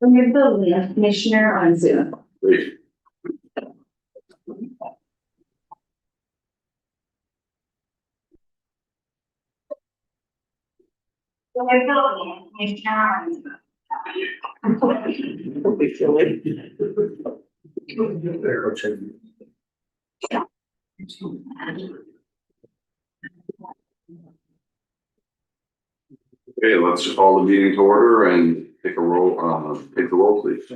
We have the land commissioner on Zoom. Great. We have the land commissioner on Zoom. Don't be silly. Okay, let's just call the meeting to order and take the roll, please.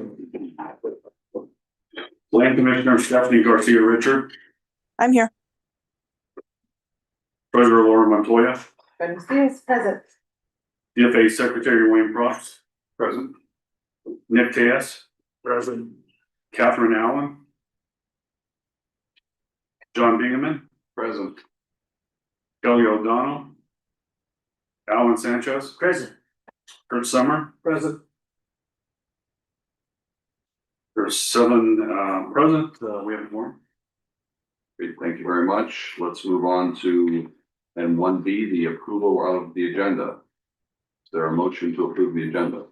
Land Commissioner Stephanie Garcia Richard, I'm here. Treasurer Laura Montoya, Present. DFA Secretary Wayne Props. Present. Nick Teas. Present. Catherine Allen. John Bingaman. Present. Kelly O'Donnell. Alan Sanchez. Present. Kurt Summer. Present. There's 7 present. We have more. Great, thank you very much. Let's move on to N1B, the approval of the agenda. Is there a motion to approve the agenda?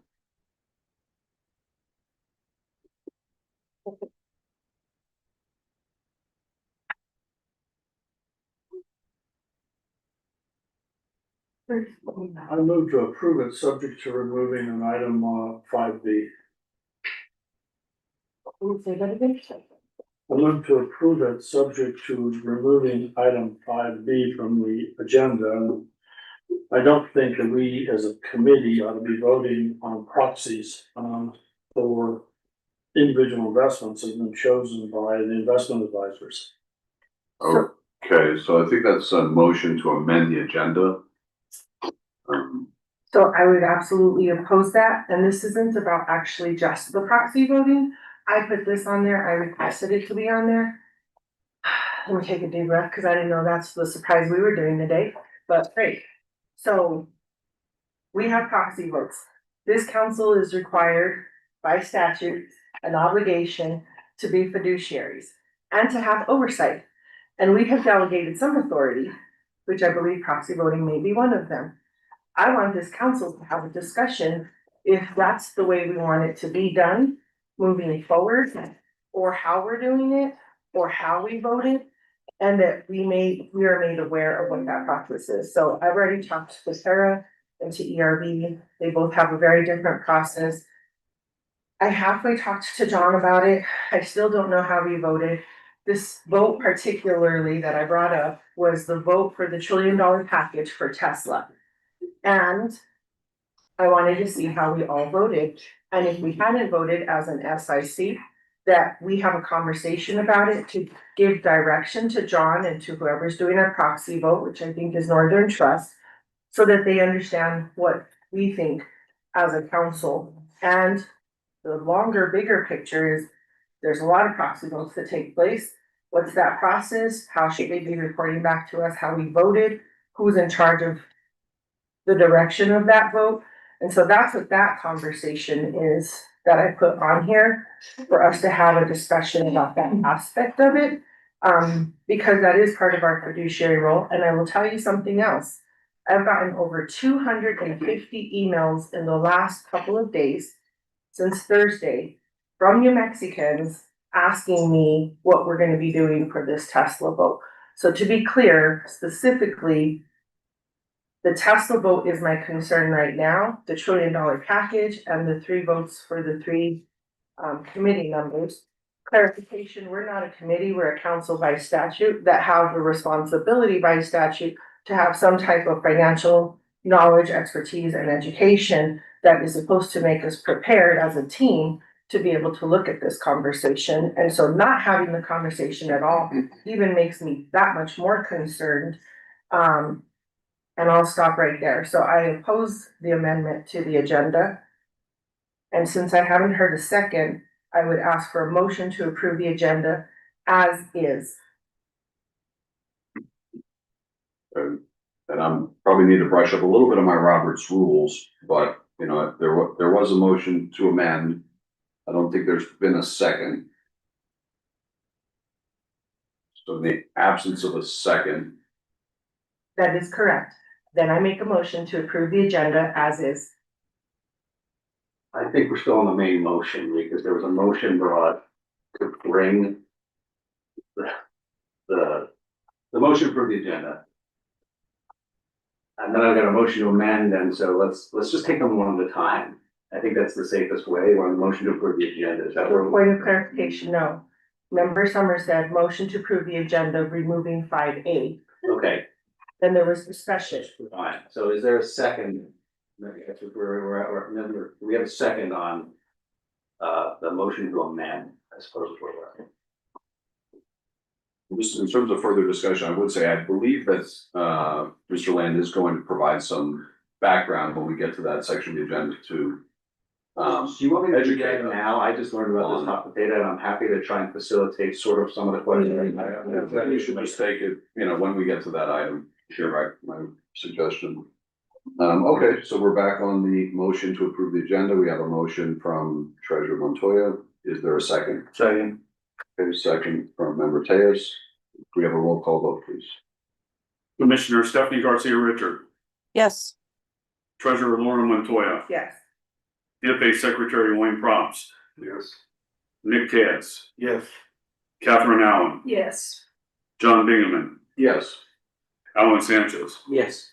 I move to approve it, subject to removing an item 5B. I move to approve it, subject to removing item 5B from the agenda. I don't think that we, as a committee, ought to be voting on proxies for individual investments that have been chosen by the investment advisors. Okay, so I think that's a motion to amend the agenda. So I would absolutely oppose that, and this isn't about actually just the proxy voting. I put this on there, I requested it to be on there. Let me take a deep breath, because I didn't know that's the surprise we were doing today, but great. So we have proxy votes. This council is required by statute, an obligation to be fiduciaries and to have oversight. And we have delegated some authority, which I believe proxy voting may be one of them. I want this council to have a discussion if that's the way we want it to be done moving forward, or how we're doing it, or how we voted, and that we are made aware of what that process is. So I've already talked to Sarah and to ERB. They both have a very different process. I halfway talked to John about it. I still don't know how we voted. This vote particularly that I brought up was the vote for the $1 trillion package for Tesla. And I wanted to see how we all voted. And if we hadn't voted as an SIC, that we have a conversation about it to give direction to John and to whoever's doing our proxy vote, which I think is Northern Trust, so that they understand what we think as a council. And the longer, bigger picture is there's a lot of proxy votes that take place. What's that process? How should they be reporting back to us how we voted? Who's in charge of the direction of that vote? And so that's what that conversation is that I put on here for us to have a discussion about that aspect of it. Because that is part of our fiduciary role. And I will tell you something else. I've gotten over 250 emails in the last couple of days since Thursday from New Mexicans asking me what we're going to be doing for this Tesla vote. So to be clear, specifically, the Tesla vote is my concern right now, the $1 trillion package and the 3 votes for the 3 committee members. Clarification, we're not a committee, we're a council by statute that have the responsibility by statute to have some type of financial knowledge, expertise, and education that is supposed to make us prepared as a team to be able to look at this conversation. And so not having the conversation at all even makes me that much more concerned. And I'll stop right there. So I oppose the amendment to the agenda. And since I haven't heard a second, I would ask for a motion to approve the agenda as is. And I'm probably need to brush up a little bit on my Robert's rules, but you know, there was a motion to amend. I don't think there's been a second. So in the absence of a second. That is correct. Then I make a motion to approve the agenda as is. I think we're still on the main motion because there was a motion brought to bring the motion for the agenda. And then I've got a motion to amend, and so let's just take them one at a time. I think that's the safest way. We're on the motion to approve the agenda. Is that where? Point of clarification, no. Member Summers said motion to approve the agenda, removing 5A. Okay, Then there was discussion. fine. So is there a second? That's what remember, we have a second on the motion to amend, I suppose is where we're at. Just in terms of further discussion, I would say, I believe that, Mr. Land is going to provide some background when we get to that section of the agenda to. Do you want me to do educate that us now? I just learned about this hot potato and I'm happy to try and facilitate sort of some of the questions. Then you should just take it, when we get to that item, share my suggestion. Okay, so we're back on the motion to approve the agenda. We have a motion from Treasurer Montoya. Is there a second? Second. Okay, second from Member Tejas. We have a roll call vote, please. Commissioner Stephanie Garcia Richard, Yes. Treasurer Lauren Montoya, Yes. DFA Secretary Wayne Probst, Yes. Nick Caz, Yes. Catherine Allen, Yes. John Bingaman, Yes. Alan Sanchez, Yes.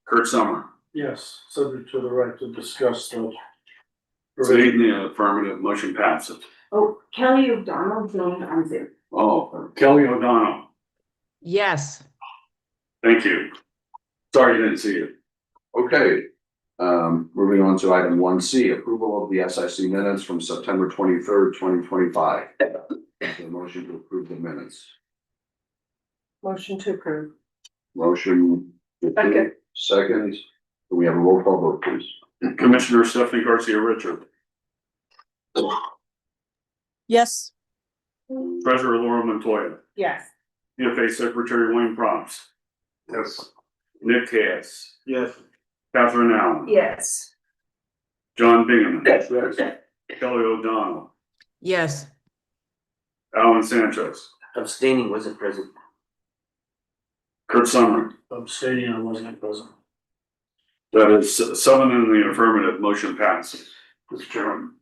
Kurt Summer. Yes, subject to the right to discuss the. Seeing the affirmative, motion passes. Oh, Kelly O'Donnell joined on Zoom. Oh, Kelly O'Donnell, Yes. thank you. Sorry you didn't see it. Okay, moving on to item 1C, approval of the SIC minutes from September 23rd, 2025. The motion to approve the minutes. Motion to approve. Motion. Second. Second. Do we have a roll call vote, please? Commissioner Stephanie Garcia Richard, Yes. Treasurer Laura Montoya, Yes. DFA Secretary Wayne Probst, Yes. Nick Caz, Yes. Catherine Allen, Yes. John Bingaman, Yes. Kelly O'Donnell, Yes. Alan Sanchez, Abstaining, wasn't present. Kurt Summer. Abstaining, I wasn't present. That is 7 in the affirmative, motion passes. Mr. Chairman,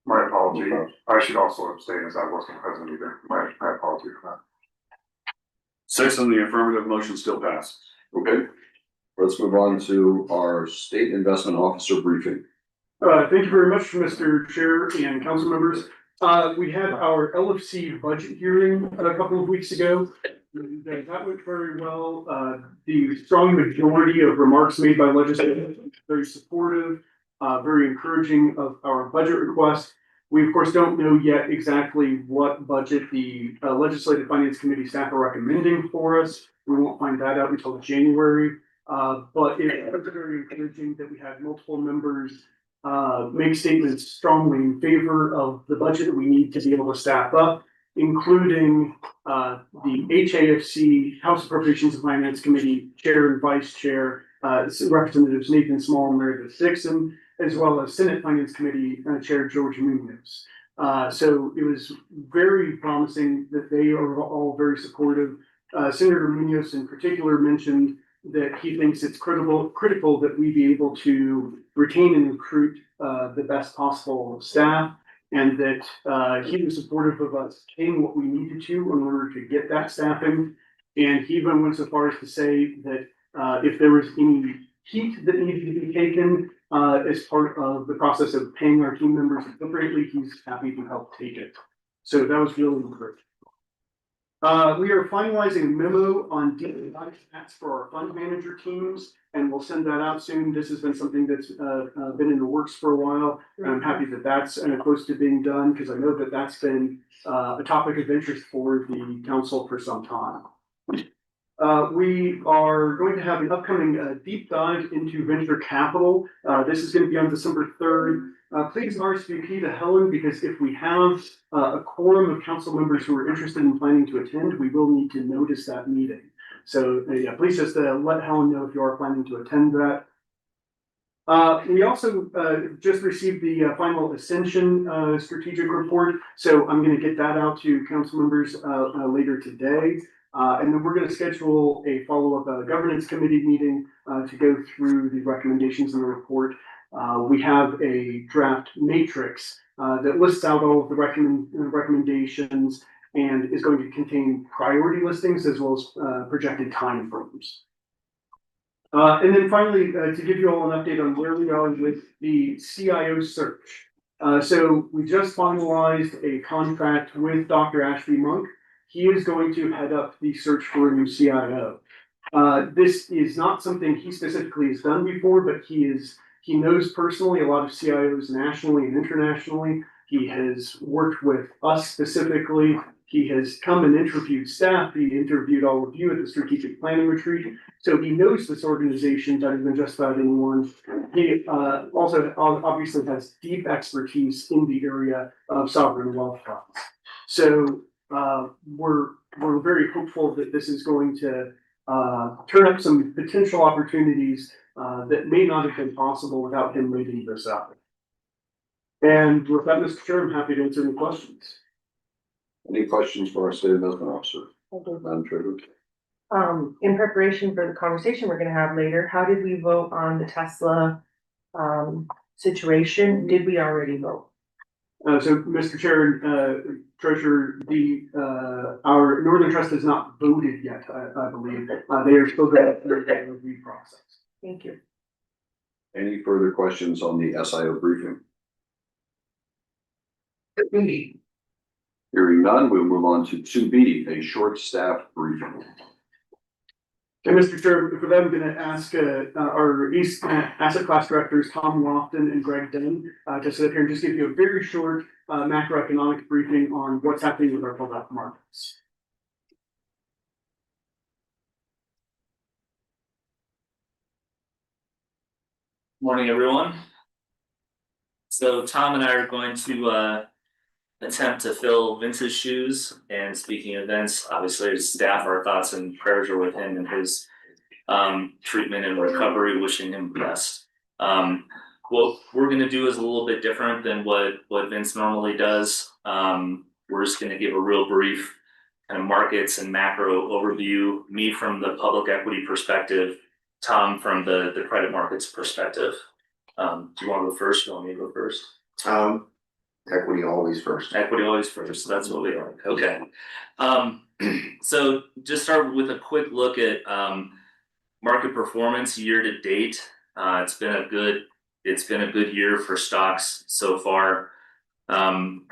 my apology. I should also abstain as I wasn't present either. My apology for that. 6 in the affirmative, motion still passes. Okay, let's move on to our state investment officer briefing. Thank you very much, Mr. Chair and council members. We had our LFC budget hearing a couple of weeks ago. And that went very well. The strong majority of remarks made by legislators, very supportive, very encouraging of our budget request. We of course don't know yet exactly what budget the Legislative Finance Committee staff are recommending for us. We won't find that out until January. But it was very encouraging that we had multiple members make statements strongly in favor of the budget that we need to be able to staff up, including the HAFC House Appropriations and Finance Committee Chair and Vice Chair, Representatives Nathan Small and Meredith Dixon, as well as Senate Finance Committee Chair George Munoz. So it was very promising that they are all very supportive. Senator Munoz in particular mentioned that he thinks it's critical that we be able to retain and recruit the best possible staff, and that he was supportive of us paying what we needed to in order to get that staffing. And he even went so far as to say that if there was any heat that needed to be taken as part of the process of paying our team members appropriately, he's happy to help take it. So that was really encouraging. We are finalizing a memo on stats for our fund manager teams, and we'll send that out soon. This has been something that's been in the works for a while, and I'm happy that that's close to being done, because I know that that's been a topic of interest for the council for some time. We are going to have an upcoming deep dive into venture capital. This is going to be on December 3rd. Please RSVP to Helen, because if we have a quorum of council members who are interested in planning to attend, we will need to notice that meeting. So yeah, please just let Helen know if you are planning to attend that. We also just received the final Ascension strategic report, so I'm going to get that out to council members later today. And then we're going to schedule a follow-up governance committee meeting to go through the recommendations in the report. We have a draft matrix that lists out all of the recommendations and is going to contain priority listings as well as projected time frames. And then finally, to give you all an update on where we are with the CIO search. So we just finalized a contract with Dr. Ashby Monk. He is going to head up the search for a new CIO. This is not something he specifically has done before, but he knows personally a lot of CIOs nationally and internationally. He has worked with us specifically. He has come and interviewed staff. He interviewed all of you at the strategic planning retreat. So he knows this organization better than just about anyone. He also obviously has deep expertise in the area of sovereign wealth funds. So we're very hopeful that this is going to turn up some potential opportunities that may not have been possible without him leading this out. And with that, Mr. Chair, I'm happy to answer any questions. Any questions for our state investment officer? Madam Treasurer? In preparation for the conversation we're gonna have later, how did we vote on the Tesla situation? Did we already vote? So, Mr. Chair, Treasurer, our Northern Trust has not voted yet, I believe. They are still going through the review process. Thank you. Any further questions on the SIO briefing? Hearing none, we'll move on to 2B, a short staff briefing. And Mr. Chair, for that, I'm going to ask our East Asset Class Directors, Tom Lofton and Greg Dunn, to sit up here and just give you a very short macroeconomic briefing on what's happening with our public markets. Morning, everyone. So Tom and I are going to attempt to fill Vince's shoes, and speaking of Vince, obviously as staff, our thoughts and prayers are with him and his treatment and recovery, wishing him the best. What we're going to do is a little bit different than what Vince normally does. We're just going to give a real brief kind of markets and macro overview, me from the public equity perspective, Tom from the credit markets perspective. Do you want to go first? You want me to go first? Equity always first. Equity always first. That's what we are. Okay. So just start with a quick look at market performance year to date. It's been a good year for stocks so far.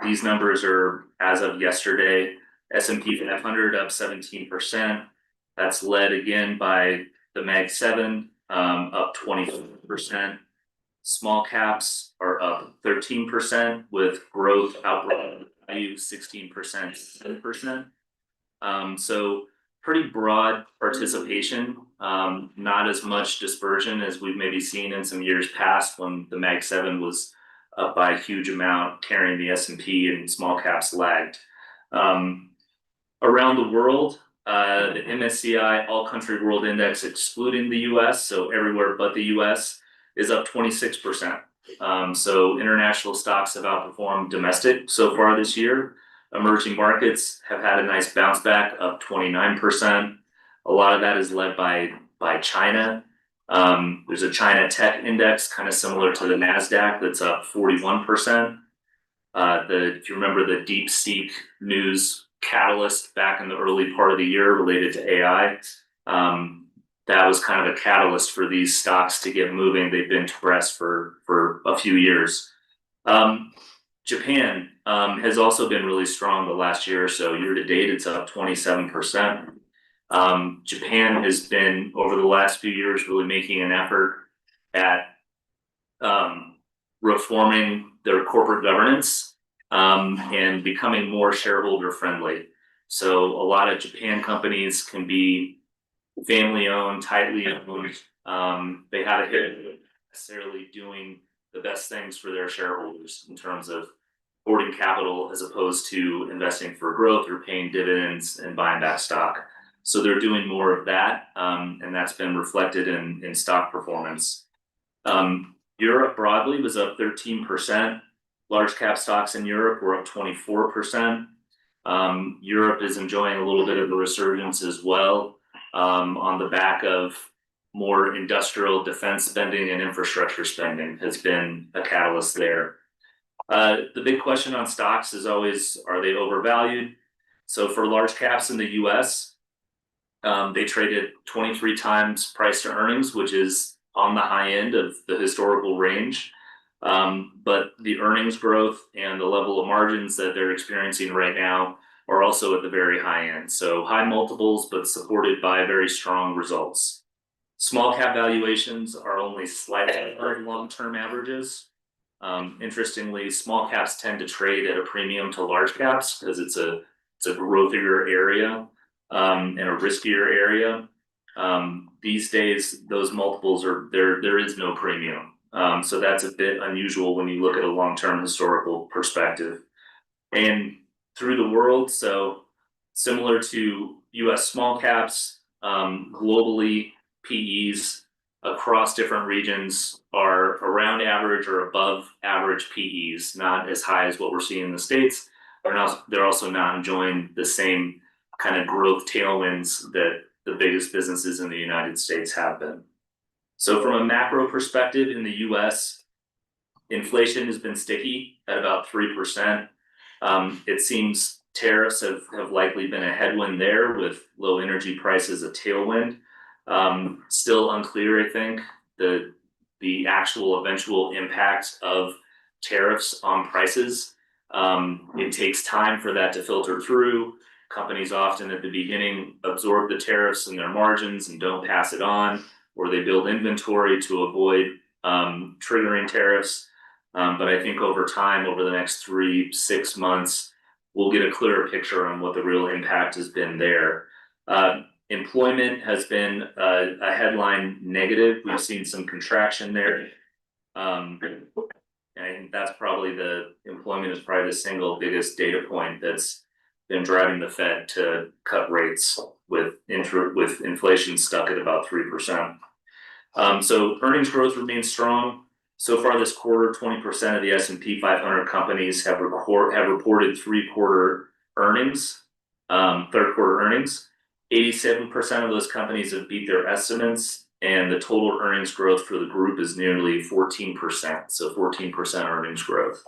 These numbers are as of yesterday. S&P 500 up 17%. That's led again by the Mag 7 up 24%. Small caps are up 13% with growth outright value 16%, 7%. So pretty broad participation, not as much dispersion as we've maybe seen in some years past when the Mag 7 was up by a huge amount, carrying the S&P and small caps lagged. Around the world, the MSCI All Country World Index, excluding the US, so everywhere but the US, is up 26%. So international stocks have outperformed domestic so far this year. Emerging markets have had a nice bounce back, up 29%. A lot of that is led by China. There's a China Tech Index, kind of similar to the NASDAQ, that's up 41%. If you remember the DeepSeek news catalyst back in the early part of the year related to AI, that was kind of a catalyst for these stocks to get moving. They've been depressed for a few years. Japan has also been really strong the last year or so. Year to date, it's up 27%. Japan has been, over the last few years, really making an effort at reforming their corporate governance and becoming more shareholder friendly. So a lot of Japan companies can be family owned, tightly owned. They have a hit necessarily doing the best things for their shareholders in terms of hoarding capital as opposed to investing for growth or paying dividends and buying back stock. So they're doing more of that, and that's been reflected in stock performance. Europe broadly was up 13%. Large cap stocks in Europe were up 24%. Europe is enjoying a little bit of a resurgence as well, on the back of more industrial defense spending and infrastructure spending has been a catalyst there. The big question on stocks is always, are they overvalued? So for large caps in the US, they traded 23 times price to earnings, which is on the high end of the historical range. But the earnings growth and the level of margins that they're experiencing right now are also at the very high end. So high multiples, but supported by very strong results. Small cap valuations are only slightly above long-term averages. Interestingly, small caps tend to trade at a premium to large caps because it's a growthier area and a riskier area. These days, those multiples are there is no premium. So that's a bit unusual when you look at a long-term historical perspective. And through the world, so similar to US small caps, globally, PEs across different regions are around average or above average PEs, not as high as what we're seeing in the States. They're also not enjoying the same kind of growth tailwinds that the biggest businesses in the United States have been. So from a macro perspective in the US, inflation has been sticky at about 3%. It seems tariffs have likely been a headwind there, with low energy prices a tailwind. Still unclear, I think, the actual eventual impact of tariffs on prices. It takes time for that to filter through. Companies often at the beginning absorb the tariffs in their margins and don't pass it on, or they build inventory to avoid triggering tariffs. But I think over time, over the next 3-6 months, we'll get a clearer picture on what the real impact has been there. Employment has been a headline negative. We've seen some contraction there. And I think that's probably employment is probably the single biggest data point that's been driving the Fed to cut rates with inflation stuck at about 3%. So earnings growth remains strong. So far this quarter, 20% of the S&P 500 companies have reported third quarter earnings. 87% of those companies have beat their estimates, and the total earnings growth for the group is nearly 14%. So 14% earnings growth,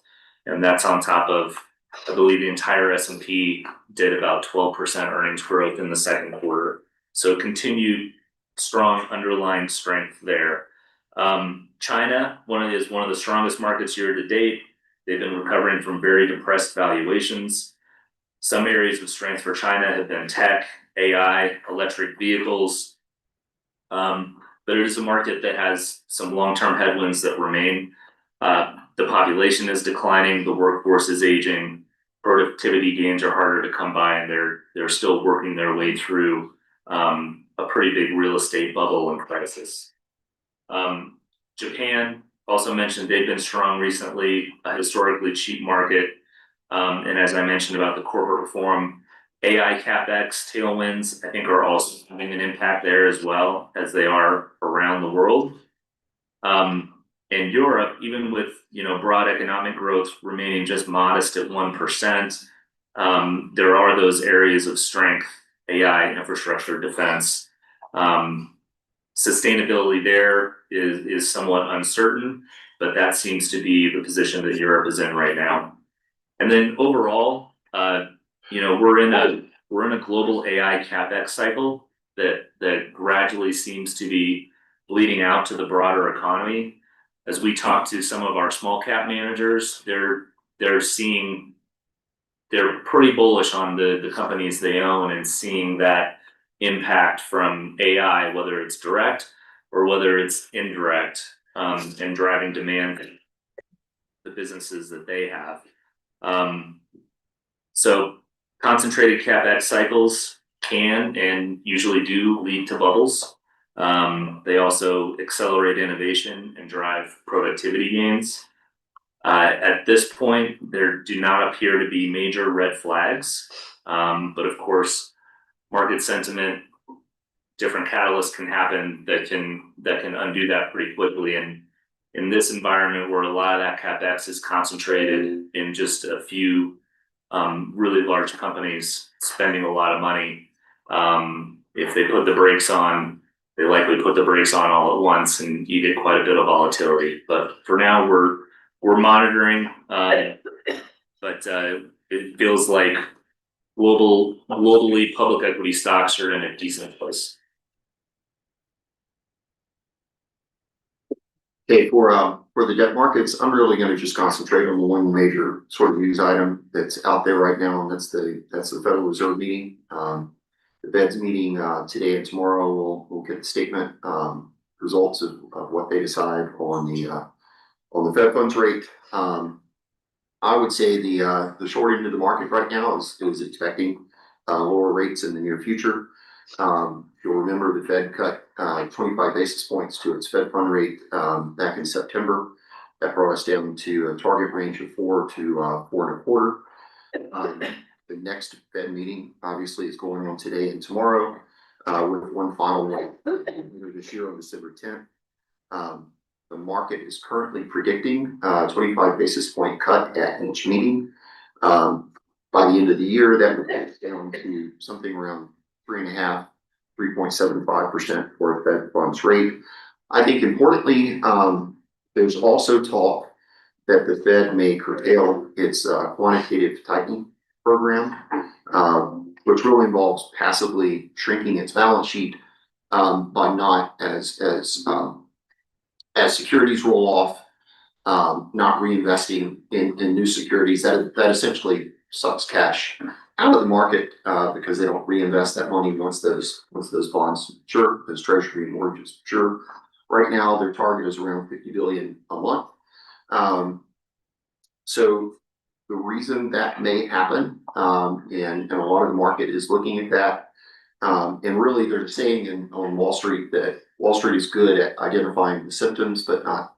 and that's on top of, I believe, the entire S&P did about 12% earnings growth in the second quarter. So continued strong underlying strength there. China, is one of the strongest markets year to date. They've been recovering from very depressed valuations. Some areas of strength for China have been tech, AI, electric vehicles. But it is a market that has some long-term headwinds that remain. The population is declining, the workforce is aging, productivity gains are harder to come by, and they're still working their way through a pretty big real estate bubble and crisis. Japan, also mentioned, they've been strong recently, a historically cheap market. And as I mentioned about the corporate reform, AI CapEx tailwinds, I think, are also having an impact there as well, as they are around the world. In Europe, even with broad economic growth remaining just modest at 1%, there are those areas of strength: AI, infrastructure, defense. Sustainability there is somewhat uncertain, but that seems to be the position that Europe is in right now. And then overall, we're in a global AI CapEx cycle that gradually seems to be bleeding out to the broader economy. As we talk to some of our small cap managers, they're pretty bullish on the companies they own and seeing that impact from AI, whether it's direct or whether it's indirect, and driving demand in the businesses that they have. So concentrated CapEx cycles can and usually do lead to bubbles. They also accelerate innovation and drive productivity gains. At this point, there do not appear to be major red flags, but of course, market sentiment, different catalysts can happen that can undo that pretty quickly. And in this environment where a lot of that CapEx is concentrated in just a few really large companies spending a lot of money, if they put the brakes on, they likely put the brakes on all at once and you get quite a bit of volatility. But for now, we're monitoring, but it feels like globally public equity stocks are in a decent place. Okay, for the debt markets, I'm really gonna just concentrate on the one major sort of news item that's out there right now, and that's the Federal Reserve meeting. The Fed's meeting today and tomorrow, we'll get the statement, results of what they decide on the Fed funds rate. I would say the short end of the market right now is expecting lower rates in the near future. If you'll remember, the Fed cut 25 basis points to its Fed fund rate back in September. That brought us down to a target range of 4 to 4.25. The next Fed meeting obviously is going on today and tomorrow, with one final one later this year on December 10th. The market is currently predicting 25 basis point cut at each meeting. By the end of the year, that would get down to something around 3.75% for a Fed funds rate. I think importantly, there's also talk that the Fed may curtail its quantitative tightening program, which really involves passively shrinking its balance sheet by not as securities roll off, not reinvesting in new securities. That essentially sucks cash out of the market because they don't reinvest that money once those bonds mature, those treasury mortgages mature. Right now, their target is around 50 billion a month. So the reason that may happen, and a lot of the market is looking at that, and really they're saying on Wall Street that Wall Street is good at identifying the symptoms, but not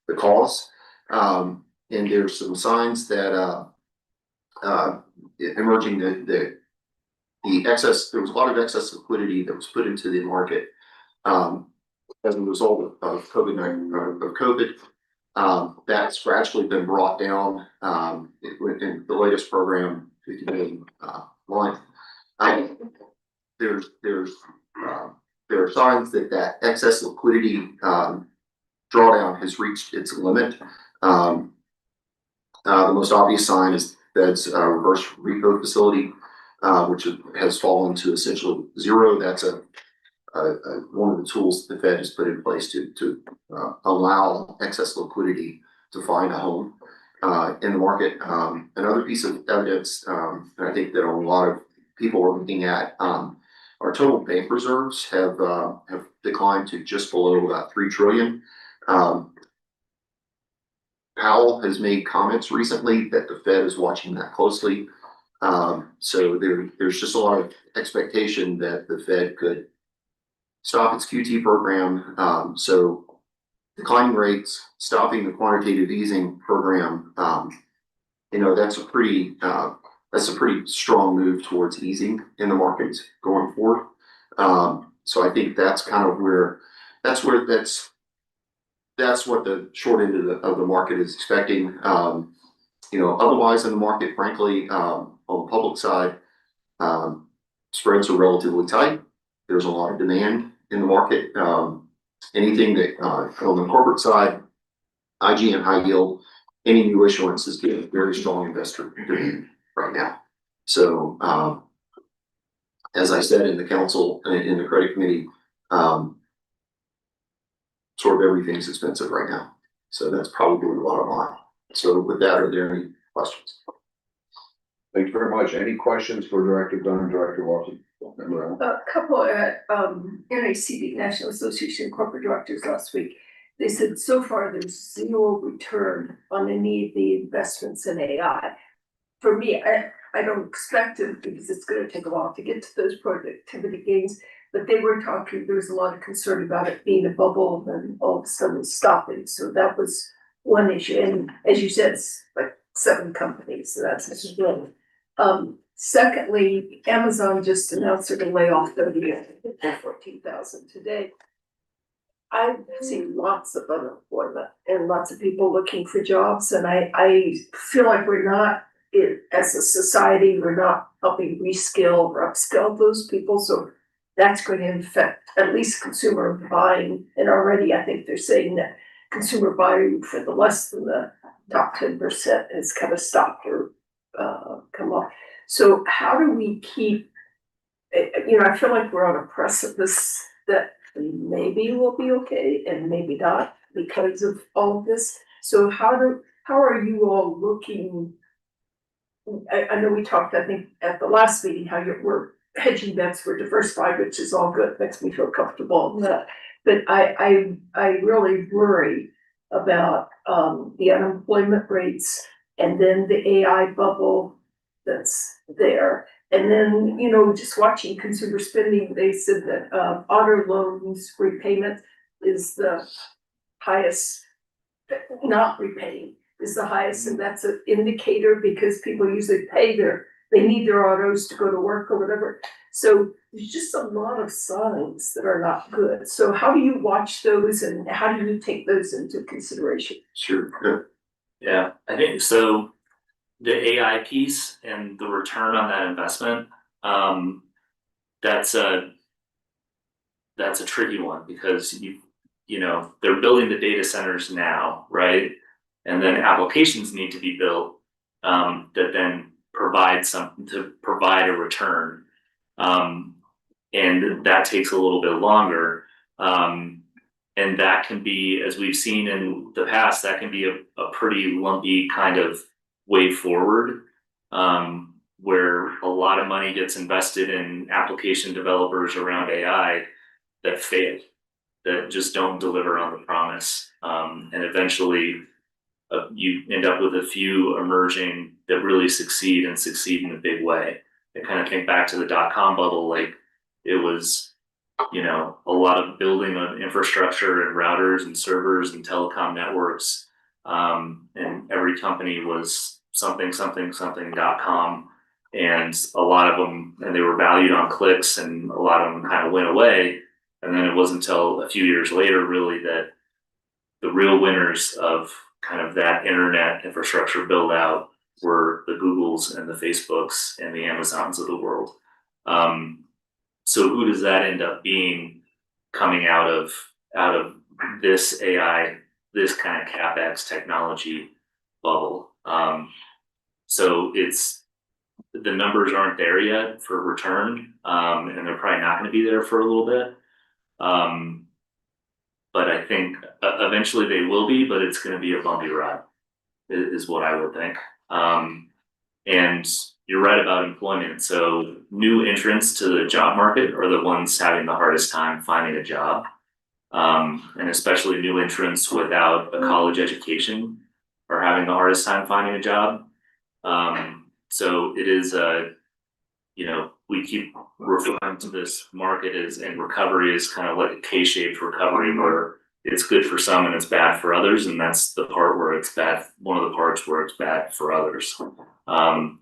the cause. And there's some signs that emerging the excess, there was a lot of excess liquidity that was put into the market as a result of COVID. That's gradually been brought down in the latest program, 50 million line. There are signs that excess liquidity drawdown has reached its limit. The most obvious sign is Fed's reverse repo facility, which has fallen to essentially zero. That's one of the tools the Fed has put in place to allow excess liquidity to find a home in the market. Another piece of evidence, and I think that a lot of people are looking at, our total bank reserves have declined to just below about 3 trillion. Powell has made comments recently that the Fed is watching that closely. So there's just a lot of expectation that the Fed could stop its QT program. So declining rates, stopping the quantitative easing program, that's a pretty strong move towards easing in the markets going forward. So I think that's kind of that's what the short end of the market is expecting. Otherwise in the market, frankly, on the public side, spreads are relatively tight. There's a lot of demand in the market. Anything that on the corporate side, IG and high yield, any new issuance is getting very strong investor demand right now. So as I said in the council, in the credit committee, sort of everything's expensive right now. So that's probably the bottom line. So with that, are there any questions? Thank you very much. Any questions for Director Dunn and Director Watson? A couple at NACD, National Association of Corporate Directors, last week. They said so far there's zero return on any of the investments in AI. For me, I don't expect it because it's going to take a while to get to those productivity gains. But they were talking, there was a lot of concern about it being a bubble and all of a sudden stopping. So that was one issue. And as you said, it's like 7 companies, so that's good. Secondly, Amazon just announced they're going to lay off 14,000 today. I've seen lots of unemployment and lots of people looking for jobs, and I feel like we're not, as a society, we're not helping reskill or upskill those people. So that's going to affect at least consumer buying. And already I think they're saying that consumer buying for the less than the top 10% has kind of stopped or come off. So how do we keep, I feel like we're on a precipice that maybe we'll be okay and maybe not because of all of this. So how are you all looking? I know we talked, I think, at the last meeting, how we're hedging bets, we're diversified, which is all good, makes me feel comfortable in that. But I really worry about the unemployment rates and then the AI bubble that's there. And then, just watching consumer spending, they said that auto loans repayment is the highest, not repaying is the highest, and that's an indicator because people usually they need their autos to go to work or whatever. So there's just a lot of signs that are not good. So how do you watch those and how do you take those into consideration? Sure, good. Yeah, I think so. The AI piece and the return on that investment, that's a tricky one because they're building the data centers now, right? And then applications need to be built that then provide a return. And that takes a little bit longer. And that can be, as we've seen in the past, that can be a pretty lumpy kind of way forward, where a lot of money gets invested in application developers around AI that fail, that just don't deliver on the promise. And eventually you end up with a few emerging that really succeed in a big way. I kind of think back to the .com bubble, like it was, a lot of building of infrastructure and routers and servers and telecom networks. And every company was something.com. And a lot of them, and they were valued on clicks, and a lot of them kind of went away. And then it wasn't until a few years later, really, that the real winners of kind of that internet infrastructure build out were the Googles and the Facebooks and the Amazons of the world. So who does that end up being coming out of this AI, this kind of CapEx technology bubble? So the numbers aren't there yet for return, and they're probably not going to be there for a little bit. But I think eventually they will be, but it's going to be a bumpy ride, is what I would think. And you're right about employment. So new entrants to the job market are the ones having the hardest time finding a job. And especially new entrants without a college education are having the hardest time finding a job. So it is we keep referring to this market and recovery is kind of like a K-shaped recovery where it's good for some and it's bad for others. And that's the part where it's bad. One of the parts where it's bad for others.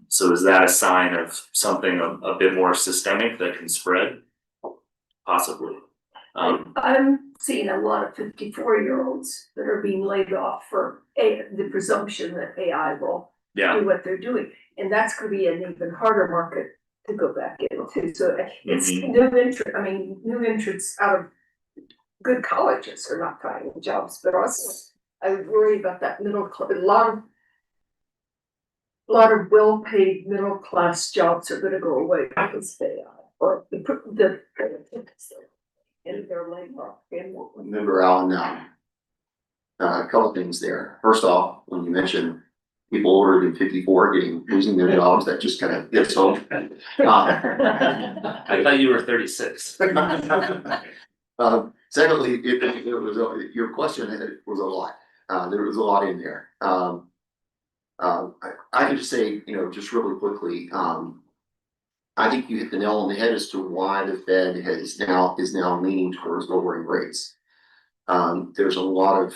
So is that a sign of something a bit more systemic that can spread? Possibly. I'm seeing a lot of 54-year-olds that are being laid off for the presumption that AI will do what they're doing. And that's going to be an even harder market to go back into. So it's new entrants out of good colleges are not finding jobs, but also I would worry about that middle class. A lot of well-paid middle class jobs are going to go away because of AI or the and they're laying off. Remember, Alan, a couple things there. First off, when you mentioned people older than 54 losing their jobs, that just kind of gets home. I thought you were 36. Secondly, it was your question was a lot. There was a lot in there. I can just say, just really quickly, I think you hit the nail on the head as to why the Fed is now leaning towards lowering rates. There's a lot of,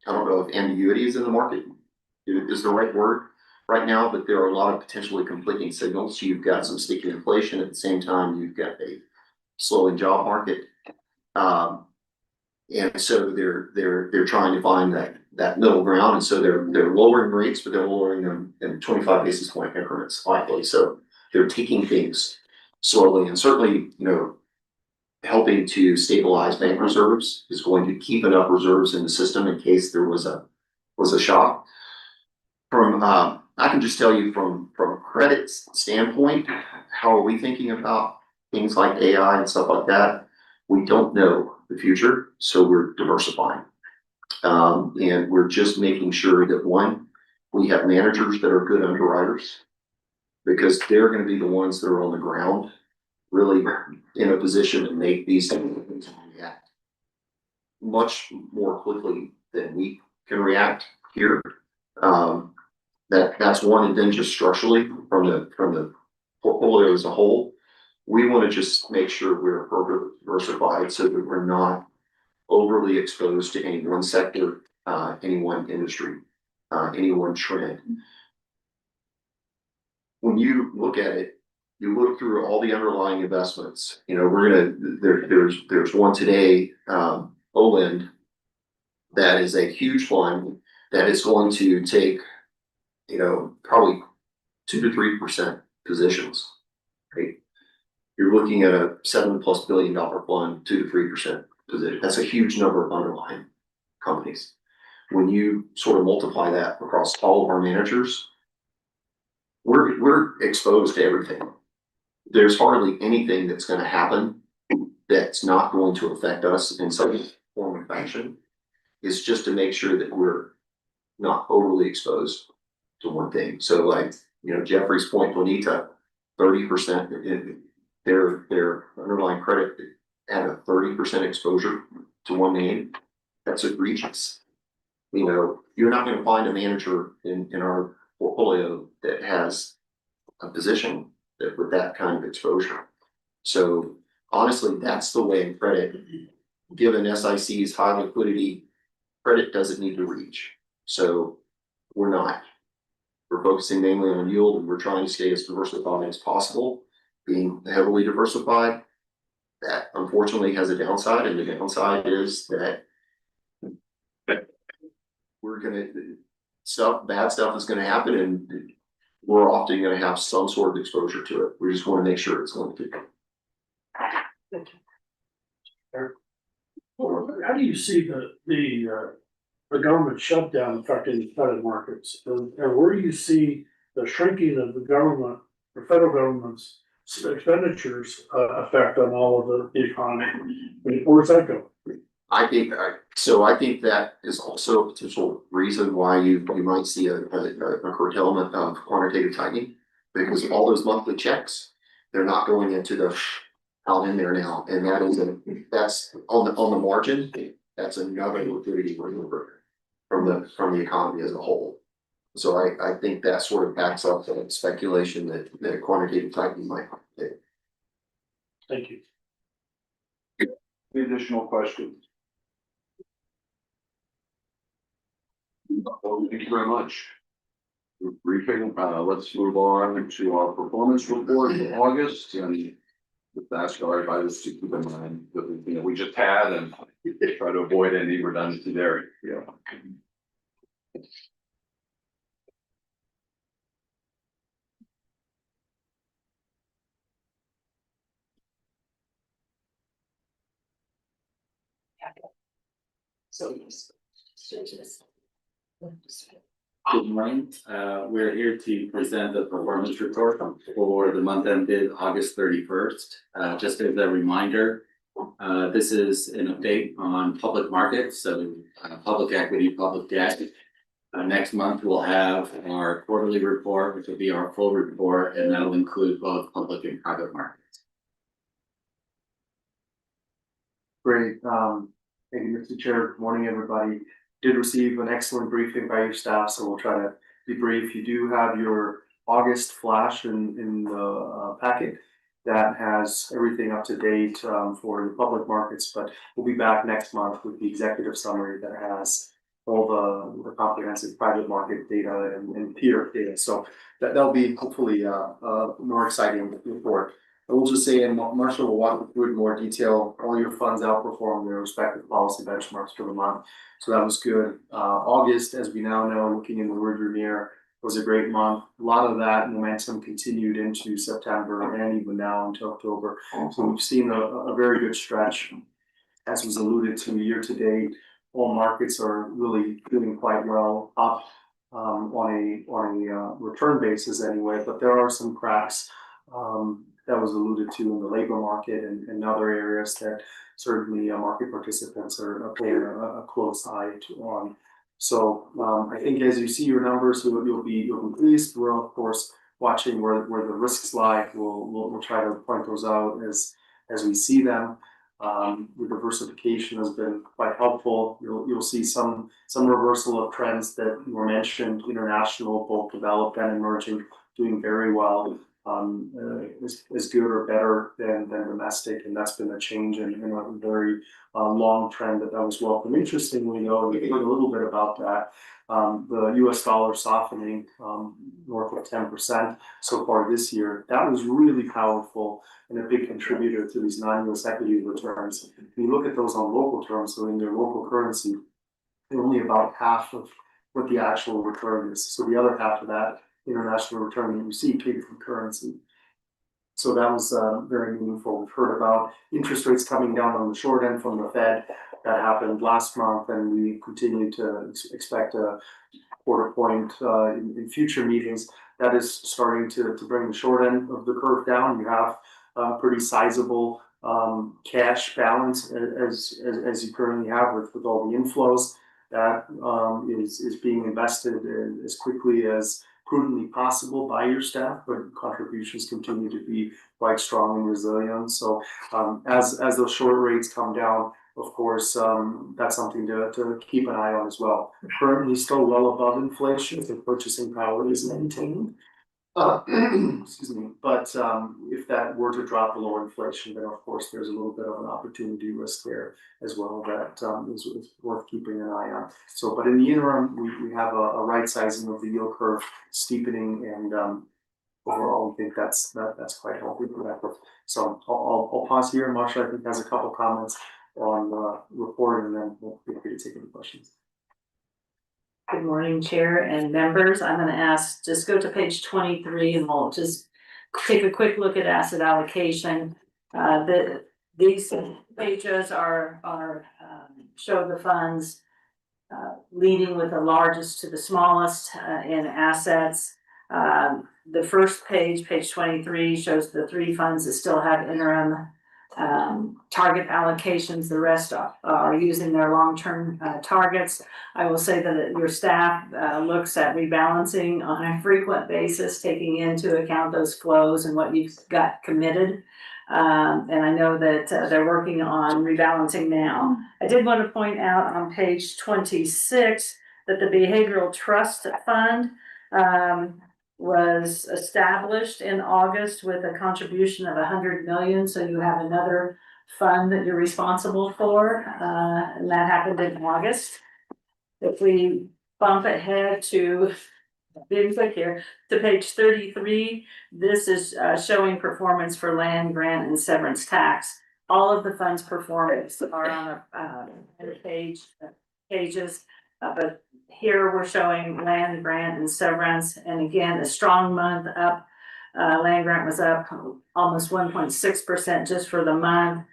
I don't know if ambiguity is in the market is the right word right now, but there are a lot of potentially conflicting signals. You've got some sticky inflation at the same time. You've got a slowing job market, and so they're trying to find that middle ground, and so they're lowering rates, but they're lowering them in 25 basis point increments likely. So they're taking things slowly, and certainly, helping to stabilize bank reserves, is going to keep enough reserves in the system in case there was a shock. From, I can just tell you from a credit standpoint, how are we thinking about things like AI and stuff like that? We don't know the future, so we're diversifying. And we're just making sure that one, we have managers that are good underwriters, because they're gonna be the ones that are on the ground, really in a position to make these things react much more quickly than we can react here. That's one, and then just structurally from the portfolio as a whole, we want to just make sure we're appropriately diversified so that we're not overly exposed to any one sector, any one industry, any one trend. When you look at it, you look through all the underlying investments. You know, there's one today, Oland, that is a huge fund that is going to take, you know, probably 2 to 3% positions, right? You're looking at a $7+ billion fund, 2 to 3% position. That's a huge number of underlying companies. When you sort of multiply that across all of our managers, we're exposed to everything. There's hardly anything that's going to happen that's not going to affect us in some form or fashion. It's just to make sure that we're not overly exposed to one thing. So like, you know, Jeffrey's point, Bonita, 30%, their underlying credit at a 30% exposure to one name, that's egregious. You know, you're not going to find a manager in our portfolio that has a position that with that kind of exposure. So honestly, that's the way in credit, given SIC's high liquidity, credit doesn't need to reach. So we're not. We're focusing mainly on yield, and we're trying to stay as diversified as possible. Being heavily diversified, that unfortunately has a downside, and the downside is that we're gonna, bad stuff is gonna happen, and we're often gonna have some sort of exposure to it. We just wanna make sure it's going to. How do you see the government shutdown affecting the credit markets? And where do you see the shrinking of the government, the federal government's expenditures effect on all of the economy? I mean, where's that go? I think that is also a potential reason why you might see a curtailment of quantitative tightening, because all those monthly checks, they're not going into the out in there now, and that's on the margin. That's another liquidity maneuver from the economy as a whole. So I think that sort of backs up the speculation that quantitative tightening might take. Thank you. Any additional questions? Thank you very much. Briefing, let's move on to our performance report for August, and with that, our advisors to keep in mind that, you know, we just had, and try to avoid any redundancy there. Yeah. Good morning. We're here to present the performance report for the month ended August 31st. Just as a reminder, this is an update on public markets, so public equity, public debt. Next month, we'll have our quarterly report, which will be our full report, and that'll include both public and private markets. Great. Thank you, Mr. Chair. Good morning, everybody. Did receive an excellent briefing by your staff, so we'll try to be brief. You do have your August flash in the packet that has everything up to date for the public markets, but we'll be back next month with the executive summary that has all the comprehensive private market data and peer data. So that'll be hopefully a more exciting report. I will just say, and Marshall will walk through in more detail, all your funds outperformed their respective policy benchmarks for the month. So that was good. August, as we now know, looking in the rearview mirror, was a great month. A lot of that momentum continued into September and even now into October. So we've seen a very good stretch. As was alluded to, year to date, all markets are really doing quite well, up on a return basis anyway, but there are some cracks that was alluded to in the labor market and other areas that certainly market participants are paying a close eye on. So I think as you see your numbers, you'll be pleased. We're of course watching where the risks lie. We'll try to point those out as we see them. The diversification has been quite helpful. You'll see some reversal of trends that were mentioned. International, both developed and emerging, doing very well. Is good or better than domestic, and that's been a change in a very long trend that was welcome. Interestingly, though, we heard a little bit about that. The U.S. dollar softening north of 10% so far this year. That was really powerful and a big contributor to these non-U.S. equity returns. When you look at those on local terms, so in their local currency, they're only about half of what the actual return is. So the other half of that international return that you see came from currency. So that was very meaningful. We've heard about interest rates coming down on the short end from the Fed. That happened last month, and we continue to expect a quarter point in future meetings. That is starting to bring the short end of the curve down. You have a pretty sizable cash balance as you currently have with all the inflows. That is being invested in as quickly as prudently possible by your staff, but contributions continue to be quite strong and resilient. So as those short rates come down, of course, that's something to keep an eye on as well. Currently still well above inflation, so purchasing power is maintained. Excuse me, but if that were to drop below inflation, then of course there's a little bit of an opportunity risk there as well that is worth keeping an eye on. So, but in the interim, we have a right sizing of the yield curve steepening, and overall we think that's quite healthy for that. So I'll pause here. Marsha, I think, has a couple comments on the report, and then we'll be free to take any questions. Good morning, Chair and members. I'm going to just go to page 23 and we'll just take a quick look at asset allocation. These pages show the funds leading with the largest to the smallest in assets. The first page, page 23, shows the 3 funds that still have interim target allocations. The rest are using their long-term targets. I will say that your staff looks at rebalancing on a frequent basis, taking into account those flows and what you've got committed. And I know that they're working on rebalancing now. I did want to point out on page 26 that the Behavioral Trust Fund was established in August with a contribution of 100 million. So you have another fund that you're responsible for, and that happened in August. If we bump ahead to being quick here to page 33, this is showing performance for land grant and severance tax. All of the funds performance are on a pages, but here we're showing land grant and severance, and again, a strong month up. Land grant was up almost 1.6% just for the month.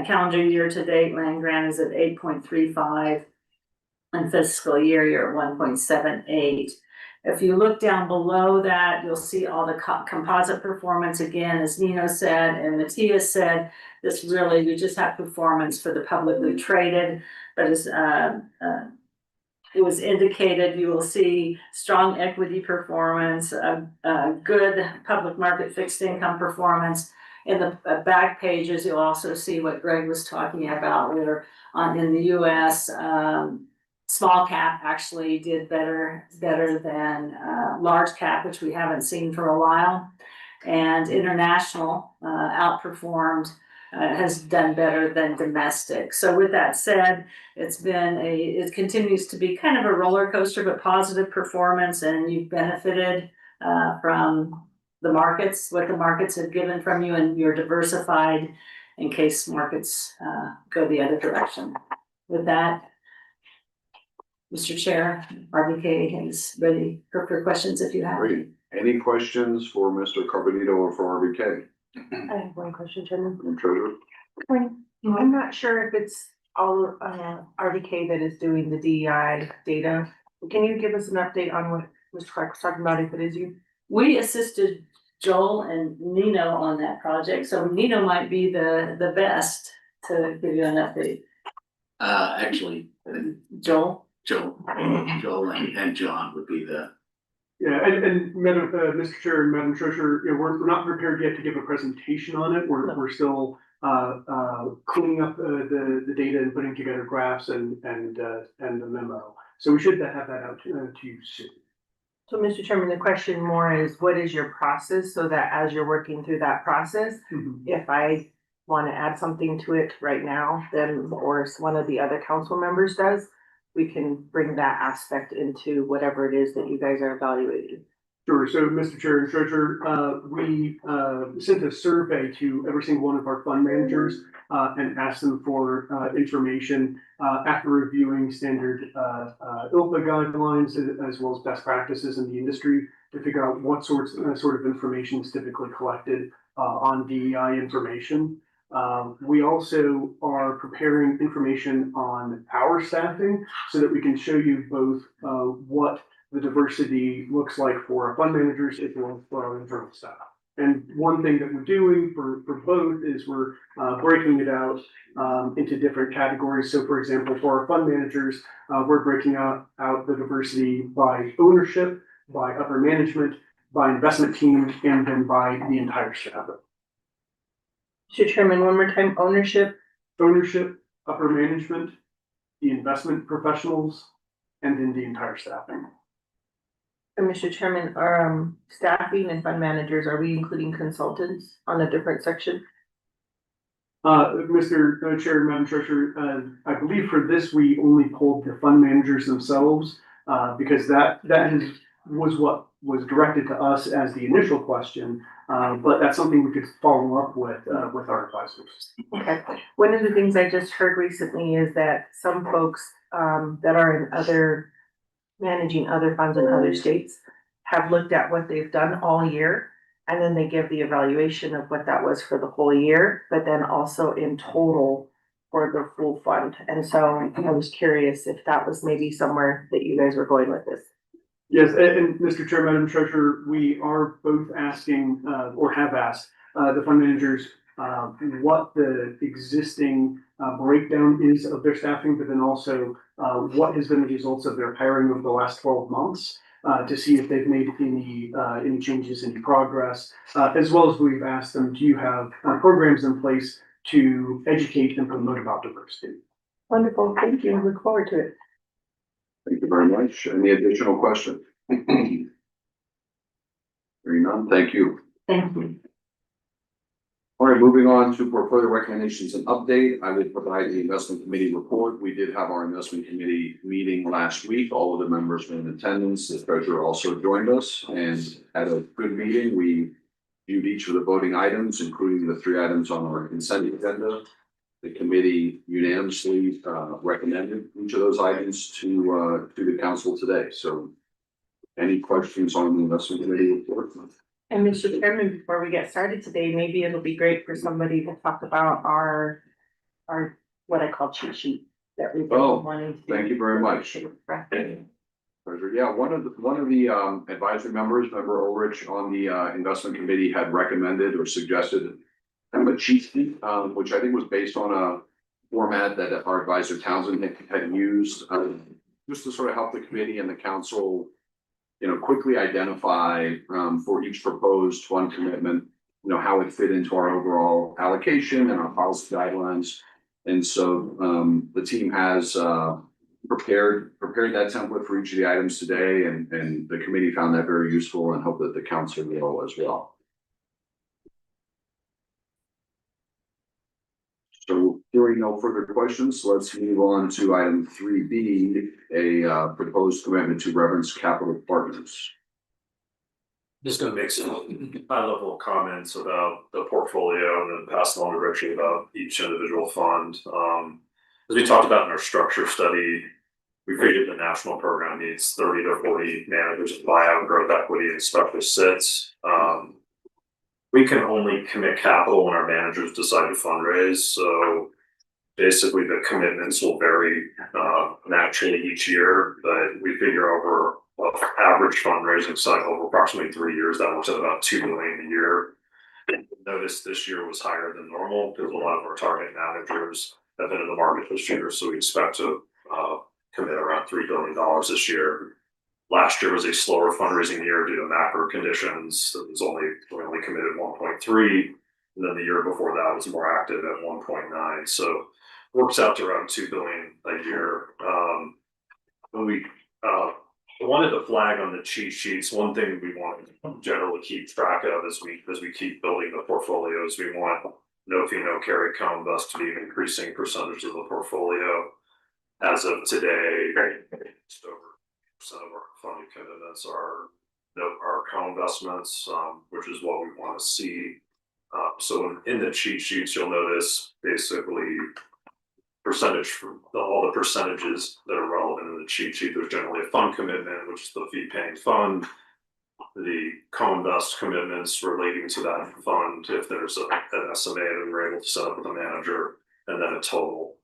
Calendar year to date, land grant is at 8.35, and fiscal year you're at 1.78. If you look down below that, you'll see all the composite performance again, as Nino said and Matthias said. This really, we just have performance for the publicly traded, but as it was indicated, you will see strong equity performance, good public market fixed income performance. In the back pages, you'll also see what Greg was talking about, where in the US, small cap actually did better than large cap, which we haven't seen for a while. And international outperformed, has done better than domestic. So with that said, it continues to be kind of a roller coaster, but positive performance, and you've benefited from the markets, what the markets have given from you, and you're diversified in case markets go the other direction. With that, Mr. Chair, RBK is ready for questions if you have any. Great. Any questions for Mr. Carbonito or for RBK? I have one question, Chairman. Madam Treasurer? I'm not sure if it's all RDK that is doing the DEI data. Can you give us an update on what Mr. Clark was talking about, if it is you? We assisted Joel and Nino on that project, so Nino might be the best to give you an update. Actually, Joel? Joel and John would be the. Yeah, and Madam, Mr. Chair and Madam Treasurer, you know, we're not prepared yet to give a presentation on it. We're still cleaning up the data and putting together graphs and the memo. So we should have that out to you soon. So, Mr. Chairman, the question more is, what is your process, so that as you're working through that process, if I want to add something to it right now, then, or if one of the other council members does, we can bring that aspect into whatever it is that you guys are evaluating. Sure. So, Mr. Chair and Treasurer, we sent a survey to every single one of our fund managers and asked them for information after reviewing standard ILPA guidelines as well as best practices in the industry to figure out what sort of information is typically collected on DEI information. We also are preparing information on our staffing so that we can show you both what the diversity looks like for our fund managers as well as for our internal staff. And one thing that we're doing for both is we're breaking it out into different categories. So for example, for our fund managers, we're breaking out the diversity by ownership, by upper management, by investment team, and then by the entire staff. Mr. Chairman, one more time, ownership, upper management, the investment professionals, and then the entire staffing. and Mr. Chairman, our staffing and fund managers, are we including consultants on a different section? Mr. Chair and Madam Treasurer, I believe for this, we only pulled the fund managers themselves, because that was what was directed to us as the initial question. But that's something we could follow up with our advisors. Okay, one of the things I just heard recently is that some folks that are in managing other funds in other states have looked at what they've done all year, and then they give the evaluation of what that was for the whole year, but then also in total for the full fund. And so I was curious if that was maybe somewhere that you guys were going with this. Yes, and Mr. Chair, Madam Treasurer, we are both asking, or have asked, the fund managers what the existing breakdown is of their staffing, but then also what has been the results of their hiring over the last 12 months to see if they've made any changes, any progress, as well as we've asked them, do you have programs in place to educate and promote about diversity? Wonderful, thank you, look forward to it. Thank you very much. Any additional questions? Hearing none, thank you. Thank you. All right, moving on to portfolio recommendations and update. I will provide the investment committee report. We did have our investment committee meeting last week. All of the members were in attendance. The treasurer also joined us and had a good meeting. We viewed each of the voting items, including the 3 items on our consent agenda. The committee unanimously recommended each of those items to the council today. So any questions on the investment committee report? And Mr. Chairman, before we get started today, maybe it'll be great for somebody to talk about our what I call cheat sheet that we've been wanting to. Thank you very much. Pleasure. Yeah, one of the advisory members, Member Ulrich, on the investment committee had recommended or suggested kind of a cheat sheet, which I think was based on a format that our advisor Townsend had used, just to sort of help the committee and the council, quickly identify for each proposed fund commitment, how it fit into our overall allocation and our policy guidelines. And so the team has prepared that template for each of the items today, and the committee found that very useful and hope that the council will as well. So hearing no further questions, let's move on to item 3B, a proposed commitment to Reverence Capital Partners. Just gonna make some high level comments about the portfolio and then pass along to Richie about each individual fund. As we talked about in our structure study, we created an national program needs 30 to 40 managers in buyout, growth equity, and special sits. We can only commit capital when our managers decide to fundraise, so basically the commitments will vary naturally each year, but we figure over average fundraising cycle of approximately 3 years, that works at about $2 million a year. Notice this year was higher than normal because a lot of our target managers have been in the market this year, so we expect to commit around $3 billion this year. Last year was a slower fundraising year due to macro conditions. We only committed 1.3, and then the year before that was more active at 1.9. So works out to around $2 billion a year. When we wanted to flag on the cheat sheets, one thing we want to generally keep track of as we keep building the portfolios, we want no fee, no carry co-invest to be an increasing percentage of the portfolio. As of today, just over % of our funding commitments are co-investments, which is what we want to see. So in the cheat sheets, you'll notice basically percentage from all the percentages that are relevant in the cheat sheet. There's generally a fund commitment, which is the fee paying fund, the co-invest commitments relating to that fund, if there's an SMA that we're able to set up with a manager, and then a total.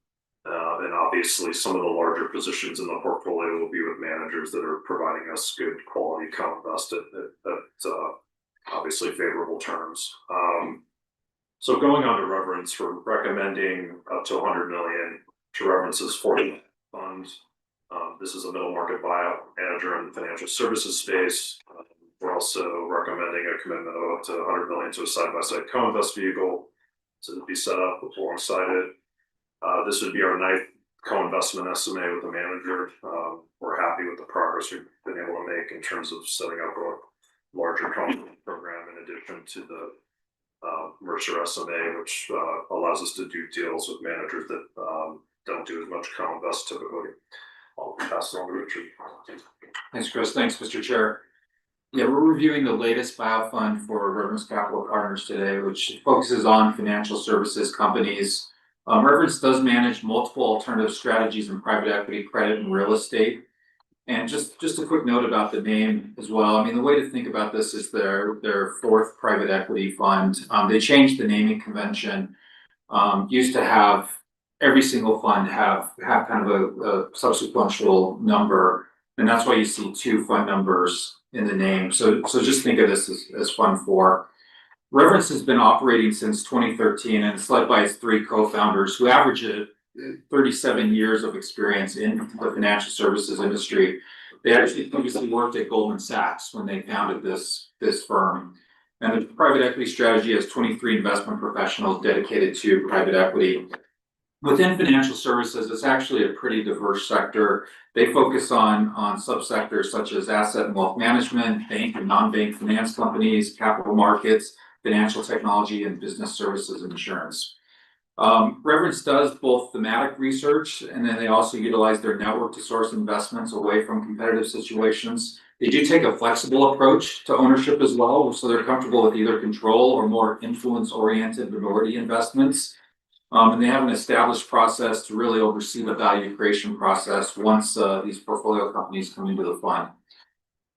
And obviously some of the larger positions in the portfolio will be with managers that are providing us good quality co-invest at obviously favorable terms. So going on to Reverence, we're recommending up to 100 million to Reverence's 40 fund. This is a middle market buyout manager in the financial services space. We're also recommending a commitment of up to 100 million to a side-by-side co-invest vehicle to be set up alongside it. This would be our 9th co-investment SMA with the manager. We're happy with the progress we've been able to make in terms of setting up a larger co-investment program in addition to the Mercer SMA, which allows us to do deals with managers that don't do as much co-invest typically. I'll pass it on to Richard. Thanks, Chris. Thanks, Mr. Chair. Yeah, we're reviewing the latest buyout fund for Reverence Capital Partners today, which focuses on financial services companies. Reverence does manage multiple alternative strategies in private equity, credit, and real estate. And just a quick note about the name as well. I mean, the way to think about this is their 4th private equity fund. They changed the naming convention. Used to have every single fund have kind of a subsequential number, and that's why you see 2 fund numbers in the name. So just think of this as Fund 4. Reverence has been operating since 2013, and it's led by its 3 co-founders who average 37 years of experience in the financial services industry. They actually previously worked at Goldman Sachs when they founded this firm. And the private equity strategy has 23 investment professionals dedicated to private equity. Within financial services, it's actually a pretty diverse sector. They focus on subsectors such as asset and wealth management, bank and non-bank finance companies, capital markets, financial technology, and business services and insurance. Reverence does both thematic research, and then they also utilize their network to source investments away from competitive situations. They do take a flexible approach to ownership as well, so they're comfortable with either control or more influence-oriented minority investments. And they have an established process to really oversee the value creation process once these portfolio companies come into the fund.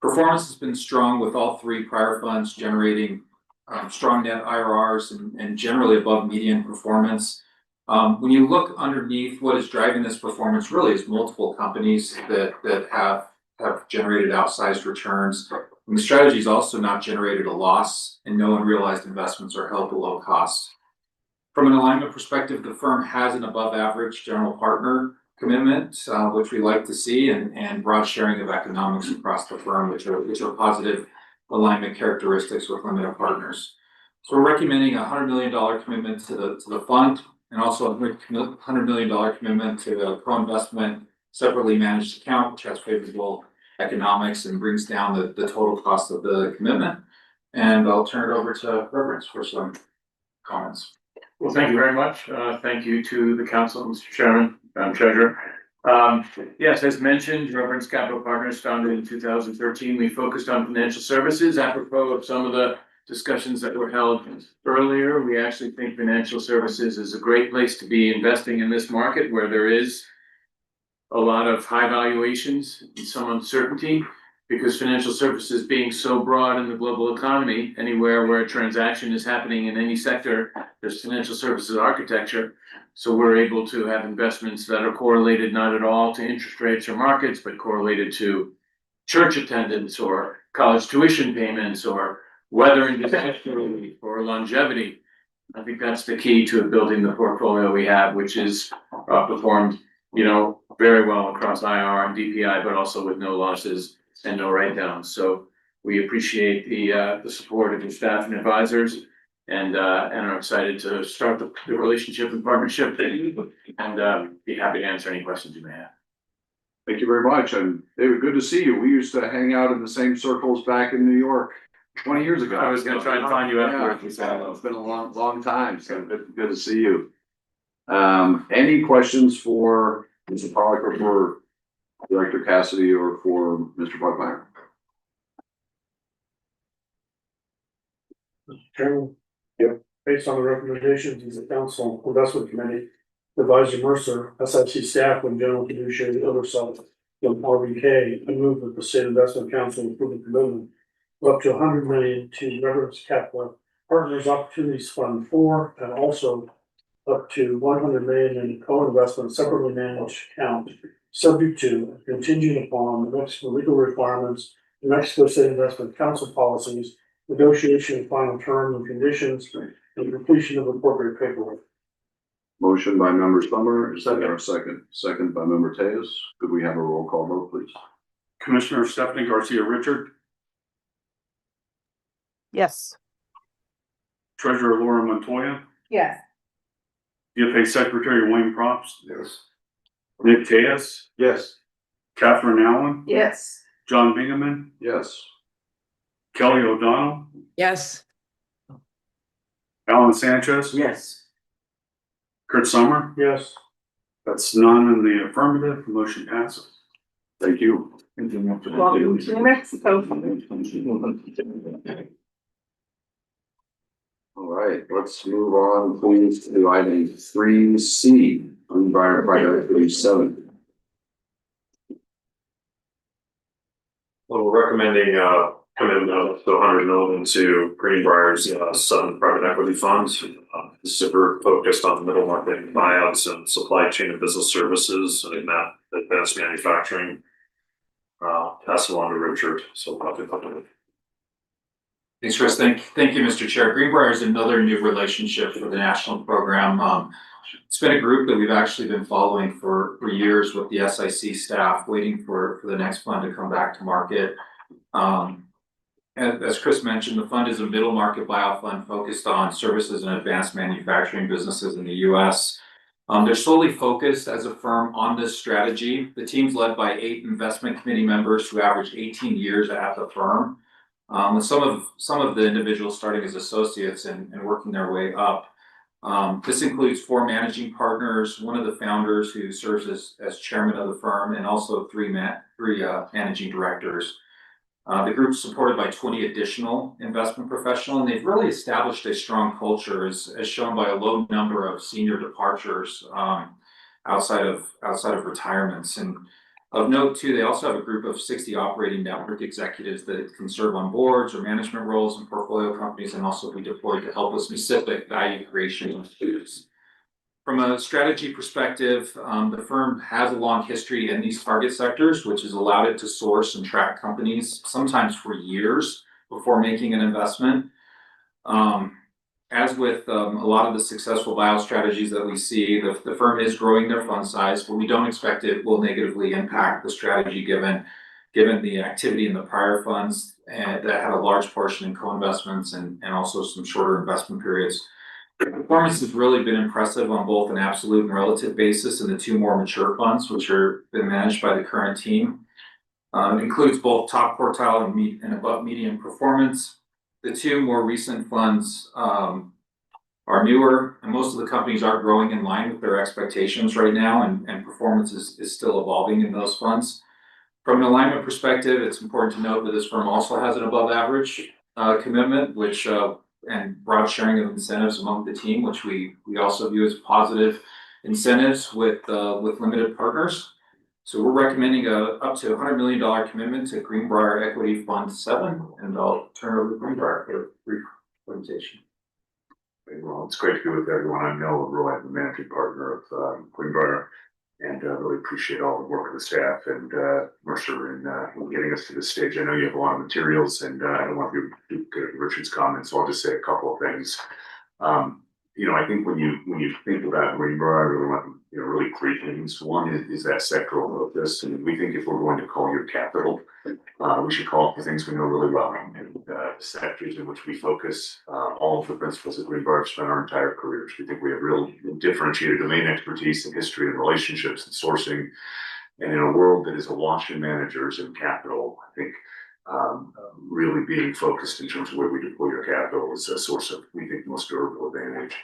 Performance has been strong with all 3 prior funds generating strong net IRRs and generally above median performance. When you look underneath what is driving this performance, really is multiple companies that have generated outsized returns. And the strategy's also not generated a loss, and no unrealized investments are held below cost. From an alignment perspective, the firm has an above average general partner commitment, which we like to see, and broad sharing of economics across the firm, which are positive alignment characteristics with limited partners. So we're recommending a $100 million commitment to the fund, and also a $100 million commitment to the co-investment separately managed account, which has favorable economics and brings down the total cost of the commitment. And I'll turn it over to Reverence for some comments. Well, thank you very much. Thank you to the council, Mr. Chairman, Madam Treasurer. Yes, as mentioned, Reverence Capital Partners founded in 2013. We focused on financial services. Apropos of some of the discussions that were held earlier, we actually think financial services is a great place to be investing in this market where there is a lot of high valuations and some uncertainty because financial services being so broad in the global economy, anywhere where a transaction is happening in any sector, there's financial services architecture. So we're able to have investments that are correlated not at all to interest rates or markets, but correlated to church attendance or college tuition payments or weather and disaster relief or longevity. I think that's the key to building the portfolio we have, which is performed, very well across IR and DPI, but also with no losses and no write-downs. So we appreciate the support of your staff and advisors and are excited to start the relationship and partnership and be happy to answer any questions you may have. Thank you very much. And David, good to see you. We used to hang out in the same circles back in New York 20 years ago. I was gonna try and find you afterwards. Yeah, it's been a long time, so good to see you. Any questions for Mr. Pollock or for Director Cassidy or for Mr. Buckmeyer? Mr. Chairman? Yep. Based on the recommendations of the Council Investment Committee, Advisor Mercer, SIC staff and general fiduciary oversight from RBK, I move that the State Investment Council approve a commitment of up to $100 million to Reverence Capital Partners Opportunities Fund 4 and also up to $100 million in co-investment separately managed account, subject to contingent upon the Mexico legal requirements, New Mexico State Investment Council policies, negotiation of final terms and conditions, and completion of appropriate paperwork. Motion by member Summer, is there a second? Second by member Tejas. Could we have a roll call vote, please? Commissioner Stephanie Garcia Richard, Yes. Treasurer Laura Montoya, Yes. DFA Secretary Wayne Props, Yes. Nick Tejas, Yes. Catherine Allen, Yes. John Bingaman, Yes. Kelly O'Donnell, Yes. Alan Sanchez. Yes. Kurt Summer. Yes. That's none in the affirmative, motion passes. Thank you. Welcome to New Mexico. All right, let's move on please to item 3C, Greenbrier Private Equity 7. Well, we're recommending commitment of up to $100 million to Greenbrier's 7 private equity funds. This is a group focused on middle market buyouts and supply chain and business services and in that advanced manufacturing. Pass it on to Richard. So Thanks, Chris. Thank you, Mr. Chair. Greenbrier is another new relationship for the national program. It's been a group that we've actually been following for years with the SIC staff, waiting for the next fund to come back to market. As Chris mentioned, the fund is a middle market buyout fund focused on services and advanced manufacturing businesses in the U.S. They're solely focused as a firm on this strategy. The team's led by 8 investment committee members who average 18 years at the firm. With some of the individuals starting as associates and working their way up. This includes 4 managing partners, one of the founders who serves as chairman of the firm, and also 3 managing directors. The group's supported by 20 additional investment professionals, and they've really established a strong culture, as shown by a low number of senior departures outside of retirements. And of note too, they also have a group of 60 operating network executives that can serve on boards or management roles in portfolio companies and also be deployed to help with specific value creation initiatives. From a strategy perspective, the firm has a long history in these target sectors, which has allowed it to source and track companies sometimes for years before making an investment. As with a lot of the successful buyout strategies that we see, the firm is growing their fund size, but we don't expect it will negatively impact the strategy given the activity in the prior funds that had a large portion in co-investments and also some shorter investment periods. The performance has really been impressive on both an absolute and relative basis in the 2 more mature funds, which are been managed by the current team. It includes both top quartile and above median performance. The 2 more recent funds are newer, and most of the companies are growing in line with their expectations right now, and performance is still evolving in those funds. From an alignment perspective, it's important to note that this firm also has an above average commitment, which and broad sharing of incentives among the team, which we also view as positive incentives with limited partners. So we're recommending up to $100 million commitment to Greenbrier Equity Fund 7, and I'll turn over to Greenbrier for a brief presentation. Well, it's great to be with everyone. I'm Noah Roy, I'm the managing partner of Greenbrier, and really appreciate all the work of the staff and Mercer in getting us to this stage. I know you have a lot of materials, and I don't want to do good at Richard's comments, so I'll just say a couple of things. I think when you think about Greenbrier, I really want really three things. One is that sectoral focus, and we think if we're going to call your capital, we should call it the things we know really well, and sectors in which we focus. All of the principals at Greenbrier have spent our entire careers. We think we have real differentiated domain expertise in history and relationships and sourcing. And in a world that is awash in managers and capital, I think really being focused in terms of where we deploy your capital is a source of, we think, most durable advantage.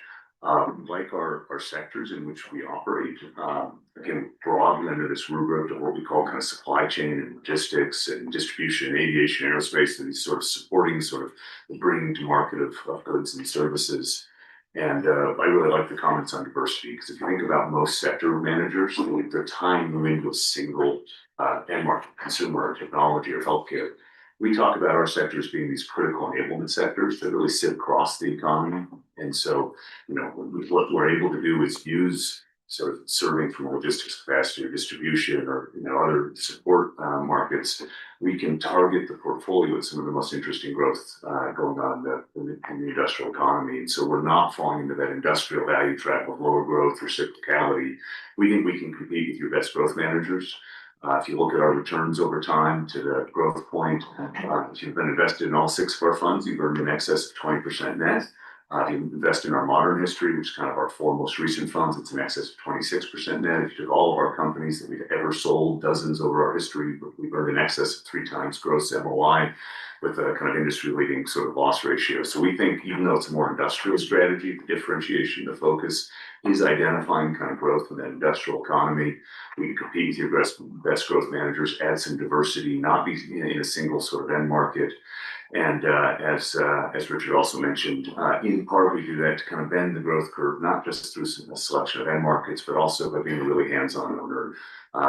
Like our sectors in which we operate, again, broadly under this rubric of what we call kind of supply chain and logistics and distribution, aviation, aerospace, and these sort of supporting sort of the bringing to market of goods and services. And I really like the comments on diversity, because if you think about most sector managers, they're tying them into a single end market, consumer or technology or healthcare. We talk about our sectors being these critical enablement sectors that really sit across the economy. And so, what we're able to do is use sort of serving from a logistics capacity or distribution or, other support markets. We can target the portfolio with some of the most interesting growth going on in the industrial economy. And so we're not falling into that industrial value trap of lower growth or cyclicality. We think we can compete with your best growth managers. If you look at our returns over time to the growth point, if you've been invested in all 6 of our funds, you've earned in excess of 20% net. If you invest in our modern history, which is kind of our 4 most recent funds, it's in excess of 26% net. If you took all of our companies that we've ever sold, dozens over our history, we've earned in excess of 3 times gross MOI with a kind of industry leading sort of loss ratio. So we think, even though it's a more industrial strategy, the differentiation, the focus is identifying kind of growth in that industrial economy. We can compete with your best growth managers, add some diversity, not be in a single sort of end market. And as Richard also mentioned, in part we do that to kind of bend the growth curve, not just through a selection of end markets, but also by being a really hands-on owner.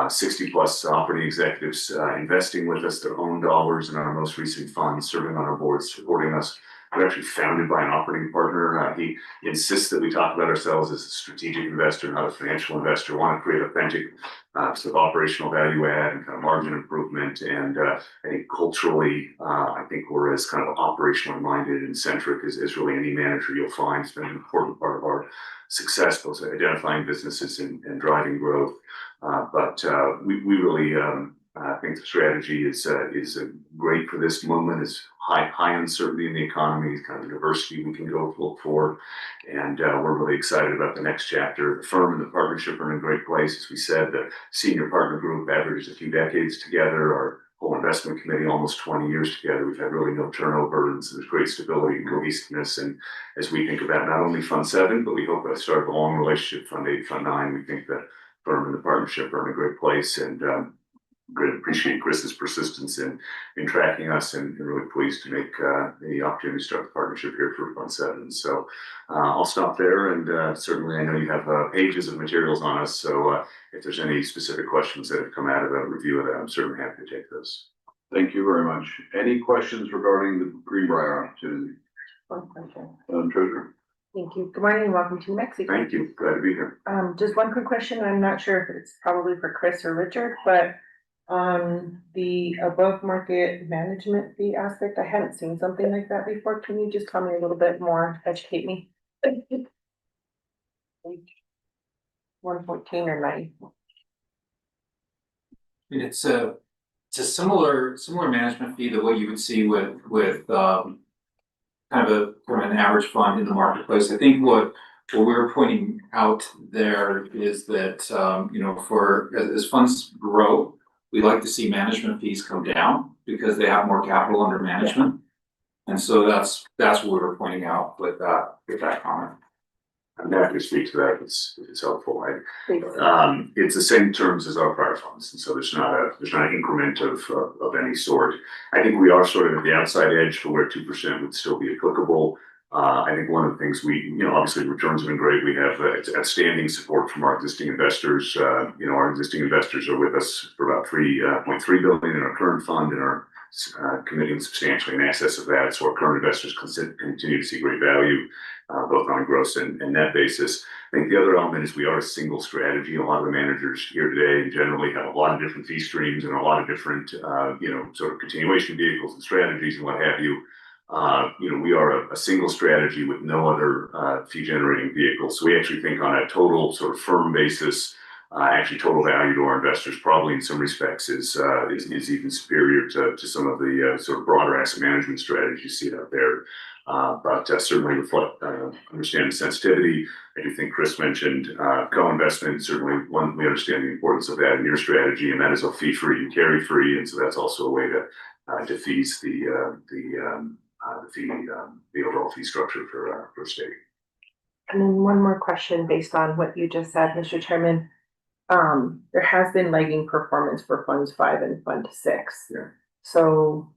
60 plus operating executives investing with us, their own dollars in our most recent funds, serving on our boards, supporting us. We're actually founded by an operating partner. He insists that we talk about ourselves as a strategic investor, not a financial investor. We want to create authentic sort of operational value add and kind of margin improvement. And I think culturally, I think we're as kind of operationally minded and centric as really any manager you'll find. It's been an important part of our success, both identifying businesses and driving growth. But we really think the strategy is great for this moment. It's high uncertainty in the economy, kind of diversity we can go look for. And we're really excited about the next chapter. The firm and the partnership are in a great place. As we said, the senior partner group averages a few decades together. Our whole investment committee, almost 20 years together. We've had really no turnover, and so there's great stability and cohesiveness. And as we think about not only Fund 7, but we hope to start a long relationship, Fund 8, Fund 9, we think the firm and the partnership are in a great place. And really appreciate Chris's persistence in tracking us, and really pleased to make the opportunity to start the partnership here for Fund 7. So I'll stop there, and certainly I know you have pages of materials on us, so if there's any specific questions that have come out of a review of that, I'm certainly happy to take those. Thank you very much. Any questions regarding the Greenbrier opportunity? One question. Treasurer. Thank you. Good morning and welcome to New Mexico. Thank you. Glad to be here. Just one quick question. I'm not sure if it's probably for Chris or Richard, but on the above market management fee aspect, I hadn't seen something like that before. Can you just tell me a little bit more, educate me? 114 or 90? It's a similar management fee to what you would see with kind of an average fund in the marketplace. I think what we're pointing out there is that for as funds grow, we like to see management fees come down because they have more capital under management. And so that's what we're pointing out with that comment. I'm happy to speak to that if it's helpful. It's the same terms as our prior funds, and so there's not an increment of any sort. I think we are sort of at the outside edge for where 2% would still be applicable. I think one of the things obviously returns have been great. We have outstanding support from our existing investors. Our existing investors are with us for about 3.3 billion in our current fund and are committing substantially in excess of that. So our current investors continue to see great value, both on a gross and net basis. I think the other element is we are a single strategy. A lot of the managers here today generally have a lot of different fee streams and a lot of different, sort of continuation vehicles and strategies and what have you. We are a single strategy with no other fee generating vehicles. So we actually think on a total sort of firm basis, actually total value to our investors probably in some respects is even superior to some of the sort of broader asset management strategies you see out there. But certainly understand the sensitivity. I do think Chris mentioned co-investment. Certainly, we understand the importance of that in your strategy, and that is a fee-free and carry-free, and so that's also a way to defease the overall fee structure for state. And then one more question based on what you just said, Mr. Chairman. There has been lagging performance for funds 5 and fund 6. Yeah. So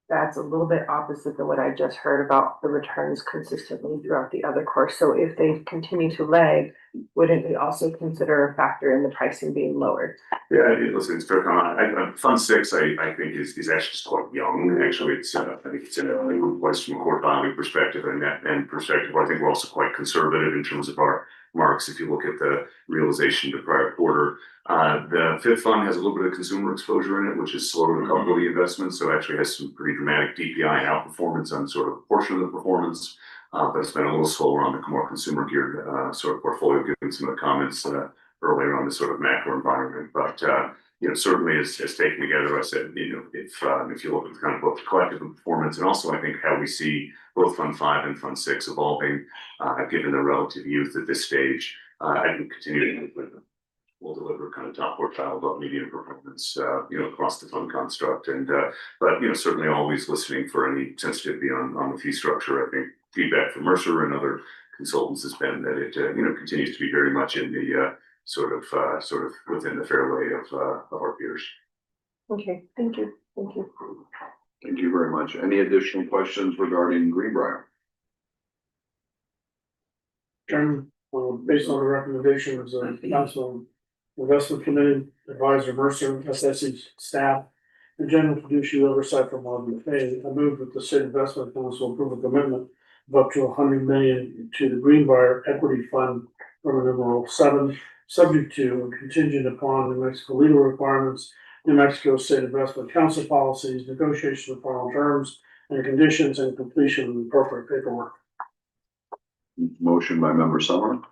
that's a little bit opposite than what I just heard about the returns consistently throughout the other course. So if they continue to lag, wouldn't we also consider a factor in the pricing being lowered? Yeah, listen, it's fair comment. Fund 6, I think is actually just quite young. Actually, I think it's in a place from a quartiling perspective and net end perspective. I think we're also quite conservative in terms of our marks. If you look at the realization to prior quarter, the fifth fund has a little bit of consumer exposure in it, which is slower to couple the investments. So it actually has some pretty dramatic DPI outperformance on sort of a portion of the performance. But it's been a little slower on the more consumer geared sort of portfolio, given some of the comments earlier on the sort of macro environment. But certainly as taken together, I said, if you look at kind of both the collective performance and also I think how we see both Fund 5 and Fund 6 evolving, given their relative youth at this stage, I can continue to will deliver kind of top quartile above median performance, across the fund construct. And but certainly always listening for any sensitivity on the fee structure. I think feedback from Mercer and other consultants has been that it continues to be very much in the sort of within the fairway of our peers. Okay, thank you. Thank you very much. Any additional questions regarding Greenbrier? Chairman, based on the recommendations of the Council Investment Committee, Advisor Mercer, SIC staff, and general fiduciary oversight from WFA, I move that the State Investment Council approve a commitment of up to 100 million to the Greenbrier Equity Fund from numeral 7, subject to and contingent upon New Mexico legal requirements, New Mexico State Investment Council policies, negotiation of final terms and conditions, and completion of the appropriate paperwork. Motion by Member Summer.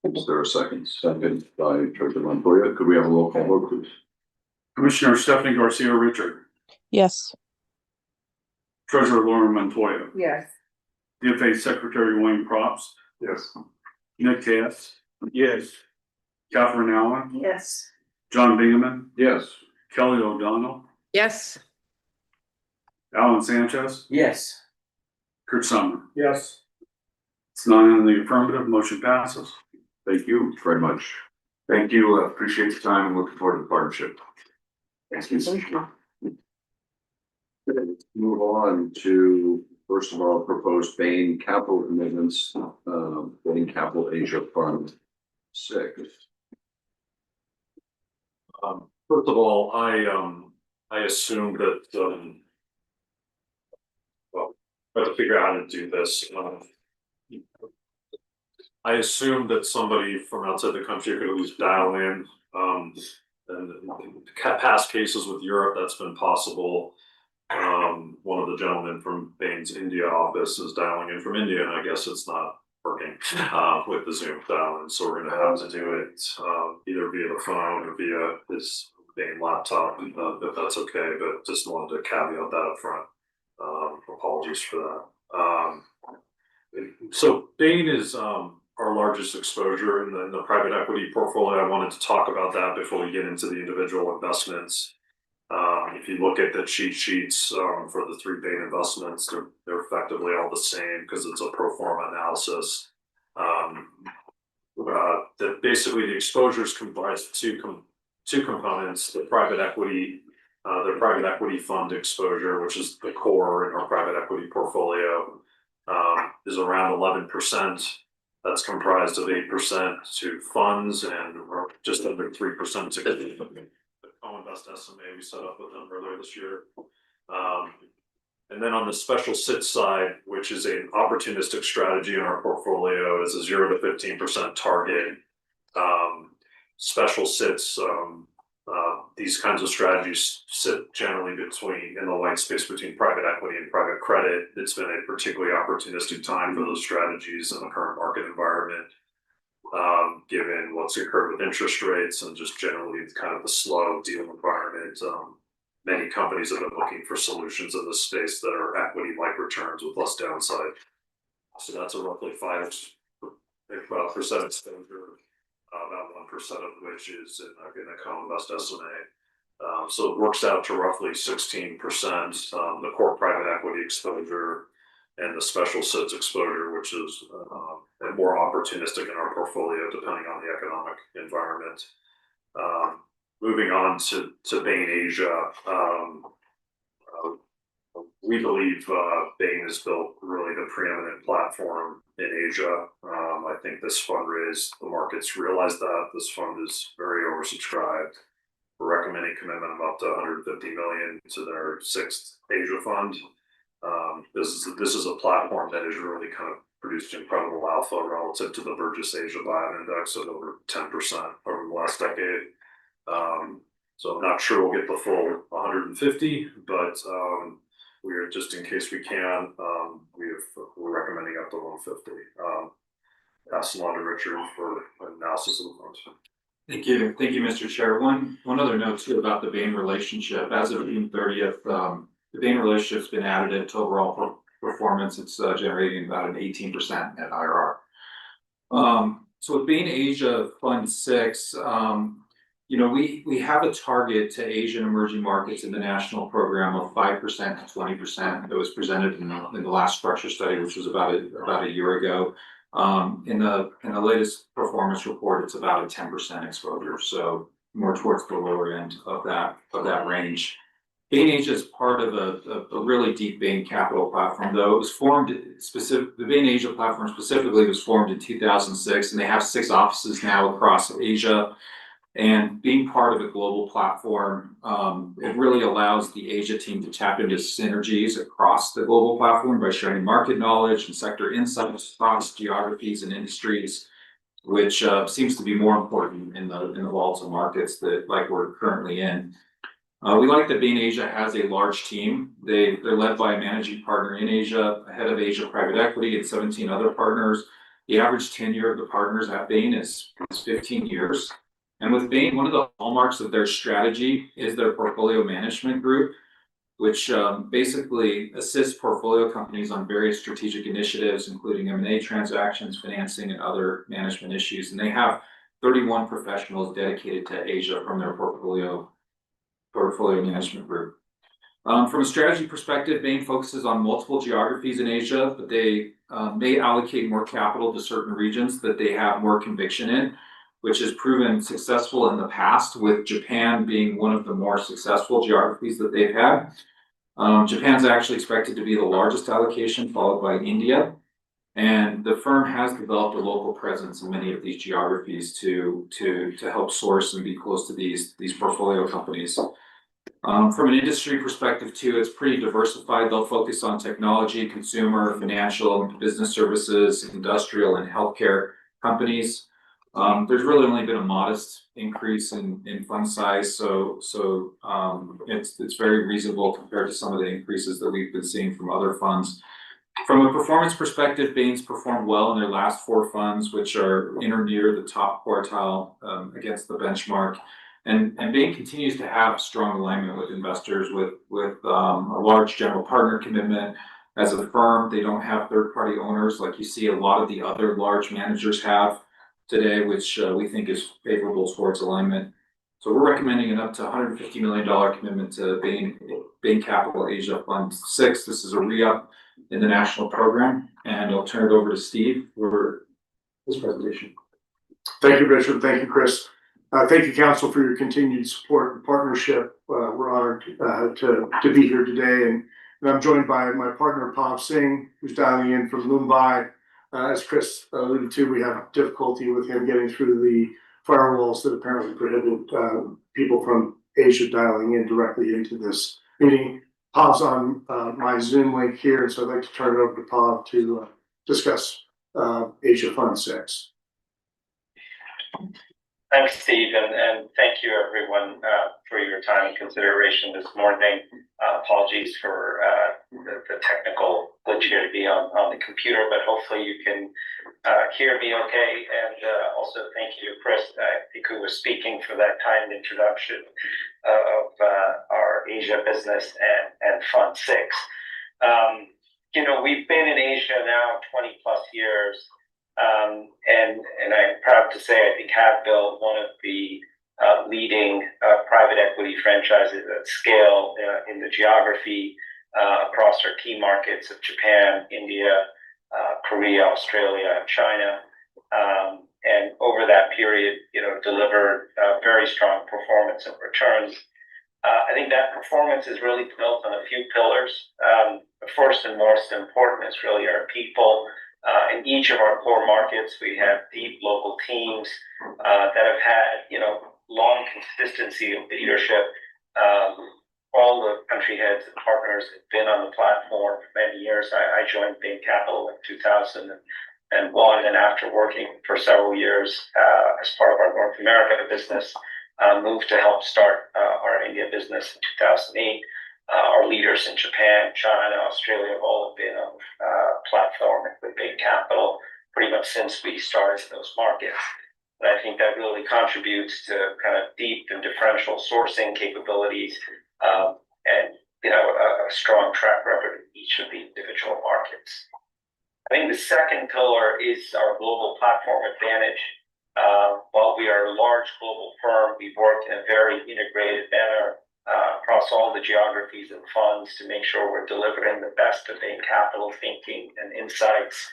Is there a second? Second by Treasurer Montoya. Could we have a roll call vote, please? Commissioner Stephanie Garcia Richard, Yes. Treasurer Lauren Montoya, Yes. DFA Secretary Wayne Props, Yes. Nick Cass, Yes. Catherine Allen, Yes. John Bingaman, Yes. Kelly O'Donnell, Yes. Alan Sanchez, Yes. Kurt Summer. Yes. It's 9 in the affirmative, motion passes. Thank you very much. Thank you. Appreciate the time and looking forward to the partnership. Thanks. Thank you. Let's move on to, first of all, proposed Bain capital commitments, Bain Capital Asia Fund 6. First of all, I assume that, well, I have to figure out how to do this. I assume that somebody from outside the country could at least dial in, and past cases with Europe, that's been possible. One of the gentlemen from Bain's India office is dialing in from India, and I guess it's not working with the Zoom dial-in, so we're gonna have to do it either via the phone or via his Bain laptop, if that's okay, but just wanted to caveat that up front. Apologies for that. So Bain is our largest exposure in the private equity portfolio. I wanted to talk about that before we get into the individual investments. If you look at the cheat sheets for the 3 Bain investments, they're effectively all the same because it's a pro forma analysis. That basically the exposures comprise two components: the private equity Their private equity fund exposure, which is the core in our private equity portfolio, is around 11%. That's comprised of 8% to funds and or just under 3% to the co-invest SMA we set up with them earlier this year. And then on the special sit side, which is an opportunistic strategy in our portfolio, is a 0 to 15% target. Special sits, these kinds of strategies sit generally in the white space between private equity and private credit. It's been a particularly opportunistic time for those strategies in the current market environment, given what's occurred with interest rates and just generally kind of the slow deal environment. Many companies have been looking for solutions in this space that are equity-like returns with less downside. So that's a roughly 5% exposure, about 1% of which is in a co-invest SMA. So it works out to roughly 16%, the core private equity exposure and the special sits exposure, which is more opportunistic in our portfolio depending on the economic environment. Moving on to Bain Asia, we believe Bain has built really the preeminent platform in Asia. I think this fundraise, the markets realize that this fund is very oversubscribed. We're recommending commitment of up to 150 million to their 6th Asia fund. This is a platform that has really kind of produced incredible alpha relative to the Burgess Asia Buyout Index at over 10% over the last decade. So I'm not sure we'll get the full 150, but we're just in case we can, we're recommending up to 150. Pass along to Richard for analysis of the fund. Thank you, Mr. Chair. One other note too about the Bain relationship. As of June 30th, the Bain relationship's been additive to overall performance. It's generating about an 18% net IRR. So with Bain Asia Fund 6, we have a target to Asian emerging markets in the national program of 5% to 20% that was presented in the last structure study, which was about a year ago. In the latest performance report, it's about a 10% exposure, so more towards the lower end of that range. Bain Asia is part of a really deep Bain Capital platform, though. It was formed the Bain Asia platform specifically was formed in 2006, and they have 6 offices now across Asia. And being part of a global platform, it really allows the Asia team to tap into synergies across the global platform by sharing market knowledge and sector insights across geographies and industries, which seems to be more important in the volatile markets that like we're currently in. We like that Bain Asia has a large team. They're led by a managing partner in Asia, a head of Asia private equity, and 17 other partners. The average tenure of the partners at Bain is 15 years. And with Bain, one of the hallmarks of their strategy is their portfolio management group, which basically assists portfolio companies on various strategic initiatives, including M&A transactions, financing, and other management issues. And they have 31 professionals dedicated to Asia from their portfolio management group. From a strategy perspective, Bain focuses on multiple geographies in Asia, but they may allocate more capital to certain regions that they have more conviction in, which has proven successful in the past, with Japan being one of the more successful geographies that they've had. Japan's actually expected to be the largest allocation, followed by India. And the firm has developed a local presence in many of these geographies to help source and be close to these portfolio companies. From an industry perspective too, it's pretty diversified. They'll focus on technology, consumer, financial, business services, industrial, and healthcare companies. There's really only been a modest increase in fund size, so it's very reasonable compared to some of the increases that we've been seeing from other funds. From a performance perspective, Bain's performed well in their last 4 funds, which are in or near the top quartile against the benchmark. And Bain continues to have strong alignment with investors with a large general partner commitment. As a firm, they don't have third-party owners like you see a lot of the other large managers have today, which we think is favorable towards alignment. So we're recommending an up to $150 million commitment to Bain Capital Asia Fund 6. This is a re-up in the national program, and I'll turn it over to Steve for his presentation. Thank you, Richard. Thank you, Chris. Thank you, council, for your continued support and partnership. We're honored to be here today, and I'm joined by my partner, Pav Singh, who's dialing in from Mumbai. As Chris alluded to, we have difficulty with him getting through the firewalls that apparently prohibit people from Asia dialing in directly into this meeting. Pav's on my Zoom link here, so I'd like to turn it over to Pav to discuss Asia Fund 6. Thanks, Steve, and thank you everyone for your time and consideration this morning. Apologies for the technical glitch here to be on the computer, but hopefully you can hear me okay. And also thank you to Chris, I think, who was speaking for that kind introduction of our Asia business and Fund 6. We've been in Asia now 20 plus years. And I'm proud to say I think have built one of the leading private equity franchises at scale in the geography across our key markets of Japan, India, Korea, Australia, and China. And over that period, delivered very strong performance and returns. I think that performance is really built on a few pillars. First and most important is really our people. In each of our core markets, we have deep local teams that have had, long consistency of leadership. All the country heads and partners have been on the platform for many years. I joined Bain Capital in 2001, and after working for several years as part of our North America business, moved to help start our India business in 2008. Our leaders in Japan, China, Australia have all been on platform with Bain Capital pretty much since we started in those markets. And I think that really contributes to kind of deep and differential sourcing capabilities and a strong track record in each of the individual markets. I think the second pillar is our global platform advantage. While we are a large global firm, we've worked in a very integrated manner across all the geographies and funds to make sure we're delivering the best of Bain Capital thinking and insights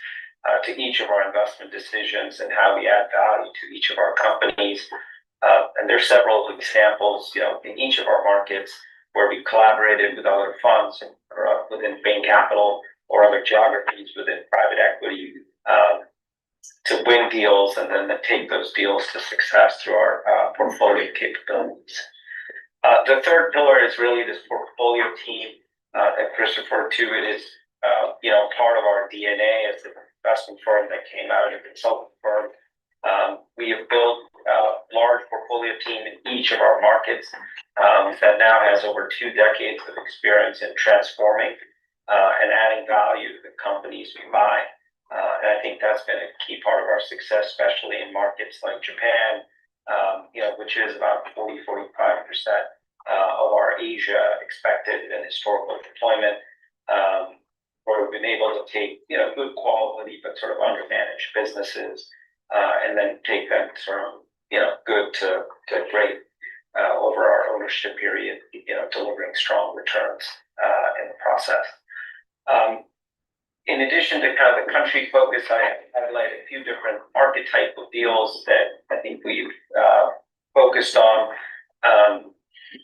to each of our investment decisions and how we add value to each of our companies. And there's several examples, in each of our markets where we collaborated with other funds or within Bain Capital or other geographies within private equity to win deals and then take those deals to success through our portfolio capabilities. The third pillar is really this portfolio team that Chris referred to. It is, part of our DNA as an investment firm that came out of a consulting firm. We have built a large portfolio team in each of our markets that now has over 2 decades of experience in transforming and adding value to the companies we buy. And I think that's been a key part of our success, especially in markets like Japan, which is about 40-45% of our Asia expected and historical deployment, where we've been able to take, good quality but sort of undermanaged businesses and then take them from, good to great over our ownership period, delivering strong returns in the process. In addition to kind of the country focus, I highlight a few different archetype of deals that I think we've focused on.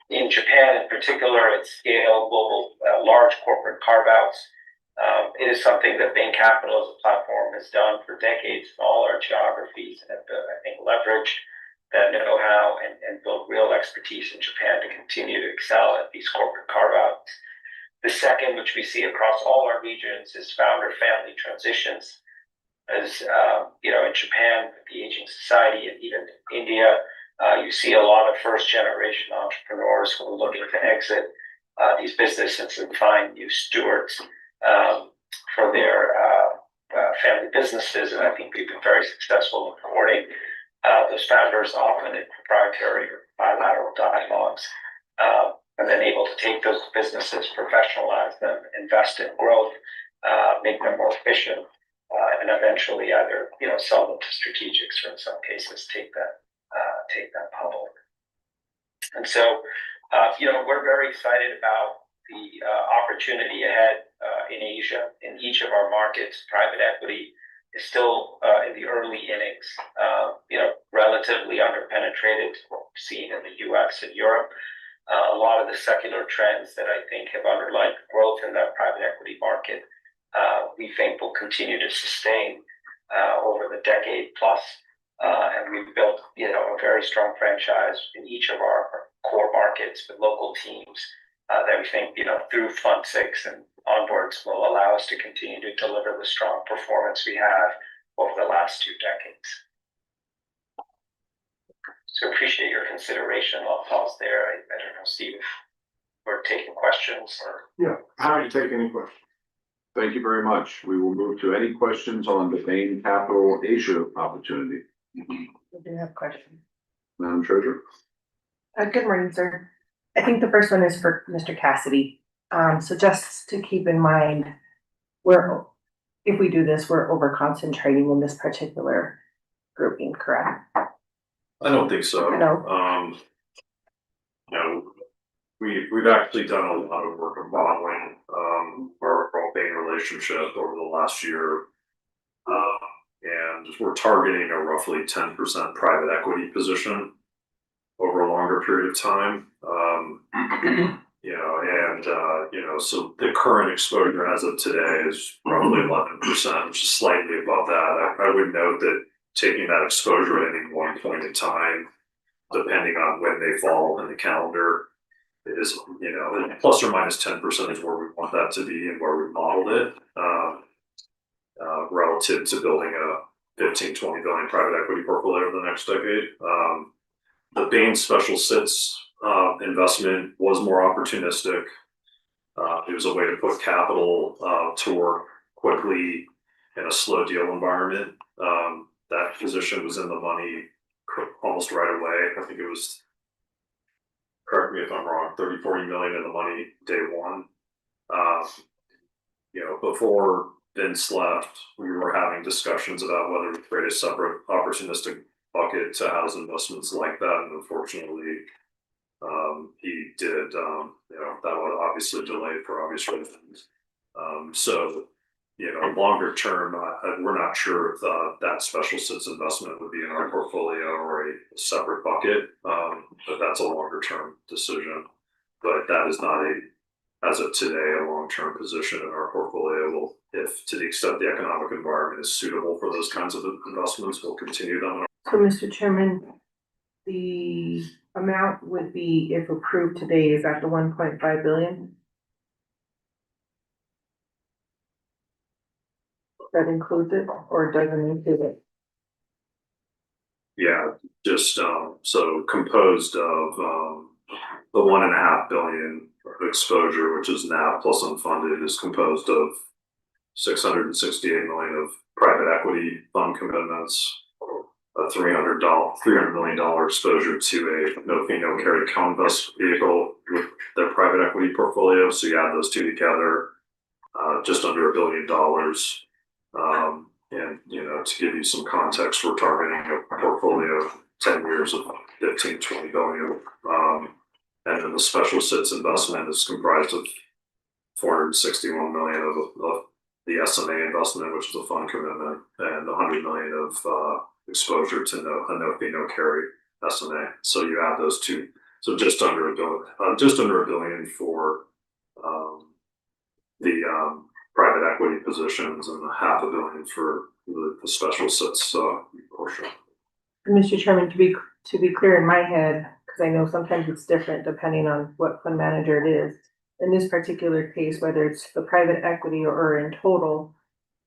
In Japan, in particular, at scale, global, large corporate carve-outs. It is something that Bain Capital as a platform has done for decades in all our geographies and have, I think, leveraged that know-how and built real expertise in Japan to continue to excel at these corporate carve-outs. The second, which we see across all our regions, is founder family transitions. As in Japan, the aging society, and even India, you see a lot of first-generation entrepreneurs who are looking to exit these businesses and find new stewards for their family businesses. And I think we've been very successful in supporting those founders, often in proprietary or bilateral dialogues. And then able to take those businesses, professionalize them, invest in growth, make them more efficient, and eventually either sell them to strategics or in some cases take them public. And so we're very excited about the opportunity ahead in Asia in each of our markets. Private equity is still in the early innings. Relatively underpenetrated, seen in the US and Europe. A lot of the secular trends that I think have underlined growth in that private equity market, we think will continue to sustain over the decade plus. And we've built, a very strong franchise in each of our core markets with local teams that we think, through Fund 6 and onwards will allow us to continue to deliver the strong performance we have over the last 2 decades. So appreciate your consideration. I'll pause there. I don't know, Steve, if we're taking questions or. Yeah, happy to take any questions. Thank you very much. We will move to any questions on the Bain Capital Asia opportunity. We do have questions. Madam Treasurer? Good morning, sir. I think the first one is for Mr. Cassidy. So just to keep in mind, if we do this, we're over concentrating in this particular grouping, correct? I don't think so. No. We've actually done a lot of work on modeling our Bain relationship over the last year. And we're targeting a roughly 10% private equity position over a longer period of time. So the current exposure as of today is roughly 11%, which is slightly above that. I would note that taking that exposure at any one point in time, depending on when they fall in the calendar, is, plus or minus 10% is where we want that to be and where we modeled it, relative to building a 15, 20 billion private equity portfolio over the next decade. The Bain Special Sits investment was more opportunistic. It was a way to put capital to work quickly in a slow deal environment. That position was in the money almost right away. I think it was, correct me if I'm wrong, 30-40 million in the money day one. Before Vince left, we were having discussions about whether to create a separate opportunistic bucket to house investments like that, and unfortunately, he did. That was obviously delayed for obvious reasons. Longer term, we're not sure if that Special Sits investment would be in our portfolio or a separate bucket, but that's a longer term decision. But that is not as of today, a long-term position in our portfolio. If to the extent the economic environment is suitable for those kinds of investments, we'll continue them. So, Mr. Chairman, the amount would be, if approved today, is that the 1.5 billion? That includes it or doesn't include it? Yeah, just so composed of the 1.5 billion exposure, which is NAV plus unfunded, is composed of 668 million of private equity fund commitments, a $300 million exposure to a no fee, no carry co-invest vehicle with their private equity portfolio. So you add those two together, just under $1 billion. And to give you some context, we're targeting a portfolio of 10 years of 15-20 billion. And then the Special Sits investment is comprised of 461 million of the SMA investment, which is a fund commitment, and 100 million of exposure to a no fee, no carry SMA. So you add those two, so just under $1 billion for the private equity positions, and $500 million for the Special Sits portion. Mr. Chairman, to be clear in my head, because I know sometimes it's different depending on what fund manager it is. In this particular case, whether it's the private equity or in total,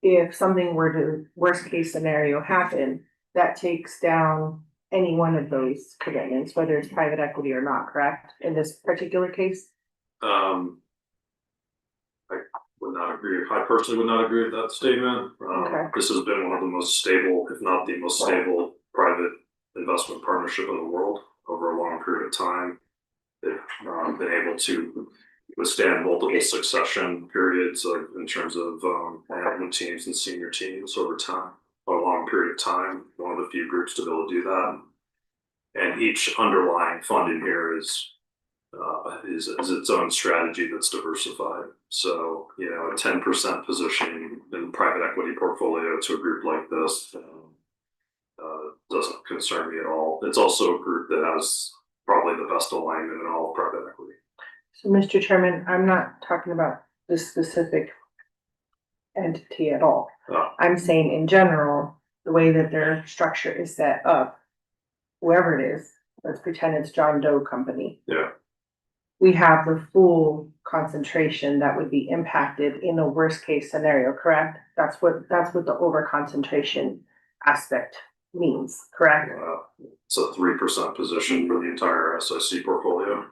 if something were to worst case scenario happen, that takes down any one of those commitments, whether it's private equity or not, correct? In this particular case? I personally would not agree with that statement. Okay. This has been one of the most stable, if not the most stable, private investment partnership in the world over a long period of time. They've been able to withstand multiple succession periods in terms of management teams and senior teams over time, a long period of time. One of the few groups to be able to do that. And each underlying fund in here is is its own strategy that's diversified. So, you know, a 10% position in private equity portfolio to a group like this doesn't concern me at all. It's also a group that has probably the best alignment in all of private equity. So, Mr. Chairman, I'm not talking about this specific entity at all. Oh. I'm saying in general, the way that their structure is set up, whoever it is, let's pretend it's John Doe Company. Yeah. We have the full concentration that would be impacted in a worst case scenario, correct? That's what the over concentration aspect means, correct? It's a 3% position for the entire SIC portfolio.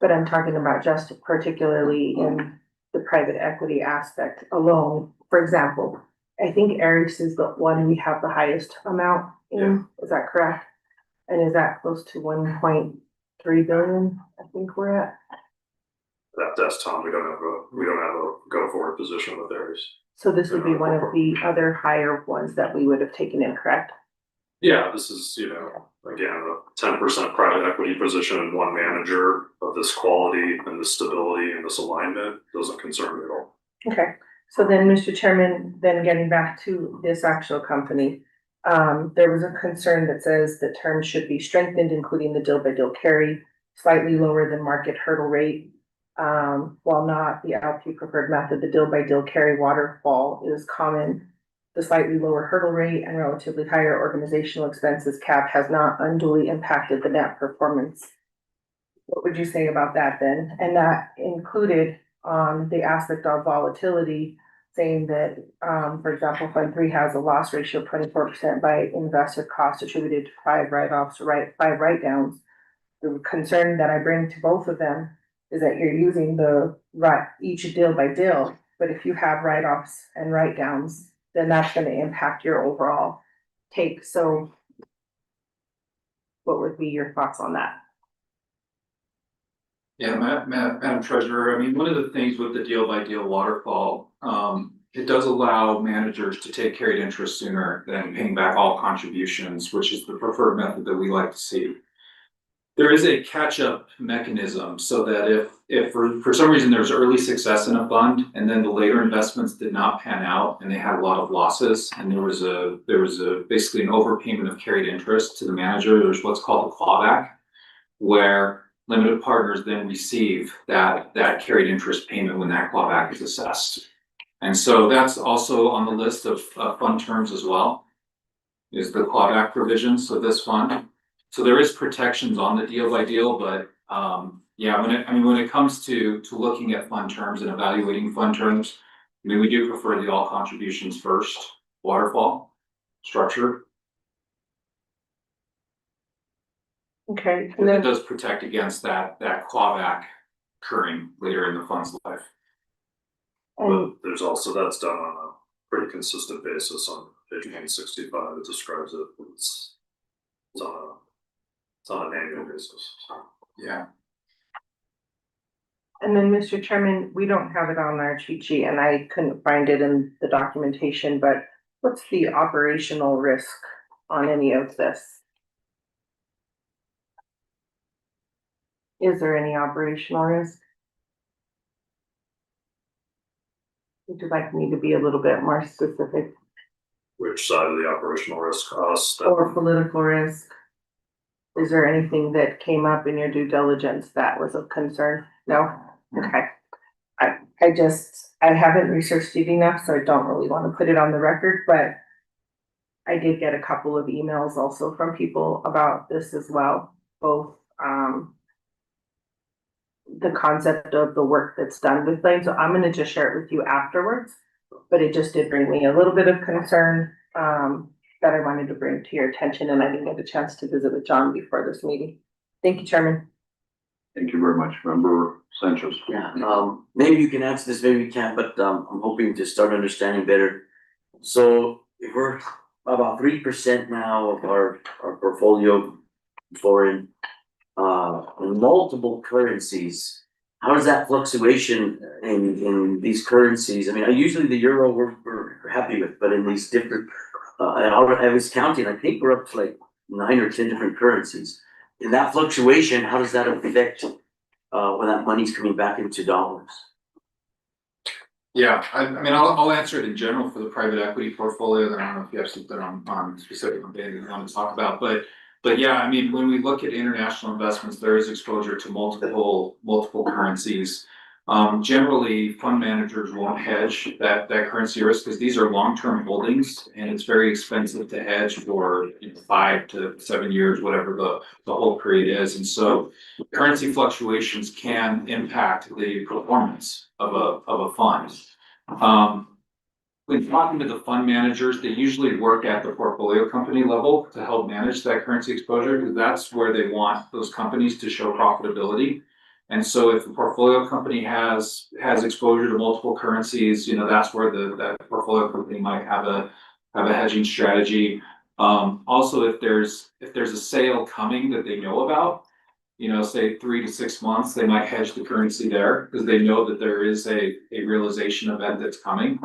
But I'm talking about just particularly in the private equity aspect alone. For example, I think Eric's is the one we have the highest amount in, is that correct? And is that close to 1.3 billion, I think we're at? That's Tom. We don't have a go forward position with theirs. So this would be one of the other higher ones that we would have taken in, correct? Yeah, this is, you know, again, a 10% private equity position and one manager of this quality and this stability and this alignment doesn't concern me at all. Okay, so then, Mr. Chairman, then getting back to this actual company, there was a concern that says the terms should be strengthened, including the deal by deal carry, slightly lower than market hurdle rate. While not the LP preferred method, the deal by deal carry waterfall is common. The slightly lower hurdle rate and relatively higher organizational expenses cap has not unduly impacted the net performance. What would you say about that then? And that included the aspect of volatility, saying that, for example, Fund 3 has a loss ratio of 24% by invested cost attributed to 5 write-offs, 5 write-downs. The concern that I bring to both of them is that you're using each deal by deal, but if you have write-offs and write-downs, then that's gonna impact your overall take. So what would be your thoughts on that? Yeah, Madam Treasurer, I mean, one of the things with the deal by deal waterfall, it does allow managers to take carried interest sooner than paying back all contributions, which is the preferred method that we like to see. There is a catch-up mechanism so that if for some reason there's early success in a fund and then the later investments did not pan out and they had a lot of losses and there was basically an overpayment of carried interest to the manager, there's what's called a clawback, where limited partners then receive that carried interest payment when that clawback is assessed. And so that's also on the list of fund terms as well, is the clawback provisions of this fund. So there is protections on the deal by deal, but yeah, when it comes to looking at fund terms and evaluating fund terms, I mean, we do prefer the all contributions first waterfall structure. Okay. And it does protect against that clawback occurring later in the fund's life. But there's also, that's done on a pretty consistent basis on page 165. It describes it. It's on an annual basis. Yeah. And then, Mr. Chairman, we don't have it on our cheat sheet and I couldn't find it in the documentation, but what's the operational risk on any of this? Is there any operational risk? Would you like me to be a little bit more specific? Which side of the operational risk costs? Or political risk? Is there anything that came up in your due diligence that was of concern? No? Okay. I haven't researched it enough, so I don't really want to put it on the record, but I did get a couple of emails also from people about this as well, both the concept of the work that's done with claims. So I'm gonna just share it with you afterwards, but it just did bring me a little bit of concern that I wanted to bring to your attention, and I didn't get a chance to visit with John before this meeting. Thank you, Chairman. Thank you very much. Member Sanchez. Yeah, maybe you can answer this, maybe you can't, but I'm hoping to start understanding better. So if we're about 3% now of our portfolio foreign, in multiple currencies, how does that fluctuation in these currencies? I mean, usually the euro we're happy with, but in these different, I was counting, I think we're up to like 9 or 10 different currencies. in that fluctuation, how does that affect, when that money's coming back into dollars? Yeah, I mean, I'll answer it in general for the private equity portfolio, then I don't know if you have something on specific that you want to talk about, but yeah, I mean, when we look at international investments, there is exposure to multiple currencies. Generally, fund managers won't hedge that currency risk because these are long-term holdings and it's very expensive to hedge for 5 to 7 years, whatever the whole period is. And so currency fluctuations can impact the performance of a fund. When talking to the fund managers, they usually work at the portfolio company level to help manage that currency exposure because that's where they want those companies to show profitability. And so if the portfolio company has exposure to multiple currencies, that's where that portfolio company might have a hedging strategy. Also, if there's a sale coming that they know about, say 3 to 6 months, they might hedge the currency there because they know that there is a realization event that's coming.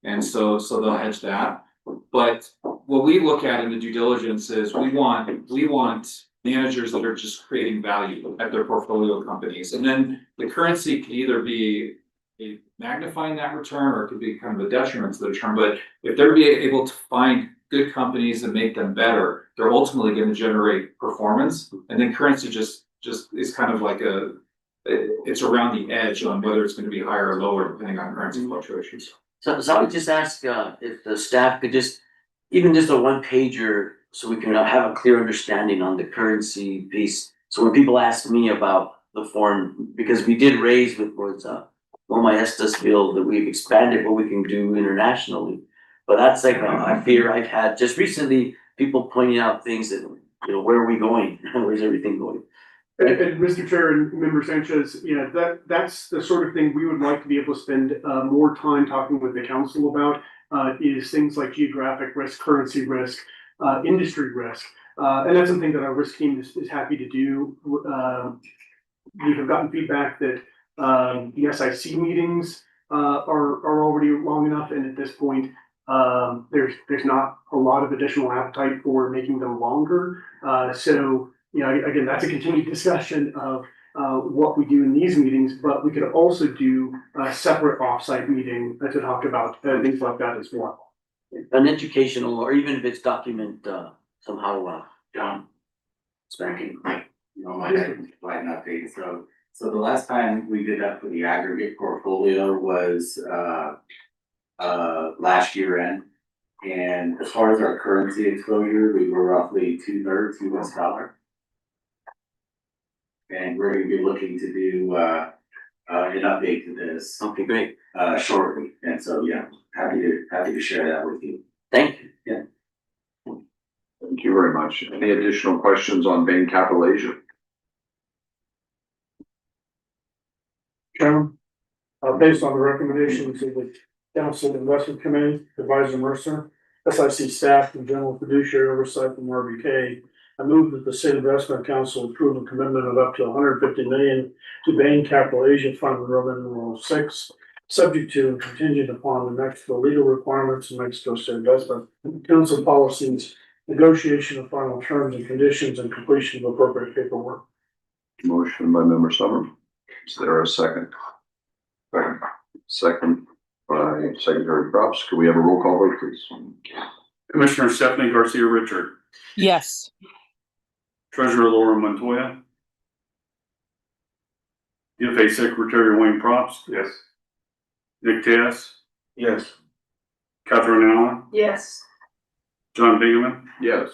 And so they'll hedge that. But what we look at in the due diligence is we want managers that are just creating value at their portfolio companies. And then the currency can either be magnifying that return or it could be kind of a detriment to the return. But if they're able to find good companies and make them better, they're ultimately going to generate performance. And then currency just is kind of like it's around the edge on whether it's going to be higher or lower depending on currency fluctuations. So I would just ask, if the staff could even just a one pager, so we can have a clear understanding on the currency piece. So when people ask me about the foreign, because we did raise with Loma Estes bill that we've expanded what we can do internationally. But that's like a fear I've had just recently, people pointing out things that, where are we going? Where's everything going? And Mr. Chair and Member Sanchez, that's the sort of thing we would like to be able to spend more time talking with the council about, is things like geographic risk, currency risk, industry risk. And that's something that our risk team is happy to do. We have gotten feedback that the SIC meetings are already long enough, and at this point, there's not a lot of additional appetite for making them longer. So again, that's a continued discussion of what we do in these meetings, but we could also do a separate offsite meeting to talk about things like that as well. An educational, or even if it's document somehow, John. Spanking. Might provide an update. So the last time we did that for the aggregate portfolio was last year end. And as far as our currency exposure, we were roughly 2/3 US dollar. And we're gonna be looking to do an update to this. Okay, great. Shortly. And so happy to share that with you. Thank you. Yeah. Thank you very much. Any additional questions on Bain Capital Asia? Chairman, based on the recommendations of the Council Investment Committee, Advisor Mercer, SIC staff and general fiduciary oversight from RBK, I move that the State Investment Council approve a commitment of up to $150 million to Bain Capital Asia Fund Roman numeral 6, subject to and contingent upon the Mexico legal requirements and Mexico State Investment Council policies, negotiation of final terms and conditions, and completion of appropriate paperwork. Motion by Member Summer. Is there a second? Second by Secretary Props. Could we have a roll call vote, please? Commissioner Stephanie Garcia Richard, Yes. Treasurer Laura Montoya, DFA Secretary Wayne Props. Yes. Nick Tass, Yes. Catherine Allen, Yes. John Bingaman, Yes.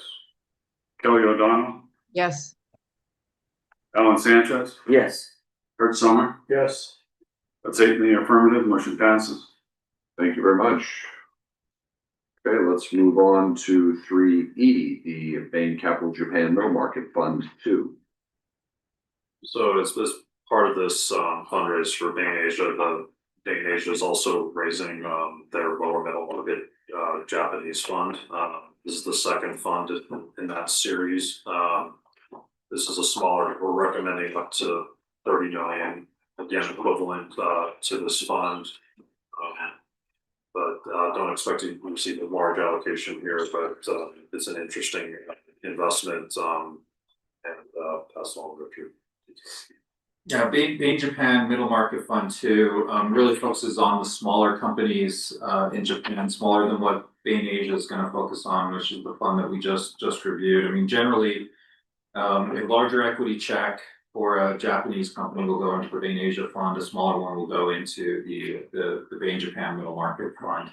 Kelly O'Donnell, Yes. Alan Sanchez, Yes. Kurt Summer. Yes. That's 8 in the affirmative, motion passes. Thank you very much. Okay, let's move on to 3E, the Bain Capital Japan Middle Market Fund 2. So as part of this fundraise for Bain Asia, Bain Asia is also raising their lower middle market Japanese fund. This is the second fund in that series. This is a smaller, we're recommending up to 30 million, again equivalent to this fund. But don't expect to receive a large allocation here, but it's an interesting investment. and pass on over to. Yeah, Bain Japan Middle Market Fund two really focuses on the smaller companies in Japan, smaller than what Bain Asia is going to focus on, which is the fund that we just reviewed. I mean, generally, a larger equity check for a Japanese company will go into the Bain Asia Fund. A smaller one will go into the Bain Japan Middle Market Fund.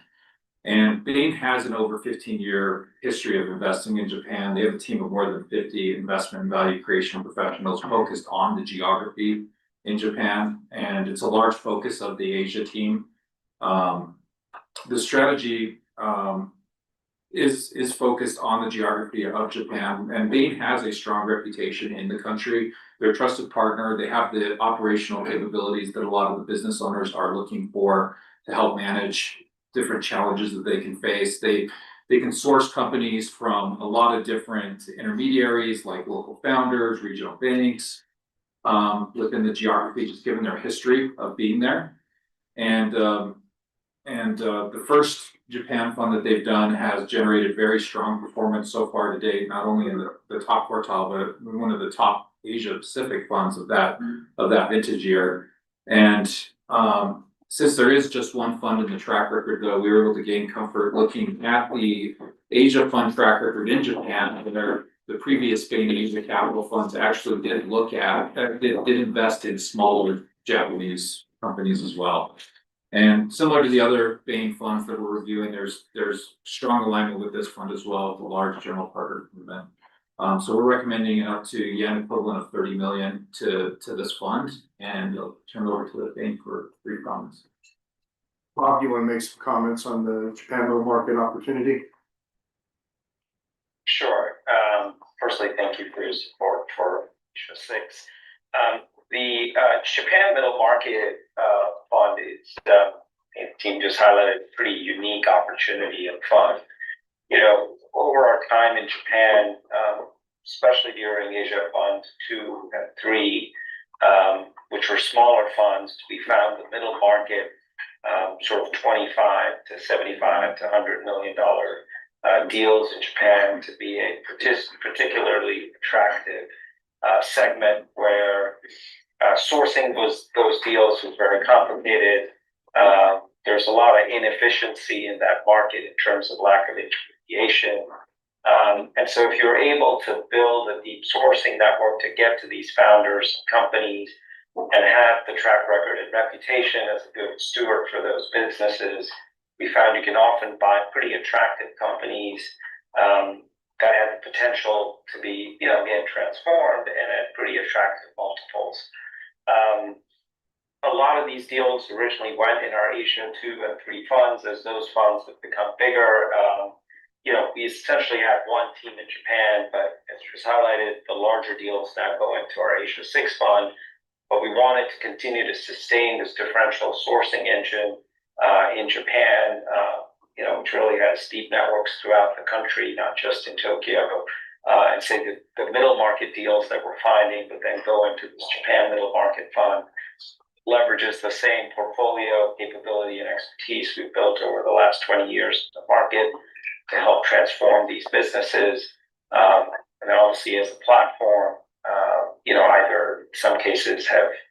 And Bain has an over 15-year history of investing in Japan. They have a team of more than 50 investment and value creation professionals focused on the geography in Japan. And it's a large focus of the Asia team. The strategy is focused on the geography of Japan. And Bain has a strong reputation in the country. They're a trusted partner. They have the operational capabilities that a lot of the business owners are looking for to help manage different challenges that they can face. They can source companies from a lot of different intermediaries like local founders, regional banks, within the geography, just given their history of being there. And the first Japan fund that they've done has generated very strong performance so far to date, not only in the top quartile, but one of the top Asia Pacific funds of that vintage year. And since there is just one fund in the track record, though, we were able to gain comfort looking at the Asia fund track record in Japan. The previous Bain Asia capital funds actually did invest in smaller Japanese companies as well. And similar to the other Bain funds that we're reviewing, there's strong alignment with this fund as well, with a large general partner commitment. So we're recommending up to yen equivalent of 30 million to this fund, and I'll turn it over to the Bain for brief comments. Bob, you want to make some comments on the Japan middle market opportunity? Sure. Firstly, thank you for your support for SIC. The Japan Middle Market Fund is, the team just highlighted a pretty unique opportunity and fund. You know, over our time in Japan, especially during Asia Fund 2 and 3, which were smaller funds, we found the middle market, sort of 25 to 75 to $100 million deals in Japan to be a particularly attractive segment where sourcing those deals was very complicated. There's a lot of inefficiency in that market in terms of lack of intermediation. And so if you're able to build a deep sourcing network to get to these founders and companies and have the track record and reputation as a good steward for those businesses, we found you can often buy pretty attractive companies that have the potential to be, again, transformed and at pretty attractive multiples. A lot of these deals originally went in our Asia 2 and 3 funds. As those funds have become bigger, we essentially have one team in Japan, but as was highlighted, the larger deals now go into our Asia 6 fund. But we wanted to continue to sustain this differential sourcing engine in Japan, which really has deep networks throughout the country, not just in Tokyo. And say the middle market deals that we're finding, but then go into this Japan Middle Market Fund, leverages the same portfolio capability and expertise we've built over the last 20 years in the market to help transform these businesses. And then obviously as a platform, either in some cases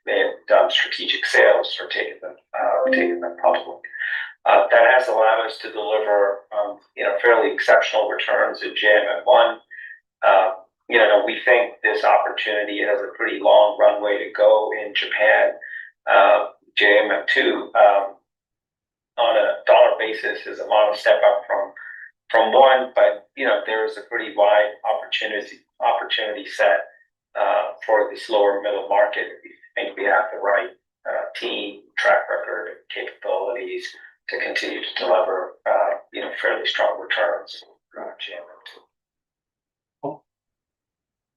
they have done strategic sales or taken them public. That has allowed us to deliver, fairly exceptional returns in JMM1. We think this opportunity has a pretty long runway to go in Japan. JMM2, on a dollar basis, is a modest step up from one, but there is a pretty wide opportunity set for this lower middle market. We think we have the right team, track record, and capabilities to continue to deliver, fairly strong returns from JMM2.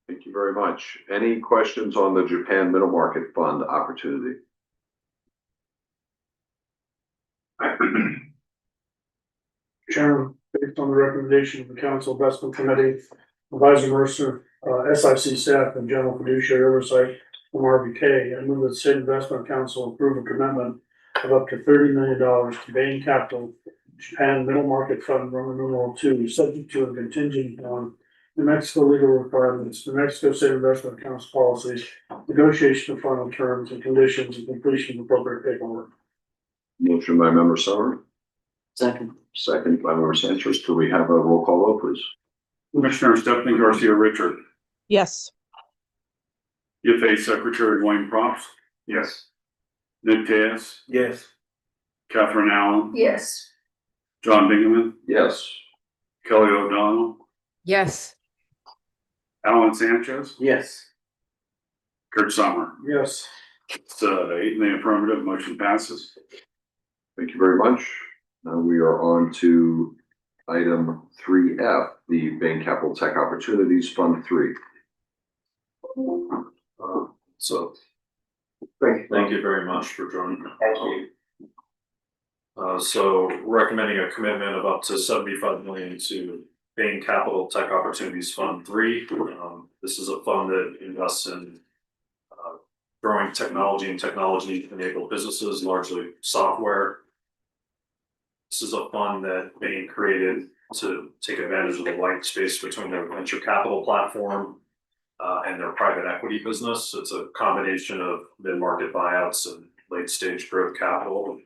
Thank you very much. Any questions on the Japan Middle Market Fund opportunity? Chairman, based on the recommendation of the Council Investment Committee, Advisor Mercer, SIC staff, and General Fiduciary Oversight from RBK, I move that the State Investment Council approve a commitment of up to $30 million to Bain Capital Japan Middle Market Fund, Roman numeral 2, subject to and contingent on New Mexico legal requirements, New Mexico state investment accounts policies, negotiation of final terms and conditions and completion of appropriate paperwork. Motion by member Summer, Second. second by member Sanchez. Do we have a roll call vote, please? Commissioner Stephanie Garcia Richard, Yes. UFA Secretary Wayne Props, Yes. Nick Caz, Yes. Catherine Allen, Yes. John Bingaman, Yes. Kelly O'Donnell, Yes. Alan Sanchez, Yes. Kurt Summer. Yes. It's 8 in the affirmative, motion passes. Thank you very much. Now we are on to item 3F, the Bain Capital Tech Opportunities Fund 3. So. Thank you very much for joining. Thank you. So recommending a commitment of up to 75 million to Bain Capital Tech Opportunities Fund 3. This is a fund that invests in growing technology and technology-enabled businesses, largely software. This is a fund that Bain created to take advantage of the white space between their venture capital platform and their private equity business. It's a combination of mid-market buyouts and late-stage growth capital.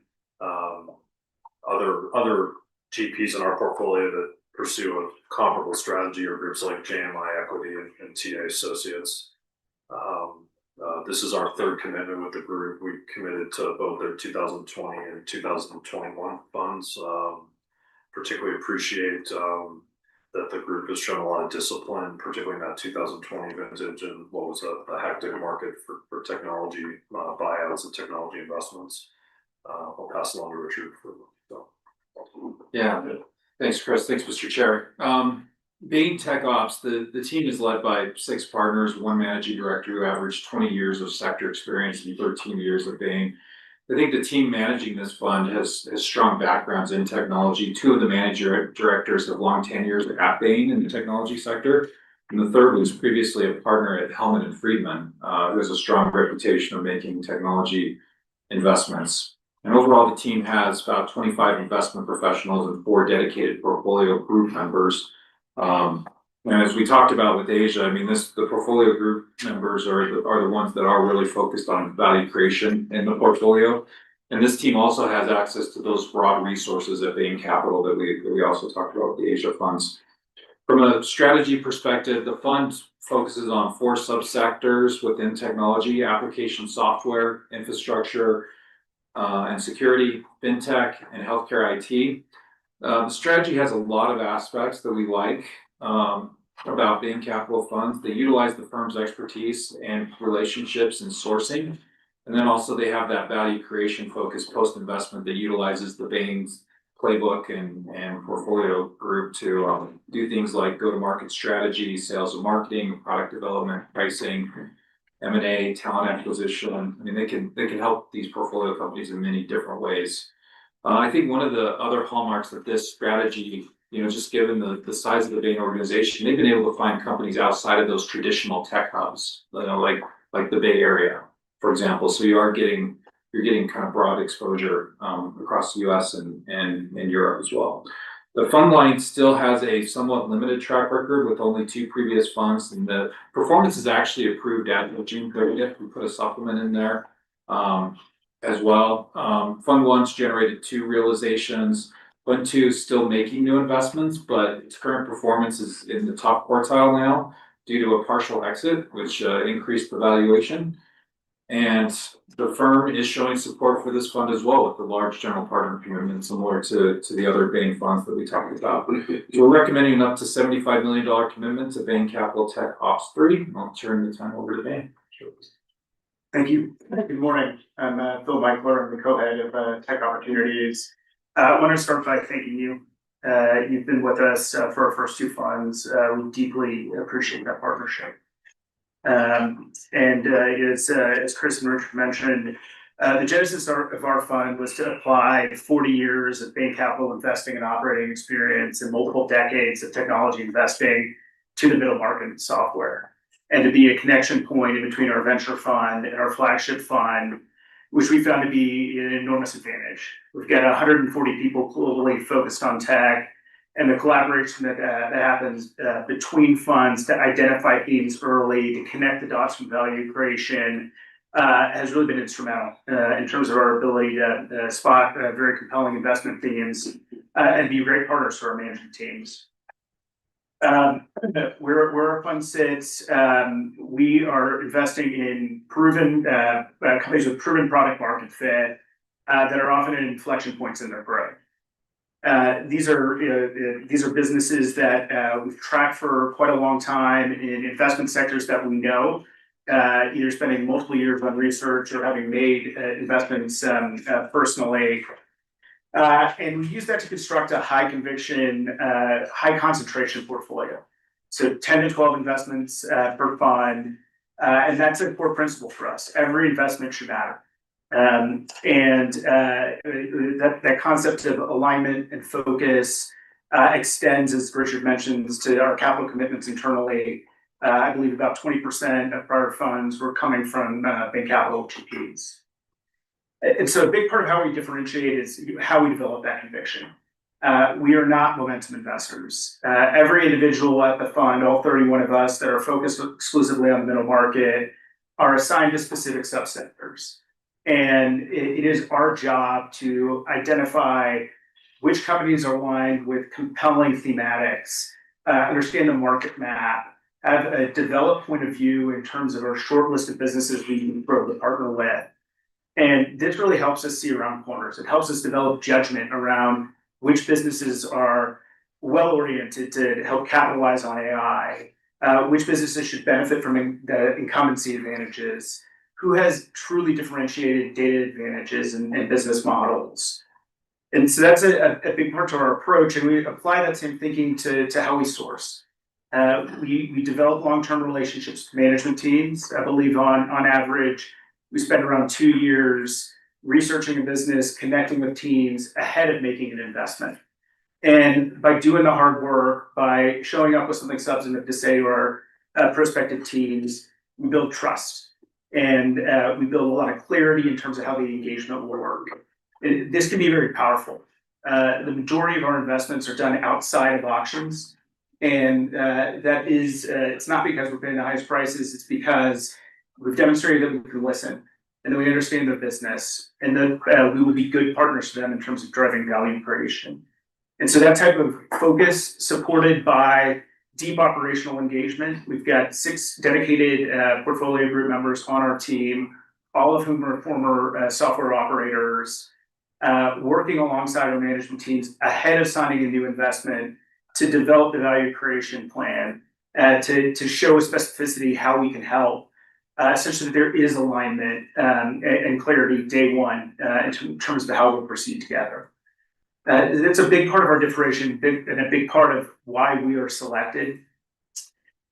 Other GPs in our portfolio that pursue a comparable strategy are groups like JMI Equity and TA Associates. This is our third commitment with the group. We committed to both their 2020 and 2021 funds. Particularly appreciate that the group has shown a lot of discipline, particularly in that 2020 vintage and what was a hectic market for technology buyouts and technology investments. I'll pass it on to Richard for Yeah, thanks, Chris. Thanks, Mr. Chair. Bain Tech Ops, the team is led by 6 partners, 1 managing director who averaged 20 years of sector experience and 13 years at Bain. I think the team managing this fund has strong backgrounds in technology. 2 of the manager directors have long tenures at Bain in the technology sector. And the third was previously a partner at Hellman and Friedman, who has a strong reputation of making technology investments. And overall, the team has about 25 investment professionals and 4 dedicated portfolio group members. And as we talked about with Asia, I mean, the portfolio group members are the ones that are really focused on value creation in the portfolio. And this team also has access to those broad resources at Bain Capital that we also talked about with the Asia funds. From a strategy perspective, the fund focuses on 4 subsectors within technology: application software, infrastructure, and security, fintech, and healthcare IT. The strategy has a lot of aspects that we like about Bain Capital funds. They utilize the firm's expertise and relationships in sourcing. And then also they have that value creation focus post-investment that utilizes the Bain's playbook and portfolio group to do things like go-to-market strategy, sales and marketing, product development, pricing, M&A, talent acquisition. I mean, they can help these portfolio companies in many different ways. I think one of the other hallmarks of this strategy, just given the size of the Bain organization, they've been able to find companies outside of those traditional tech hubs, like the Bay Area, for example. So you're getting kind of broad exposure across the US and Europe as well. The fund line still has a somewhat limited track record with only 2 previous funds, and the performance is actually approved at June 30th. We put a supplement in there as well. Fund 1's generated 2 realizations. Fund 2 is still making new investments, but its current performance is in the top quartile now due to a partial exit, which increased the valuation. And the firm is showing support for this fund as well with the large general partner commitment, similar to the other Bain funds that we talked about. So we're recommending an up to $75 million commitment to Bain Capital Tech Ops 3. I'll turn the time over to Bain. Thank you. Good morning. I'm Phil Michler. I'm the co-head of Tech Opportunities. I want to start by thanking you. You've been with us for our first 2 funds. We deeply appreciate that partnership. As Chris and Richard mentioned, the genesis of our fund was to apply 40 years of Bain Capital investing and operating experience and multiple decades of technology investing to the middle market in software, and to be a connection point in between our venture fund and our flagship fund, which we found to be an enormous advantage. We've got 140 people globally focused on tech, and the collaboration that happens between funds to identify themes early, to connect the dots from value creation, has really been instrumental in terms of our ability to spot very compelling investment themes and be great partners to our management teams. Where our fund sits, we are investing in proven companies with proven product market fit that are often at inflection points in their growth. These are businesses that we've tracked for quite a long time in investment sectors that we know, either spending multiple years on research or having made investments personally. And we use that to construct a high conviction, high concentration portfolio. So 10 to 12 investments per fund. And that's a core principle for us. Every investment should matter. That concept of alignment and focus extends, as Richard mentions, to our capital commitments internally. I believe about 20% of prior funds were coming from bank capital GPs. And so a big part of how we differentiate is how we develop that conviction. We are not momentum investors. Every individual at the fund, all 31 of us that are focused exclusively on the middle market, are assigned to specific subsectors. And it is our job to identify which companies are aligned with compelling thematics, understand the market map, have a developed point of view in terms of our short list of businesses we can grow to partner with. And this really helps us see around corners. It helps us develop judgment around which businesses are well-oriented to help capitalize on AI, which businesses should benefit from the incumbency advantages, who has truly differentiated data advantages and business models. And so that's a big part to our approach, and we apply that same thinking to how we source. We develop long-term relationships with management teams. I believe on average, we spend around 2 years researching a business, connecting with teams ahead of making an investment. And by doing the hard work, by showing up with something substantive to say to our prospective teams, we build trust. And we build a lot of clarity in terms of how the engagement will work. This can be very powerful. The majority of our investments are done outside of auctions. And that is, it's not because we're paying the highest prices, it's because we've demonstrated that we can listen and that we understand their business and that we would be good partners to them in terms of driving value creation. And so that type of focus, supported by deep operational engagement. We've got 6 dedicated portfolio group members on our team, all of whom are former software operators, working alongside our management teams ahead of signing a new investment to develop the value creation plan, to show with specificity how we can help, such that there is alignment and clarity day one in terms of how we'll proceed together. It's a big part of our differentiation and a big part of why we are selected.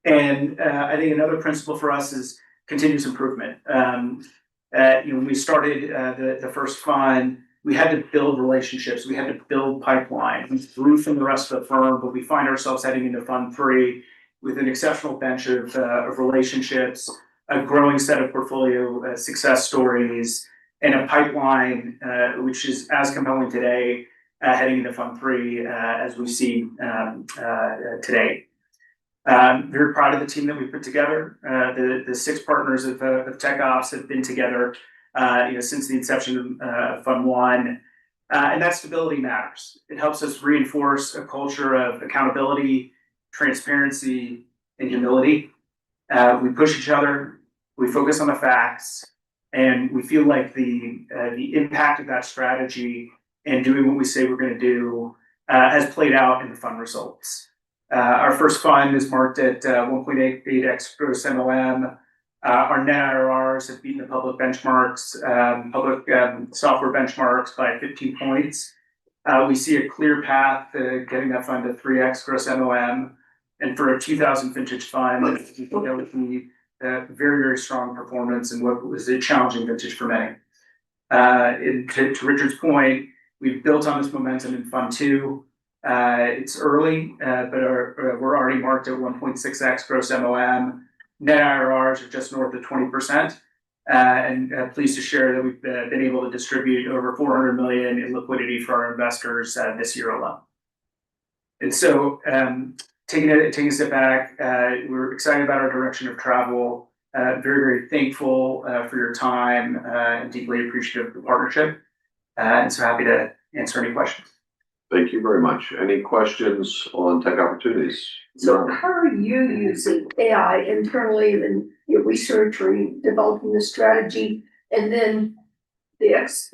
And I think another principle for us is continuous improvement. When we started the first fund, we had to build relationships. We had to build pipeline. We grew from the rest of the firm, but we find ourselves heading into fund 3 with an exceptional bench of relationships, a growing set of portfolio success stories, and a pipeline which is as compelling today heading into Fund 3 as we see today. Very proud of the team that we put together. The 6 partners of Tech Ops have been together since the inception of Fund 1. And that stability matters. It helps us reinforce a culture of accountability, transparency, and humility. We push each other, we focus on the facts, and we feel like the impact of that strategy and doing what we say we're going to do has played out in the fund results. Our first fund is marked at 1.88x gross MOM. Our net IRRs have beaten the public benchmarks, public software benchmarks by 15 points. We see a clear path to getting that fund to 3x gross MOM. And for a 2000 vintage fund, that would be very, very strong performance and what was a challenging vintage for many. To Richard's point, we've built on this momentum in Fund 2. It's early, but we're already marked at 1.6x gross MOM. Net IRRs are just north of 20%. And pleased to share that we've been able to distribute over $400 million in liquidity for our investors this year alone. And so, taking a step back, we're excited about our direction of travel. Very, very thankful for your time and deeply appreciative of the partnership. And so happy to answer any questions. Thank you very much. Any questions on tech opportunities? So how are you using AI internally in your research or developing the strategy? And then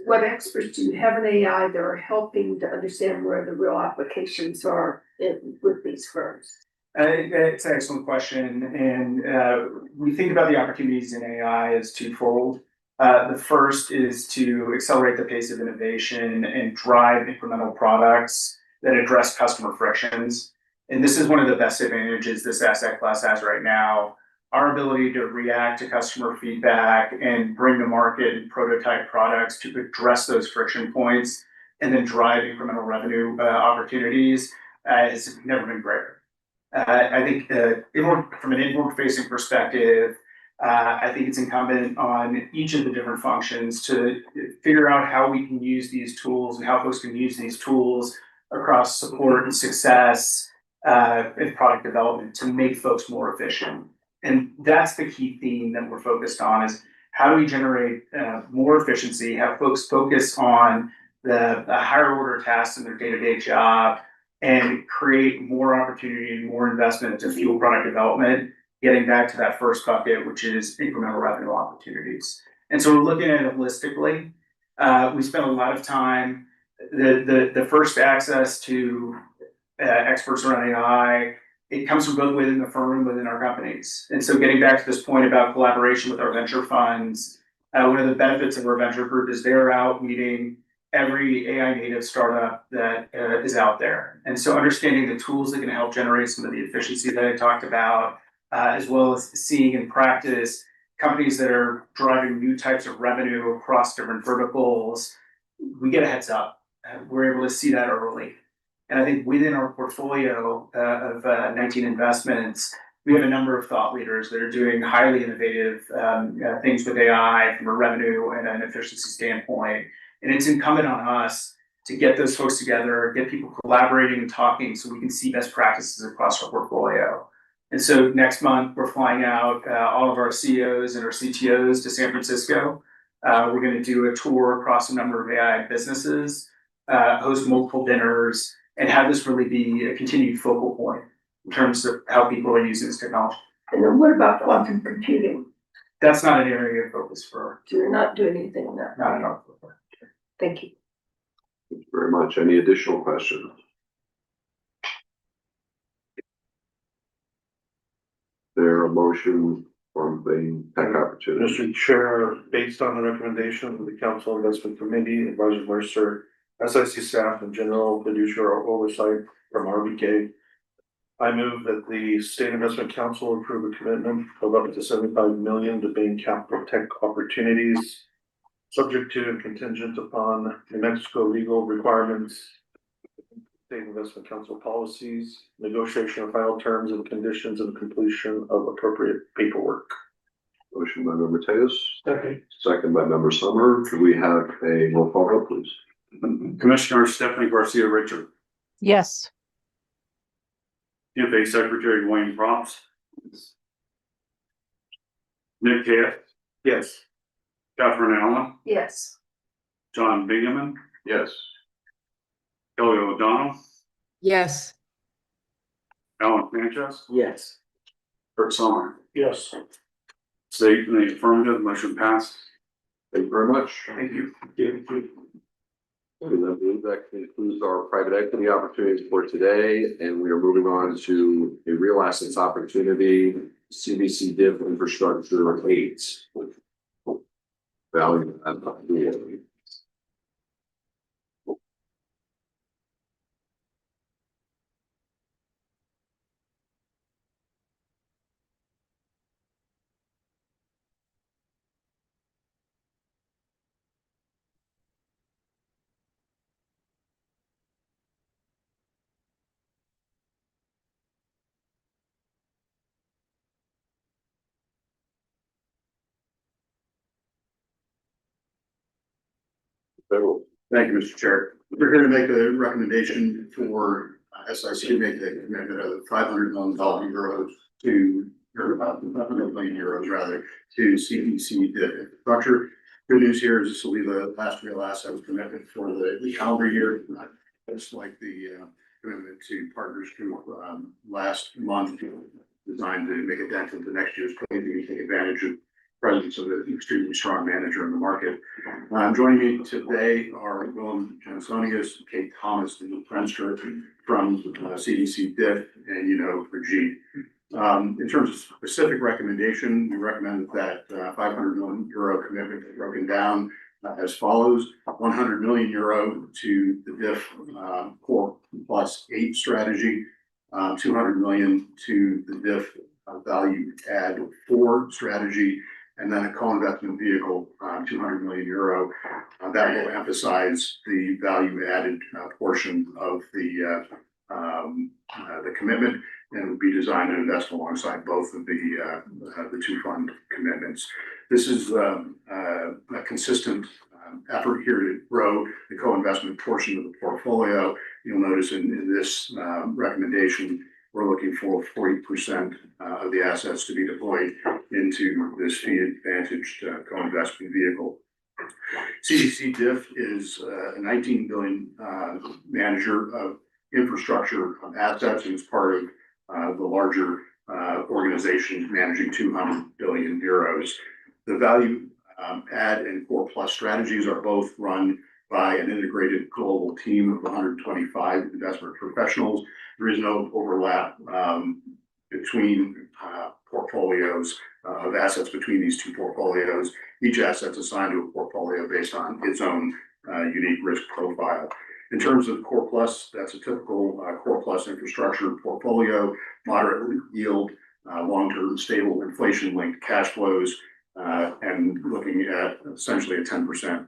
what experts do you have in AI that are helping to understand where the real applications are with these firms? It's an excellent question, and we think about the opportunities in AI as twofold. The first is to accelerate the pace of innovation and drive incremental products that address customer frictions. And this is one of the best advantages this asset class has right now. Our ability to react to customer feedback and bring to market and prototype products to address those friction points and then drive incremental revenue opportunities has never been greater. I think from an inward-facing perspective, I think it's incumbent on each of the different functions to figure out how we can use these tools and how folks can use these tools across support and success and product development to make folks more efficient. And that's the key theme that we're focused on is how do we generate more efficiency, have folks focus on the higher order tasks in their day-to-day job, and create more opportunity and more investment to fuel product development, getting back to that first bucket, which is incremental revenue opportunities. And so we're looking at it holistically. We spent a lot of time, the first access to experts around AI, it comes from both within the firm and within our companies. And so getting back to this point about collaboration with our venture funds, one of the benefits of our venture group is they're out meeting every AI native startup that is out there. And so understanding the tools that can help generate some of the efficiency that I talked about, as well as seeing in practice companies that are driving new types of revenue across different verticals, we get a heads up. We're able to see that early. And I think within our portfolio of 19 investments, we have a number of thought leaders that are doing highly innovative things with AI from a revenue and an efficiency standpoint. And it's incumbent on us to get those folks together, get people collaborating and talking so we can see best practices across our portfolio. And so next month, we're flying out all of our CEOs and our CTOs to San Francisco. We're going to do a tour across a number of AI businesses, host multiple dinners, and have this really be a continued focal point in terms of how people are using this technology. And then what about quantum computing? That's not an area of focus for. So you're not doing anything in that? Not at all. Thank you. Thank you very much. Any additional questions? There a motion from the tech opportunity? Mr. Chair, based on the recommendation of the Council Investment Committee, Advisor Mercer, SIC staff and general fiduciary oversight from RBK, I move that the State Investment Council approve a commitment of up to $75 million to Bain Capital Tech Opportunities, subject to and contingent upon New Mexico legal requirements, State Investment Council policies, negotiation of final terms and conditions, and completion of appropriate paperwork. Motion by member Tejas. Second. Second by member Summer. Could we have a roll call vote, please? Commissioner Stephanie Garcia Richard, Yes. CFA Secretary Wayne Props, Nick Cale, Yes. Catherine Allen, Yes. John Bingaman, Yes. Kelly O'Donnell, Yes. Alan Sanchez, Yes. Kurt Sommer. Yes. State in the affirmative, motion passed. Thank you very much. Thank you. I believe that concludes our private equity opportunities for today, and we are moving on to a real assets opportunity, CBC Div Infrastructure 8. Value and opportunity. Thank you, Mr. Chair. We're here to make a recommendation for SIC made a commitment of €500 million to, or about €500 million rather, to CDC infrastructure. Good news here is this will be the last real asset commitment for the calendar year, just like the commitment to Partners Group last month, designed to make a dent into next year's plan to take advantage of presence of an extremely strong manager in the market. Joining me today are Willem Jansonius, Kate Thomas, and Luke Frenster from CDC DIF, and Brigitte. In terms of specific recommendation, we recommend that €500 million commitment be broken down as follows: €100 million to the DIF Core Plus 8 strategy, $200 million to the DIF Value Add 4 strategy, and then a co-investment vehicle, €200 million that will emphasize the value added portion of the commitment, and would be designed to invest alongside both of the two fund commitments. This is a consistent effort here to grow the co-investment portion of the portfolio. You'll notice in this recommendation, we're looking for 40% of the assets to be deployed into this fee-advantaged co-investment vehicle. CDC DIF is a $19 billion manager of infrastructure assets, and is part of the larger organization managing €200 billion. The value add and core plus strategies are both run by an integrated global team of 125 investment professionals. There is no overlap between portfolios of assets between these two portfolios. Each asset's assigned to a portfolio based on its own unique risk profile. In terms of Core Plus, that's a typical Core Plus infrastructure portfolio, moderate yield, long-term stable inflation-linked cash flows, and looking at essentially a 10%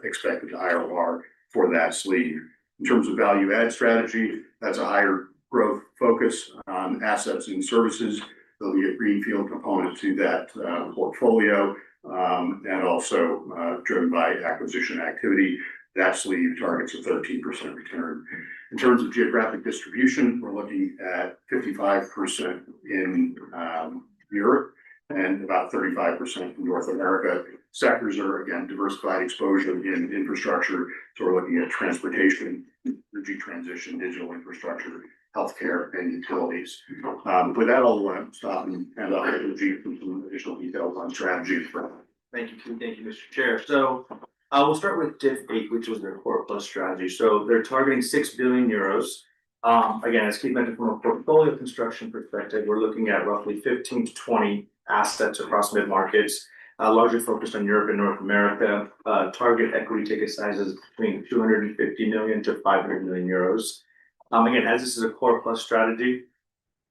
expected IRR for that sleeve. In terms of value add strategy, that's a higher growth focus on assets and services. There'll be a greenfield component to that portfolio, and also driven by acquisition activity. That sleeve targets a 13% return. In terms of geographic distribution, we're looking at 55% in Europe and about 35% in North America. Sectors are, again, diversified exposure in infrastructure. So we're looking at transportation, energy transition, digital infrastructure, healthcare, and utilities. With that, I'll stop and hand off to Brigitte for some additional details on strategy. Thank you, Mr. Chair. So we'll start with DIF 8, which was their core plus strategy. So they're targeting €6 billion. Again, as Keith mentioned, from a portfolio construction perspective, we're looking at roughly 15 to 20 assets across mid-markets, largely focused on Europe and North America. Target equity ticket sizes between 250 million to 500 million euros. Again, as this is a core plus strategy,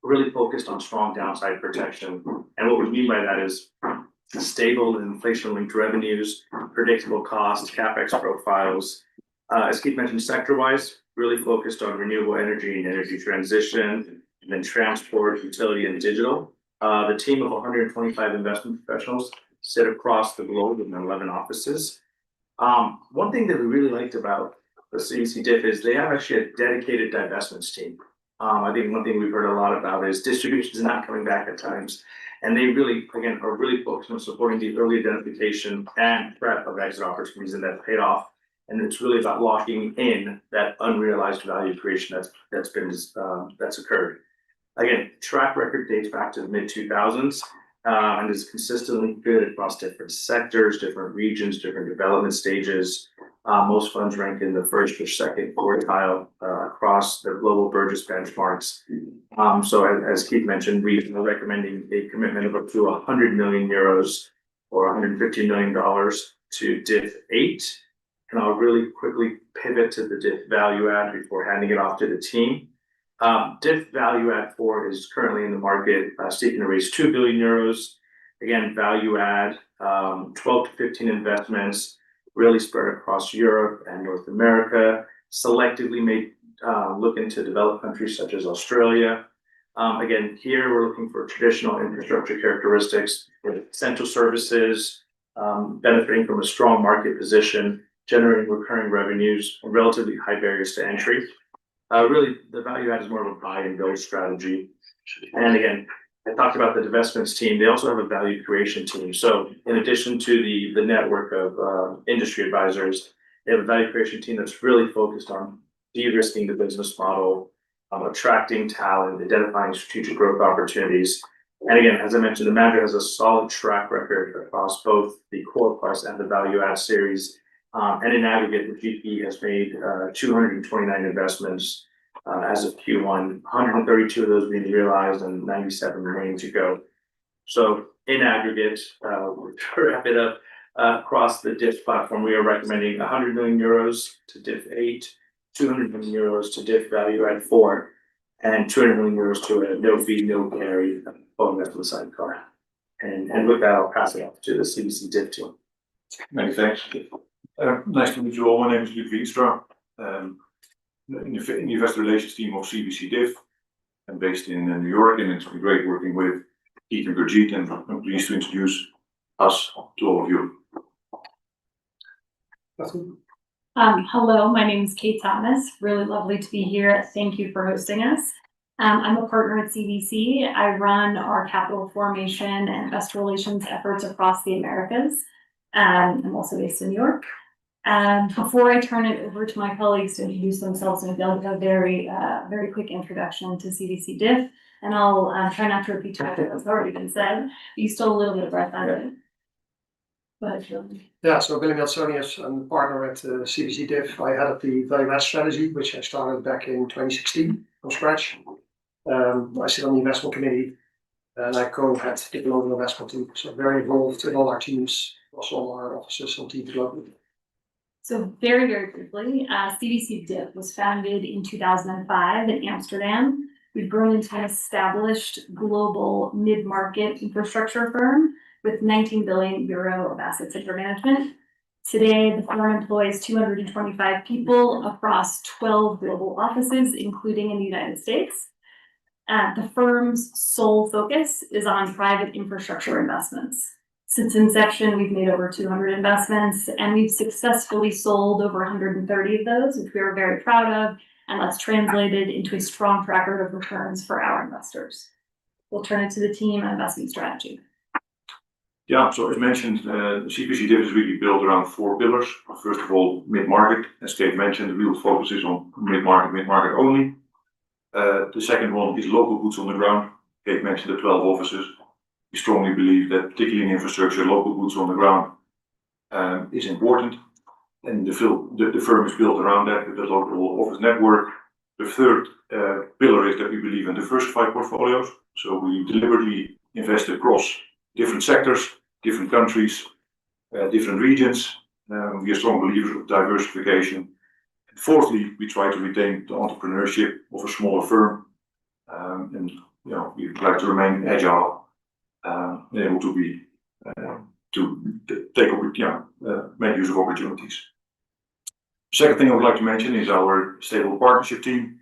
we're really focused on strong downside protection. And what we mean by that is stable inflation-linked revenues, predictable costs, CapEx profiles. As Keith mentioned, sector-wise, really focused on renewable energy and energy transition, and then transport, utility, and digital. The team of 125 investment professionals sit across the globe in 11 offices. One thing that we really liked about the CDC DIF is they have actually a dedicated divestments team. I think one thing we've heard a lot about is distributions not coming back at times. And they really, again, are really focused on supporting the early identification and prep of exit opportunities, and that paid off. And it's really about locking in that unrealized value creation that's occurred. Again, track record dates back to the mid-2000s, and is consistently good across different sectors, different regions, different development stages. Most funds rank in the first or second quartile across the global Burgess benchmarks. So as Keith mentioned, we are recommending a commitment of up to 100 million euros or $150 million to DIF 8. And I'll really quickly pivot to the DIF value add before handing it off to the team. DIF value add 4 is currently in the market, seeking to raise 2 billion euros. Again, value add, 12 to 15 investments, really spread across Europe and North America, selectively may look into developed countries such as Australia. Again, here we're looking for traditional infrastructure characteristics with essential services, benefiting from a strong market position, generating recurring revenues, and relatively high barriers to entry. Really, the value add is more of a buy and build strategy. And again, I talked about the divestments team. They also have a value creation team. So in addition to the network of industry advisors, they have a value creation team that's really focused on de-risking the business model, attracting talent, identifying strategic growth opportunities. And again, as I mentioned, the manager has a solid track record across both the core plus and the value add series. And in aggregate, the GP has made 229 investments as of Q1, 132 of those being realized and 97 remaining to go. So in aggregate, to wrap it up, across the DIF platform, we are recommending 100 million euros to DIF 8, 200 million euros to DIF value add 4, and 200 million euros to a no fee, no carry bonus for the sidecar. And with that, I'll pass it off to the CBC DIF team. Many thanks. Nice to meet you all. My name is Luc Wienstra. In the investor relations team of CBC DIF. I'm based in New York, and it's been great working with Keith and Gurjeet, and I'm pleased to introduce us to all of you. Hello, my name is Kate Thomas. Really lovely to be here. Thank you for hosting us. I'm a partner at CBC. I run our capital formation and investor relations efforts across the Americas. I'm also based in New York. Before I turn it over to my colleagues to introduce themselves and give a very quick introduction to CBC DIF, and I'll try not to repeat what has already been said. You still a little bit of breath under it. Go ahead, John. Yeah, so Willem Jansonius, I'm a partner at CBC DIF. I headed the value add strategy, which I started back in 2016 from scratch. I sit on the investment committee, and I co-head the global investment team. So very involved in all our teams, also all our offices and teams globally. So very briefly, CBC DIF was founded in 2005 in Amsterdam. We've grown into an established global mid-market infrastructure firm with 19 billion euro of assets under management. Today, the firm employs 225 people across 12 global offices, including in the United States. The firm's sole focus is on private infrastructure investments. Since inception, we've made over 200 investments, and we've successfully sold over 130 of those, which we are very proud of, and that's translated into a strong track record of returns for our investors. We'll turn it to the team and investment strategy. Yeah, so as mentioned, CBC DIF is really built around 4 pillars. First of all, mid-market. As Kate mentioned, the real focus is on mid-market only. The second one is local boots on the ground. Kate mentioned the 12 offices. We strongly believe that, particularly in infrastructure, local boots on the ground is important. And the firm is built around that with the local office network. The third pillar is that we believe in diversified portfolios. So we deliberately invest across different sectors, different countries, different regions. We are strong believers of diversification. And fourthly, we try to retain the entrepreneurship of a smaller firm. And we like to remain agile. Able to be make use of opportunities. Second thing I would like to mention is our stable partnership team.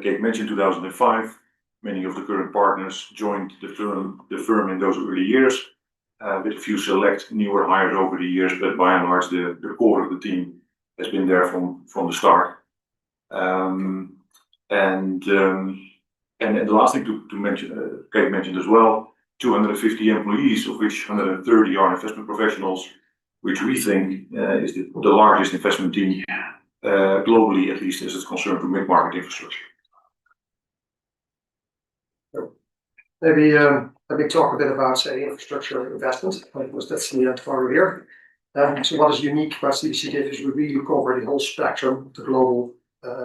Kate mentioned 2005. Many of the current partners joined the firm in those early years, with a few select newer hires over the years, but by and large the core of the team has been there from the start. And the last thing to mention, Kate mentioned as well, 250 employees, of which 130 are investment professionals, which we think is the largest investment team globally, at least as it's concerned to mid-market infrastructure. Maybe let me talk a bit about, say, infrastructure investment, because that's the end of here. So what is unique about CBC DIF is we really cover the whole spectrum of the global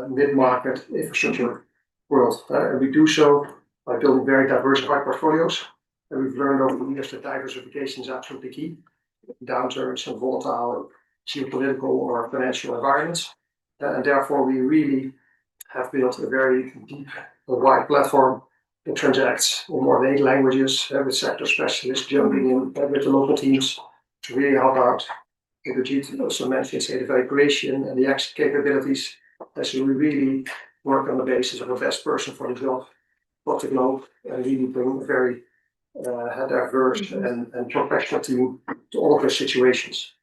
mid-market infrastructure world. And we do so by building very diversified portfolios. And we've learned over the years that diversification is absolutely key. Downturns and volatile geopolitical or financial environments. And therefore, we really have built a very deep and wide platform that transacts in more than 8 languages, with sector specialists jumping in with the local teams to really help out. Gurjeet also mentioned, say, the value creation and the exit capabilities. So we really work on the basis of the best person for the job, across the globe, and really bring a very diverse and professional team to all of those situations.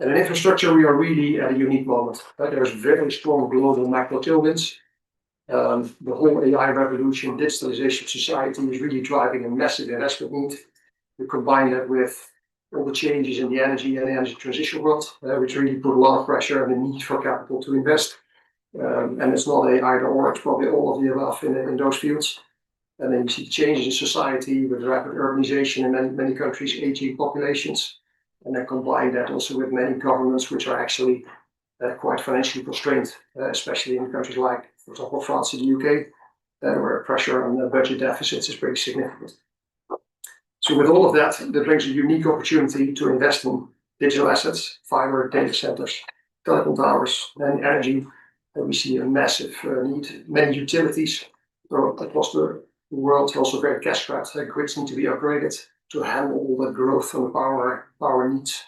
And in infrastructure, we are really at a unique moment. There's very strong global macro tailwinds. The whole AI revolution, digitalization of society is really driving a massive investment need. You combine that with all the changes in the energy and the energy transition world, which really put a lot of pressure and the need for capital to invest. And it's not a either or, it's probably all of the above in those fields. And then you see changes in society with rapid urbanization in many countries, aging populations. And then combine that also with many governments which are actually quite financially constrained, especially in countries like, for example, France and the UK, where pressure on the budget deficits is pretty significant. So with all of that, that brings a unique opportunity to invest in digital assets, fiber, data centers, telecom towers, and energy. And we see a massive need. Many utilities across the world, also very cash strapped, grids need to be upgraded to handle all that growth and power needs.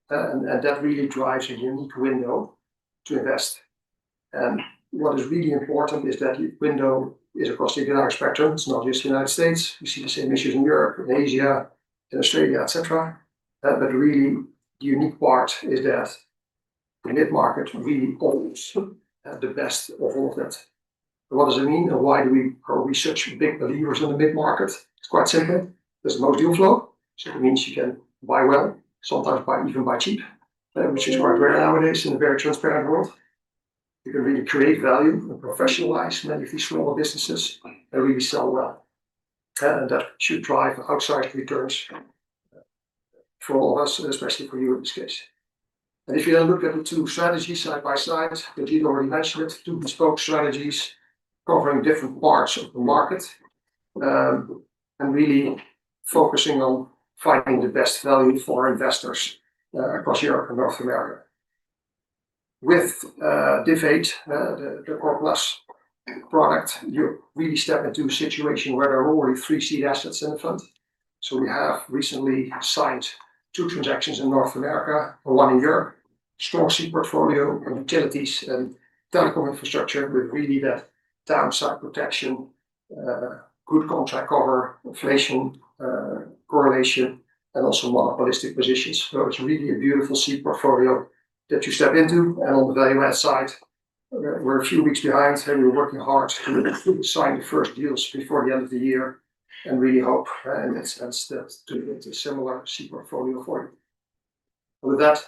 And that really drives a unique window to invest. And what is really important is that the window is across the economic spectrum. It's not just the United States. We see the same issues in Europe, in Asia, in Australia, etc. But really, the unique part is that the mid-market really offers the best of all of that. What does it mean, and why are we such big believers in the mid-market? It's quite simple. There's the most deal flow, so it means you can buy well, sometimes even buy cheap, which is quite rare nowadays in a very transparent world. You can really create value and professionalize many of these smaller businesses and really sell well. And that should drive outside returns for all of us, and especially for you in this case. And if you then look at the two strategies side by side, Brigitte already mentioned it, two bespoke strategies covering different parts of the market, and really focusing on finding the best value for investors across Europe and North America. With Div 8, the Core Plus product, you really step into a situation where there are already 3 seed assets in the fund. So we have recently signed 2 transactions in North America, and 1 in Europe. Strong seed portfolio of utilities and telecom infrastructure with really that downside protection, good contract cover, inflation correlation, and also monopolistic positions. So it's really a beautiful seed portfolio that you step into. And on the value add side, we're a few weeks behind, and we're working hard to sign the first deals before the end of the year, and really hope in that sense that to get a similar seed portfolio for you. And with that,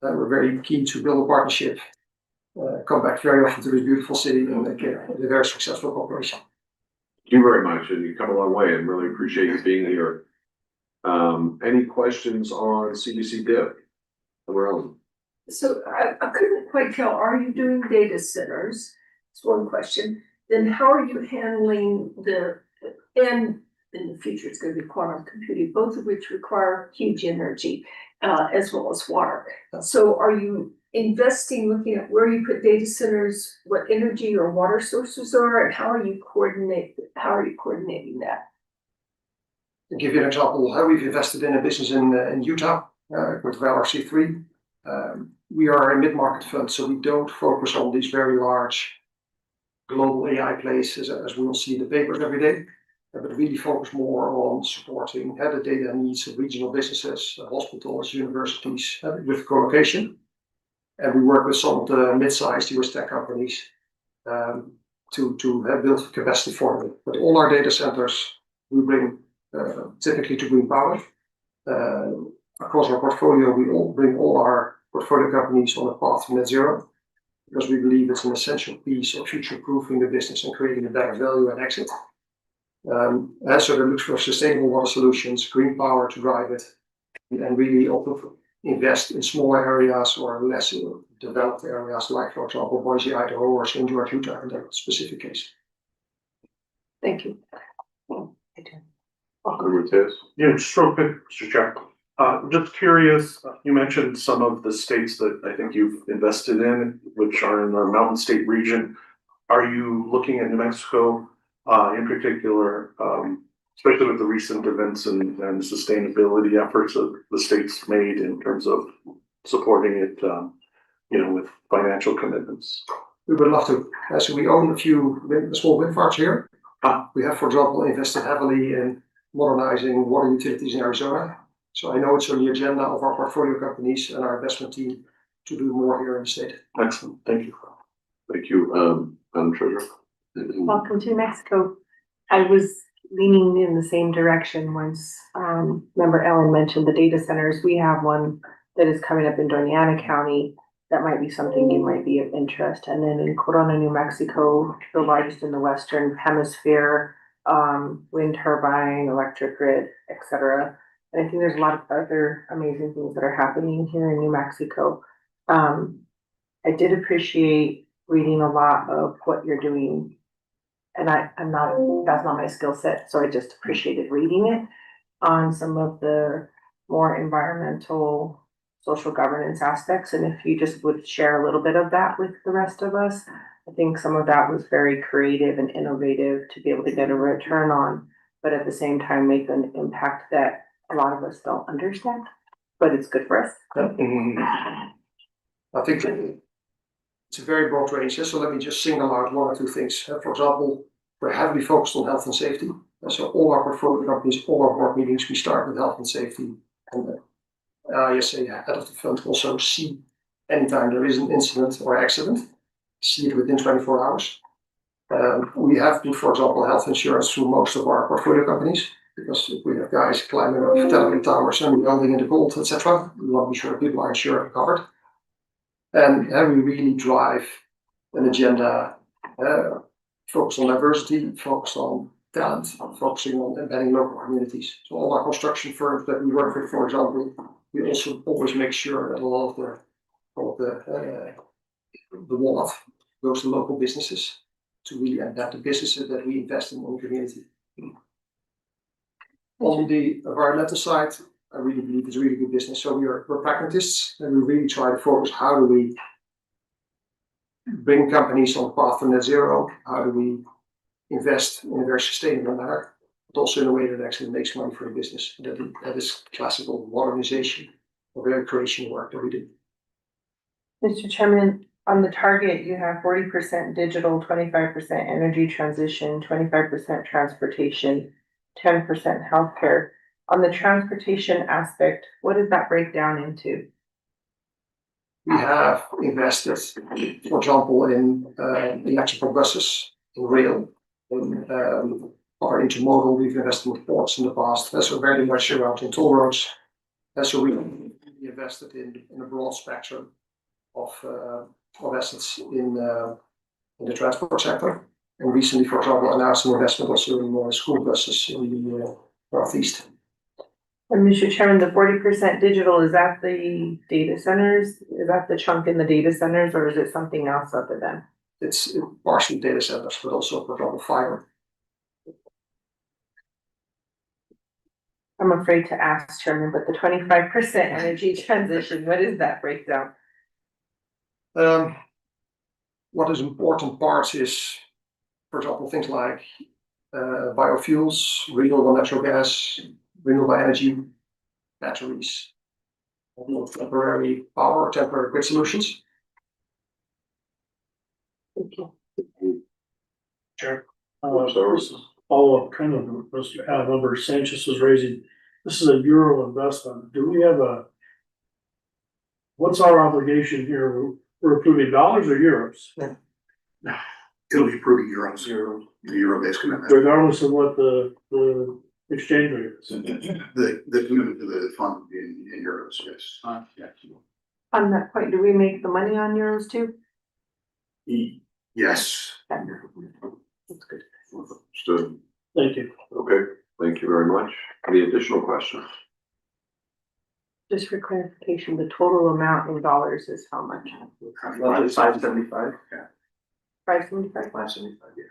we're very keen to build a partnership, come back very often to this beautiful city, and make it a very successful cooperation. Thank you very much, and you've come a long way, and really appreciate you being here. Any questions on CBC Div? So I couldn't quite tell, are you doing data centers? That's one question. Then how are you handling and in the future it's going to be quantum computing, both of which require huge energy, as well as water. So are you investing, looking at where you put data centers, what energy or water sources are, and how are you coordinating that? To give you an example, how we've invested in a business in Utah with LRC3. We are a mid-market fund, so we don't focus on these very large global AI plays as we will see in the papers every day, but really focus more on supporting the data needs of regional businesses, hospitals, universities with co-location. And we work with some of the mid-sized US tech companies to have built capacity for them. But all our data centers, we bring typically to green power. Across our portfolio, we bring all our portfolio companies on a path to net zero, because we believe it's an essential piece of future-proofing the business and creating a better value and exit. So they look for sustainable water solutions, green power to drive it, and really also invest in smaller areas or less developed areas, like, for example, Boise, Idaho, or St. George, Utah, in that specific case. Thank you. Yeah, just real quick, Mr. Chair. Just curious, you mentioned some of the states that I think you've invested in, which are in the Mountain State region. Are you looking at New Mexico in particular, especially with the recent events and sustainability efforts that the state's made in terms of supporting it, with financial commitments? We would love to. So we own a few small wind farms here. We have, for example, invested heavily in modernizing water utilities in Arizona. So I know it's on the agenda of our portfolio companies and our investment team to do more here in the state. Excellent, thank you. Thank you, Madam Treasurer. Welcome to Mexico. I was leaning in the same direction once, member Ellen mentioned the data centers. We have one that is coming up in Doñana County. That might be something you might be of interest. And then in Corona, New Mexico, the largest in the Western Hemisphere, wind turbine, electric grid, etc. And I think there's a lot of other amazing things that are happening here in New Mexico. I did appreciate reading a lot of what you're doing. And I'm not, that's not my skill set, so I just appreciated reading it on some of the more environmental, social governance aspects. And if you just would share a little bit of that with the rest of us, I think some of that was very creative and innovative to be able to get a return on, but at the same time make an impact that a lot of us don't understand, but it's good for us. I think it's a very broad range, so let me just single out one or two things. For example, we're heavily focused on health and safety. So all our portfolio companies, all our board meetings, we start with health and safety. And ISA head of the fund also see anytime there is an incident or accident, see it within 24 hours. We have put, for example, health insurance through most of our portfolio companies, because if we have guys climbing up telephone towers and welding in the gold, etc., we want to be sure people are insured and covered. And we really drive an agenda, focus on diversity, focus on talent, focusing on embedding local communities. So all our construction firms that we work with, for example, we also always make sure that a lot of the wallet goes to local businesses to really embed the businesses that we invest in the community. On the environmental side, I really believe it's really good business. So we're pragmatists, and we really try to focus how do we bring companies on the path to net zero, how do we invest in a very sustainable manner, but also in a way that actually makes money for the business. That is classical modernization or value creation work that we do. Mr. Chairman, on the target, you have 40% digital, 25% energy transition, 25% transportation, 10% healthcare. On the transportation aspect, what does that break down into? We have invested, for example, in electrical buses, in rail, in our intermodal. We've invested in ports in the past. So very much around in toll roads. So we invested in a broad spectrum of assets in the transport sector. And recently, for example, announced an investment also in school buses in the Northeast. And Mr. Chairman, the 40% digital, is that the data centers? Is that the chunk in the data centers, or is it something else other than? It's partially data centers, but also, for example, fiber. I'm afraid to ask, Chairman, but the 25% energy transition, what is that breakdown? What is important parts is, for example, things like biofuels, renewable natural gas, renewable energy, batteries, temporary power, temporary grid solutions. Thank you. Sure. Follow up kind of Mr. Member Sanchez was raising. This is a euro investment. Do we have what's our obligation here? We're approving dollars or euros? It'll be approving euros, the euro-based commitment. Regardless of what the exchange rate is. The commitment to the fund in euros, yes. Yes. On that point, do we make the money on euros too? Yes. That's good. Understood. Thank you. Okay, thank you very much. Any additional questions? Just for clarification, the total amount in dollars is how much? 575. Yeah. 575? 575, yeah.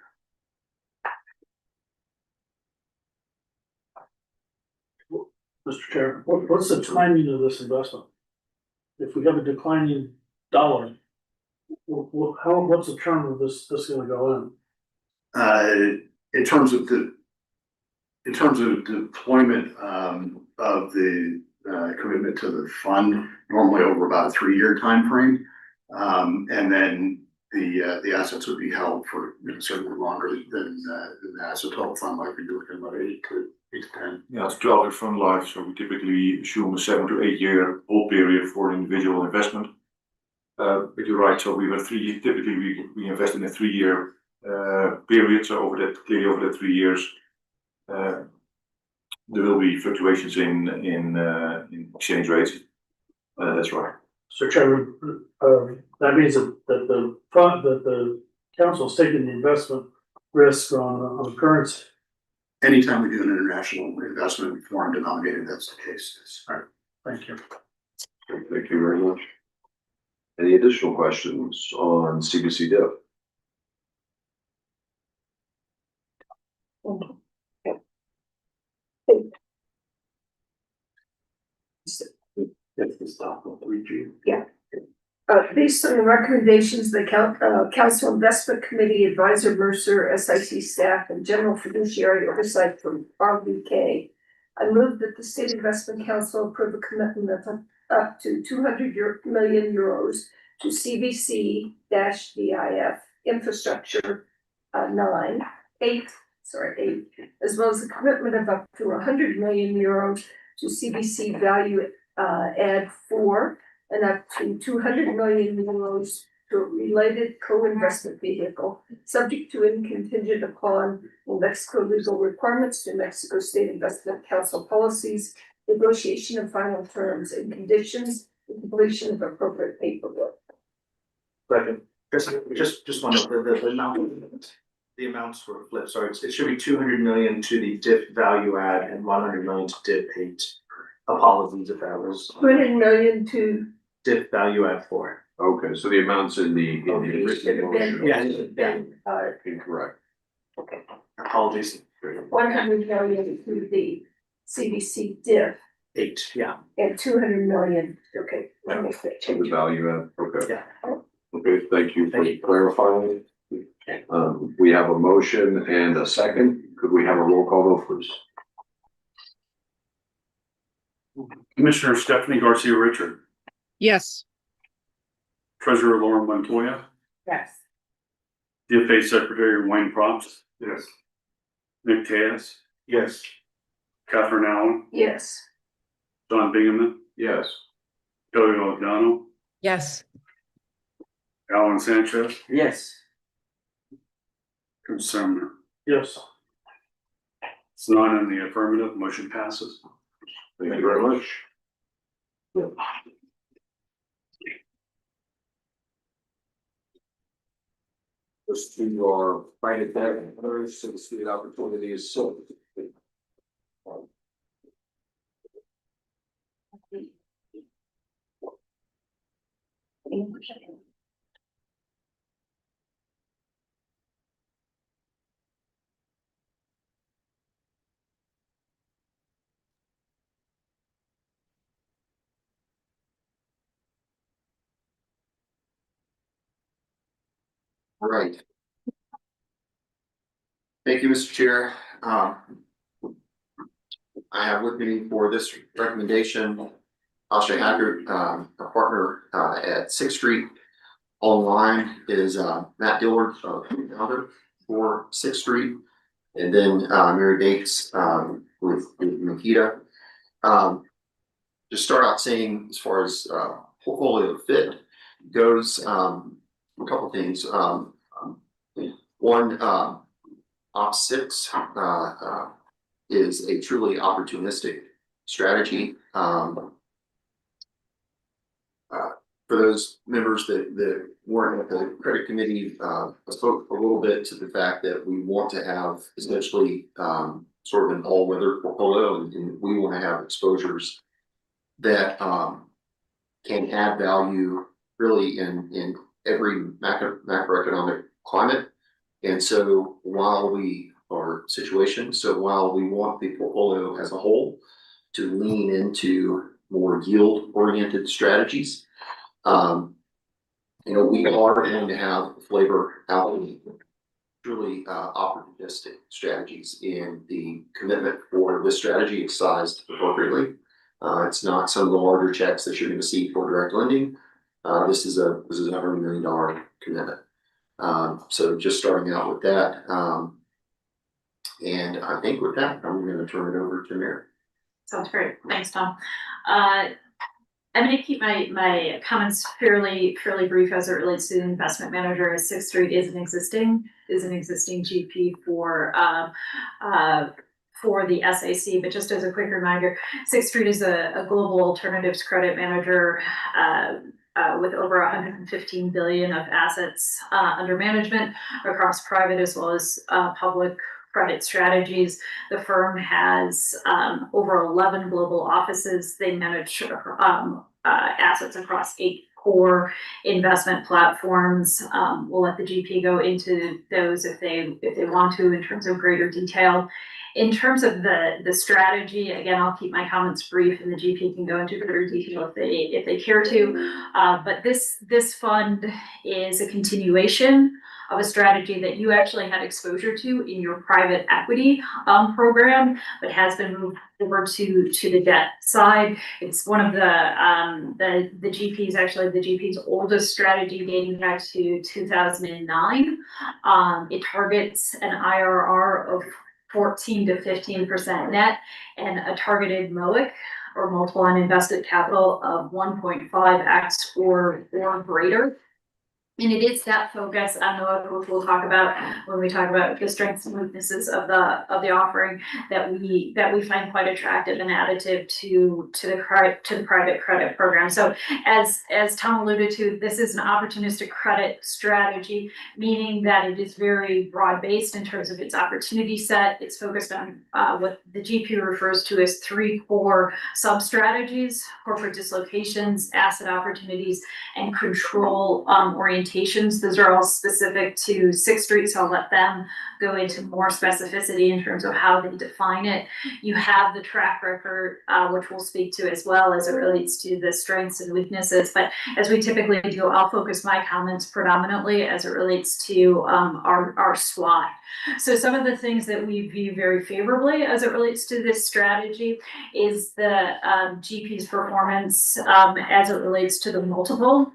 Mr. Chair, what's the timing of this investment? If we have a declining dollar, what's the term of this gonna go in? In terms of deployment of the commitment to the fund, normally over about a 3-year time frame, and then the assets would be held for certainly longer than that. So total fund life, you're looking about 8 to 10. Yeah, it's 12-year fund life, so we typically assume a 7 to 8 year hold period for an individual investment. But you're right, so we have typically we invest in a 3-year period, so clearly over the 3 years. There will be fluctuations in exchange rates. That's right. So Chairman, that means that the council's taking the investment risk on currency. Anytime we do an international investment foreign denominated, that's the case. All right, thank you. Thank you very much. Any additional questions on CBC DIP? Yeah. Based on the recommendations of the Council Investment Committee Advisor Mercer, SIC staff, and general fiduciary oversight from RBK, I move that the State Investment Council approve a commitment of up to 200 million euros to CVC-DIF infrastructure 8, as well as a commitment of up to 100 million euros to CVC value add 4 and up to 200 million euros to a related co-investment vehicle, subject to and contingent upon New Mexico legal requirements, New Mexico State Investment Council policies, negotiation of final terms and conditions, and completion of appropriate paperwork. Second. Just one note, the amounts were flipped, sorry, it should be 200 million to the DIP value add and 100 million to DIP 8. Apologies if that was. 200 million to DIP value add 4. Okay, so the amounts in the original motion. Yeah. Incorrect. Okay. Apologies. 100 million to the CVC DIF 8, yeah. and 200 million, okay. Let me So change the it. value add, okay. Yeah. Okay, thank you for clarifying. We have a motion and a second. Could we have a roll call vote, please? Commissioner Stephanie Garcia Richard, Yes. Treasurer Lauren Montoya, Yes. DFA Secretary Wayne Probst, Yes. Nick Taz, Yes. Catherine Allen, Yes. John Bingaman, Yes. Kelly O'Donnell, Yes. Alan Sanchez, Yes. Chris Sumner. Yes. It's not in the affirmative, motion passes. Thank you very much. Just to our private debt, others, so the student opportunities, so. All right. Thank you, Mr. Chair. I have with me for this recommendation, Asha Haggard, a partner at 6th Street. Online is Matt Dillard, founder for 6th Street, and then Mary Bates with Makita. Just start out saying, as far as portfolio fit goes, a couple things. One, Ops 6 is a truly opportunistic strategy. For those members that weren't at the credit committee, I spoke a little bit to the fact that we want to have essentially sort of an all-weather portfolio, and we want to have exposures that can add value really in every macroeconomic climate. And so while we want the portfolio as a whole to lean into more yield-oriented strategies, we are going to have flavor out truly opportunistic strategies, and the commitment for this strategy is sized appropriately. It's not some of the larger checks that you're going to see for direct lending. This is a $100 million commitment. So just starting out with that, and I think with that, I'm going to turn it over to Mary. Sounds great. Thanks, Tom. I'm gonna keep my comments fairly brief as it relates to the investment manager, as Sixth Street is an existing GP for the SIC, but just as a quick reminder, Sixth Street is a global alternatives credit manager with over 115 billion of assets under management across private as well as public credit strategies. The firm has over 11 global offices. They manage assets across 8 core investment platforms. We'll let the GP go into those if they want to in terms of greater detail. In terms of the strategy, again, I'll keep my comments brief and the GP can go into greater detail if they care to. But this fund is a continuation of a strategy that you actually had exposure to in your private equity program, but has been moved over to the debt side. It's one of the GP's oldest strategy, dating back to 2009. It targets an IRR of 14 to 15% net and a targeted MOIC, or multiple on invested capital, of 1.5x or greater. And it is that focus on MOIC, which we'll talk about when we talk about the strengths and weaknesses of the offering, that we find quite attractive and additive to the private credit program. So as Tom alluded to, this is an opportunistic credit strategy, meaning that it is very broad based in terms of its opportunity set. It's focused on what the GP refers to as 3 core sub strategies: corporate dislocations, asset opportunities, and control orientations. Those are all specific to Sixth Street, so I'll let them go into more specificity in terms of how they define it. You have the track record, which we'll speak to as well as it relates to the strengths and weaknesses. But as we typically do, I'll focus my comments predominantly as it relates to our SWOT. So some of the things that we view very favorably as it relates to this strategy is the GP's performance as it relates to the multiple.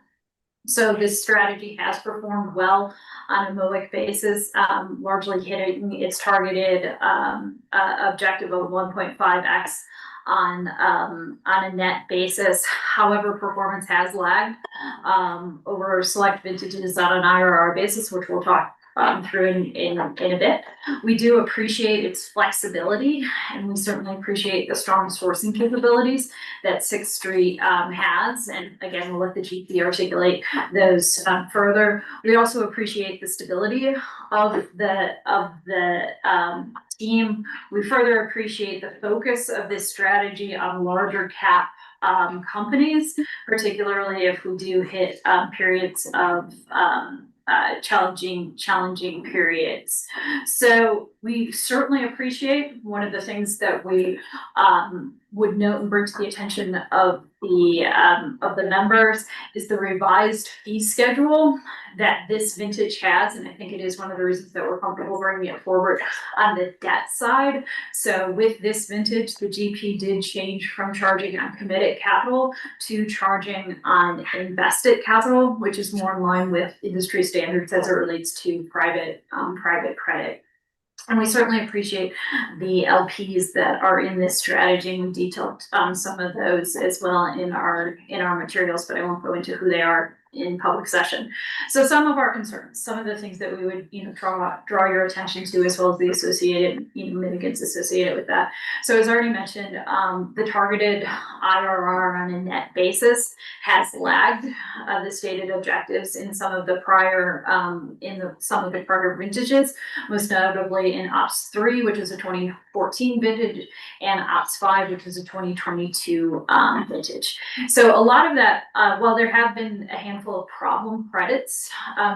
So this strategy has performed well on a MOIC basis, largely hitting its targeted objective of 1.5x on a net basis. However, performance has lagged over select vintages on an IRR basis, which we'll talk through in a bit. We do appreciate its flexibility, and we certainly appreciate the strong sourcing capabilities that Sixth Street has. And again, we'll let the GP articulate those further. We also appreciate the stability of the team. We further appreciate the focus of this strategy on larger cap companies, particularly if we do hit periods of challenging periods. So we certainly appreciate, one of the things that we would note and bring to the attention of the members is the revised fee schedule that this vintage has, and I think it is one of the reasons that we're comfortable bringing it forward on the debt side. So with this vintage, the GP did change from charging on committed capital to charging on invested capital, which is more in line with industry standards as it relates to private credit. And we certainly appreciate the LPs that are in this strategy, and we detailed some of those as well in our materials, but I won't go into who they are in public session. So some of our concerns, some of the things that we would draw your attention to, as well as the associated mitigants associated with that. So as already mentioned, the targeted IRR on a net basis has lagged the stated objectives in some of the prior vintages, most notably in Ops 3, which is a 2014 vintage, and Ops 5, which is a 2022 vintage. So a lot of that, while there have been a handful of problem credits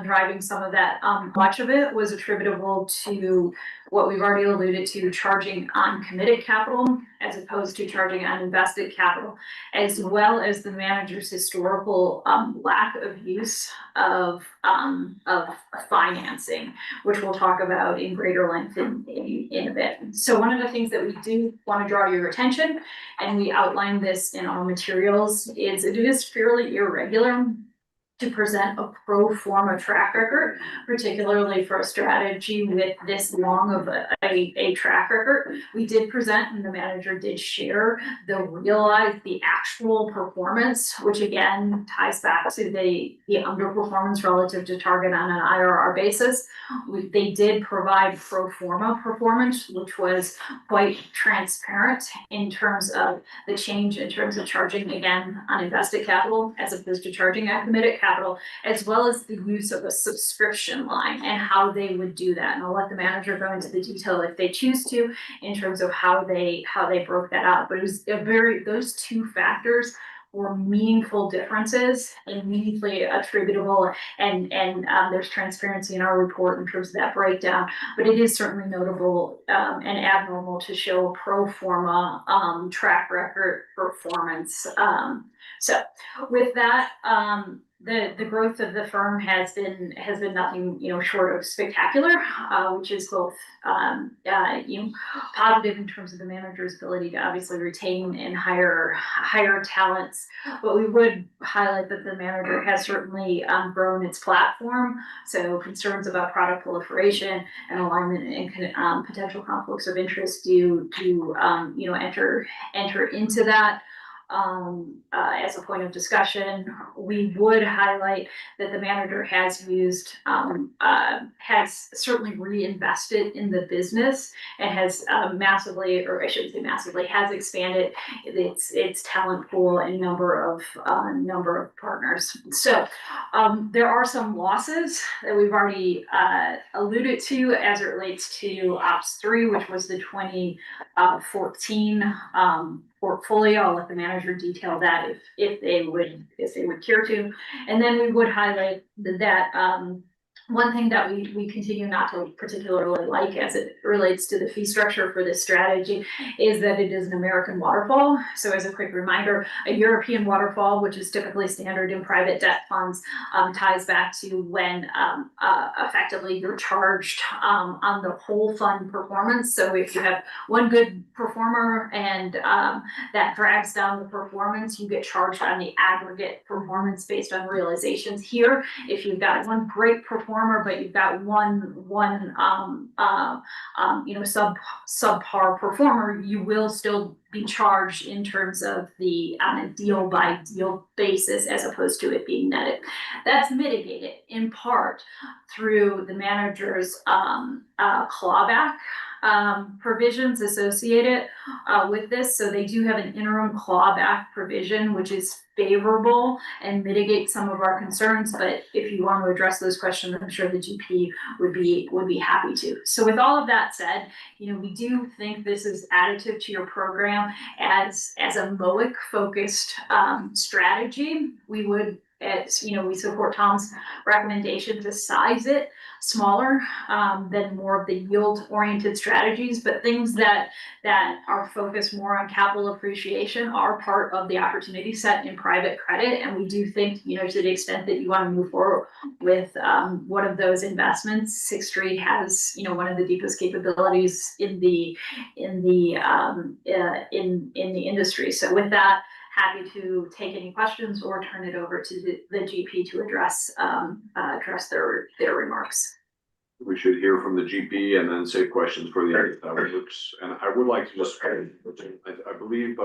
driving some of that, much of it was attributable to what we've already alluded to, charging on committed capital as opposed to charging on invested capital, as well as the manager's historical lack of use of financing, which we'll talk about in greater length in a bit. So one of the things that we do want to draw to your attention, and we outline this in our materials, is it is fairly irregular to present a pro forma track record, particularly for a strategy with this long of a track record. We did present, and the manager did share the actual performance, which again ties back to the underperformance relative to target on an IRR basis. They did provide pro forma performance, which was quite transparent in terms of the change in terms of charging again on invested capital as opposed to charging on committed capital, as well as the use of a subscription line and how they would do that. And I'll let the manager go into the detail if they choose to in terms of how they broke that out. But it was those two factors were meaningful differences and meaningfully attributable, and there's transparency in our report in terms of that breakdown. But it is certainly notable and abnormal to show pro forma track record performance. So with that, the growth of the firm has been nothing short of spectacular, which is both positive in terms of the manager's ability to obviously retain and hire talents. But we would highlight that the manager has certainly grown its platform. So concerns about product proliferation and alignment and potential conflicts of interest do enter into that. As a point of discussion, we would highlight that the manager has certainly reinvested in the business and has massively, or I shouldn't say massively, has expanded its talent pool and number of partners. So there are some losses that we've already alluded to as it relates to Ops 3, which was the 2014 portfolio. I'll let the manager detail that if they would care to. And then we would highlight that one thing that we continue not to particularly like as it relates to the fee structure for this strategy is that it is an American waterfall. So as a quick reminder, a European waterfall, which is typically standard in private debt funds, ties back to when effectively you're charged on the whole fund performance. So if you have one good performer and that drags down the performance, you get charged on the aggregate performance based on realizations. Here, if you've got one great performer, but you've got one subpar performer, you will still be charged in terms of on a deal by deal basis as opposed to it being netted. That's mitigated in part through the manager's clawback provisions associated with this. So they do have an interim clawback provision, which is favorable and mitigate some of our concerns. But if you want to address those questions, I'm sure the GP would be happy to. So with all of that said, we do think this is additive to your program as a MOIC focused strategy. We would, we support Tom's recommendation to size it smaller than more of the yield oriented strategies, but things that are focused more on capital appreciation are part of the opportunity set in private credit. And we do think, to the extent that you want to move forward with one of those investments, Sixth Street has, one of the deepest capabilities in the industry. So with that, happy to take any questions or turn it over to the GP to address their remarks. We should hear from the GP and then save questions for the works. And I would like to just, I believe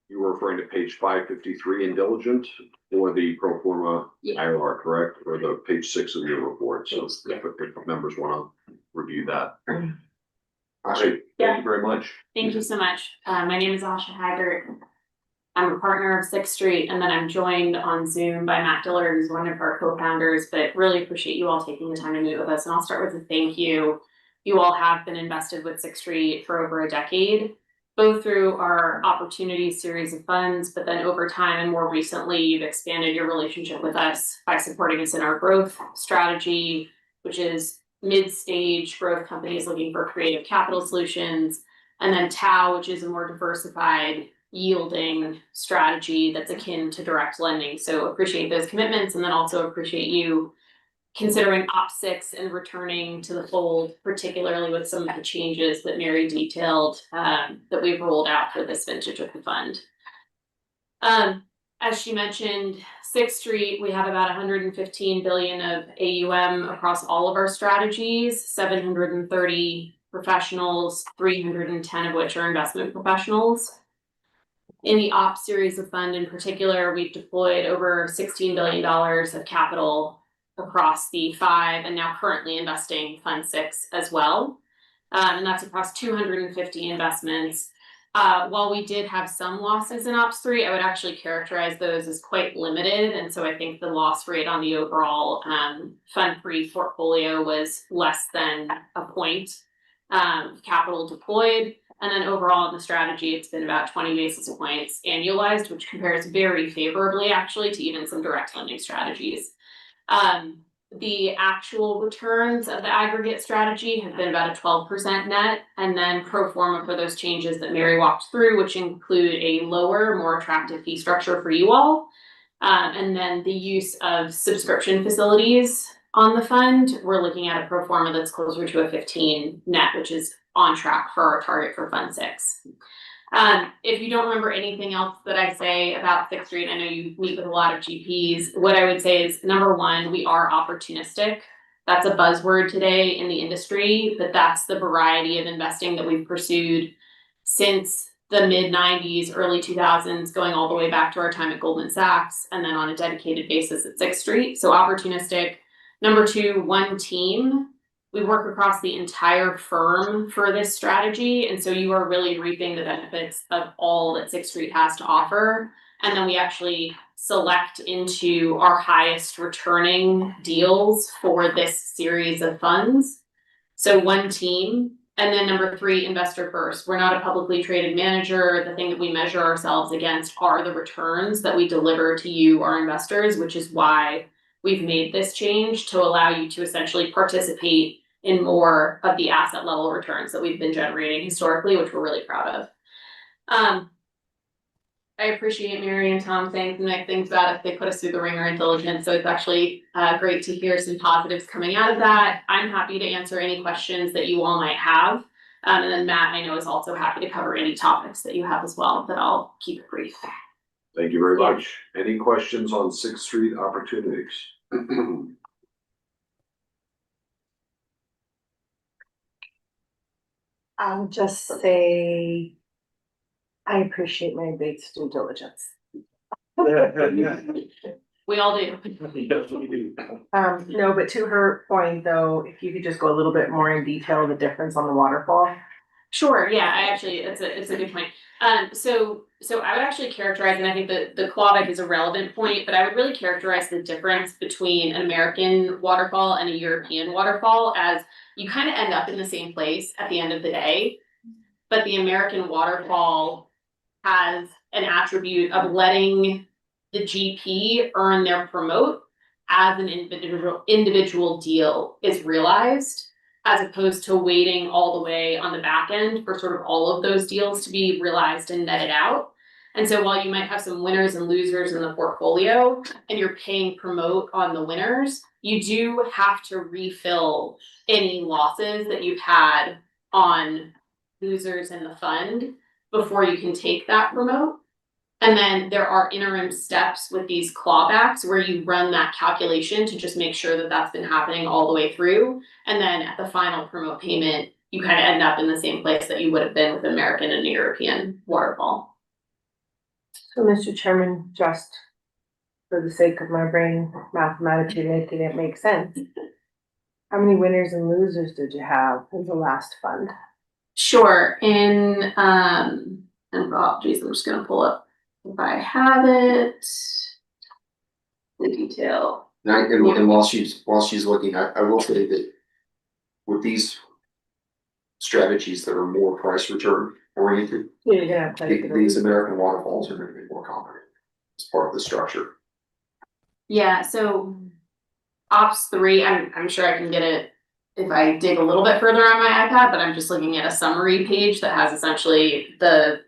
you were referring to page 553 in diligent for the pro forma IRR, correct? Or the page 6 of your report. So if members want to review that. Thank you very much. Thank you so much. My name is Asha Haggart. I'm a partner of Sixth Street, and then I'm joined on Zoom by Matt Diller, who's one of our co-founders, but really appreciate you all taking the time to meet with us. And I'll start with a thank you. You all have been invested with Sixth Street for over a decade, both through our opportunity series of funds, but then over time and more recently, you've expanded your relationship with us by supporting us in our growth strategy, which is mid-stage growth companies looking for creative capital solutions, and then TAO, which is a more diversified yielding strategy that's akin to direct lending. So appreciate those commitments, and then also appreciate you considering Ops 6 and returning to the fold, particularly with some of the changes that Mary detailed that we've rolled out for this vintage of the fund. as she mentioned, Sixth Street, we have about 115 billion of AUM across all of our strategies, 730 professionals, 310 of which are investment professionals. In the ops series of fund in particular, we've deployed over $16 billion of capital across the 5 and now currently investing Fund 6 as well. And that's across 250 investments. While we did have some losses in Ops 3, I would actually characterize those as quite limited. And so I think the loss rate on the overall Fund 3 portfolio was less than a point capital deployed. And then overall in the strategy, it's been about 20 basis points annualized, which compares very favorably actually to even some direct lending strategies. The actual returns of the aggregate strategy have been about a 12% net, and then pro forma for those changes that Mary walked through, which include a lower, more attractive fee structure for you all. And then the use of subscription facilities on the fund, we're looking at a pro forma that's closer to a 15 net, which is on track for our target for Fund 6. If you don't remember anything else that I say about Sixth Street, I know you meet with a lot of GPs. What I would say is, number one, we are opportunistic. That's a buzzword today in the industry, but that's the variety of investing that we've pursued since the mid-90s, early 2000s, going all the way back to our time at Goldman Sachs, and then on a dedicated basis at Sixth Street. So opportunistic. Number two, one team. We work across the entire firm for this strategy, and so you are really reaping the benefits of all that Sixth Street has to offer. And then we actually select into our highest returning deals for this series of funds. So one team. And then number three, investor first. We're not a publicly traded manager. The thing that we measure ourselves against are the returns that we deliver to you, our investors, which is why we've made this change to allow you to essentially participate in more of the asset level returns that we've been generating historically, which we're really proud of. I appreciate Mary and Tom saying some nice things about us. They put us through the ringer in diligence, so it's actually great to hear some positives coming out of that. I'm happy to answer any questions that you all might have. And then Matt, I know, is also happy to cover any topics that you have as well, but I'll keep it brief. Thank you very much. Any questions on Sixth Street opportunities? I'll just say, I appreciate Mary Bates' due diligence. We all do. No, but to her point though, if you could just go a little bit more in detail, the difference on the waterfall. Sure, yeah, I actually, it's a good point. So I would actually characterize, and I think that the clawback is a relevant point, but I would really characterize the difference between an American waterfall and a European waterfall as you kind of end up in the same place at the end of the day. But the American waterfall has an attribute of letting the GP earn their promote as an individual deal is realized, as opposed to waiting all the way on the back end for sort of all of those deals to be realized and netted out. And so while you might have some winners and losers in the portfolio and you're paying promote on the winners, you do have to refill any losses that you've had on losers in the fund before you can take that promote. And then there are interim steps with these clawbacks where you run that calculation to just make sure that that's been happening all the way through. And then at the final promote payment, you kind of end up in the same place that you would have been with American and European waterfall. So Mr. Chairman, just for the sake of my brain mathematically making it make sense, how many winners and losers did you have in the last fund? Sure, and geez, I'm just gonna pull up if I have it, the detail. And while she's looking, I will say that with these strategies that are more price return oriented, these American waterfalls are going to be more complicated as part of the structure. Yeah, so Ops 3, I'm sure I can get it if I dig a little bit further on my iPad, but I'm just looking at a summary page that has essentially the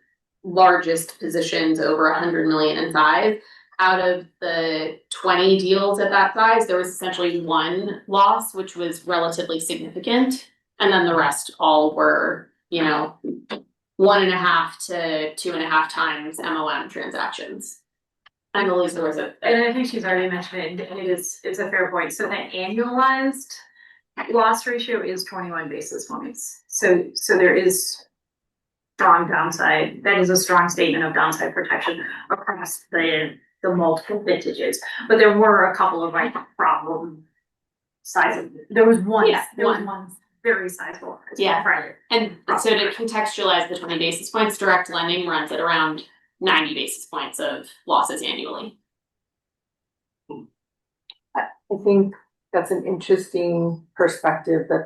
largest positions over 100 million in size. Out of the 20 deals at that size, there was essentially one loss, which was relatively significant. And then the rest all were, 1.5 to 2.5 times MOM transactions. I'm Elisa Rosa. And I think she's already mentioned it, and it's a fair point. So the annualized loss ratio is 21 basis points. So there is strong downside. That is a strong statement of downside protection across the multiple vintages. But there were a couple of like problem sizes. There was one. Yeah, There was one. one very sizable. Yeah. Right. And so to contextualize the 20 basis points, direct lending runs at around 90 basis points of losses annually. I think that's an interesting perspective that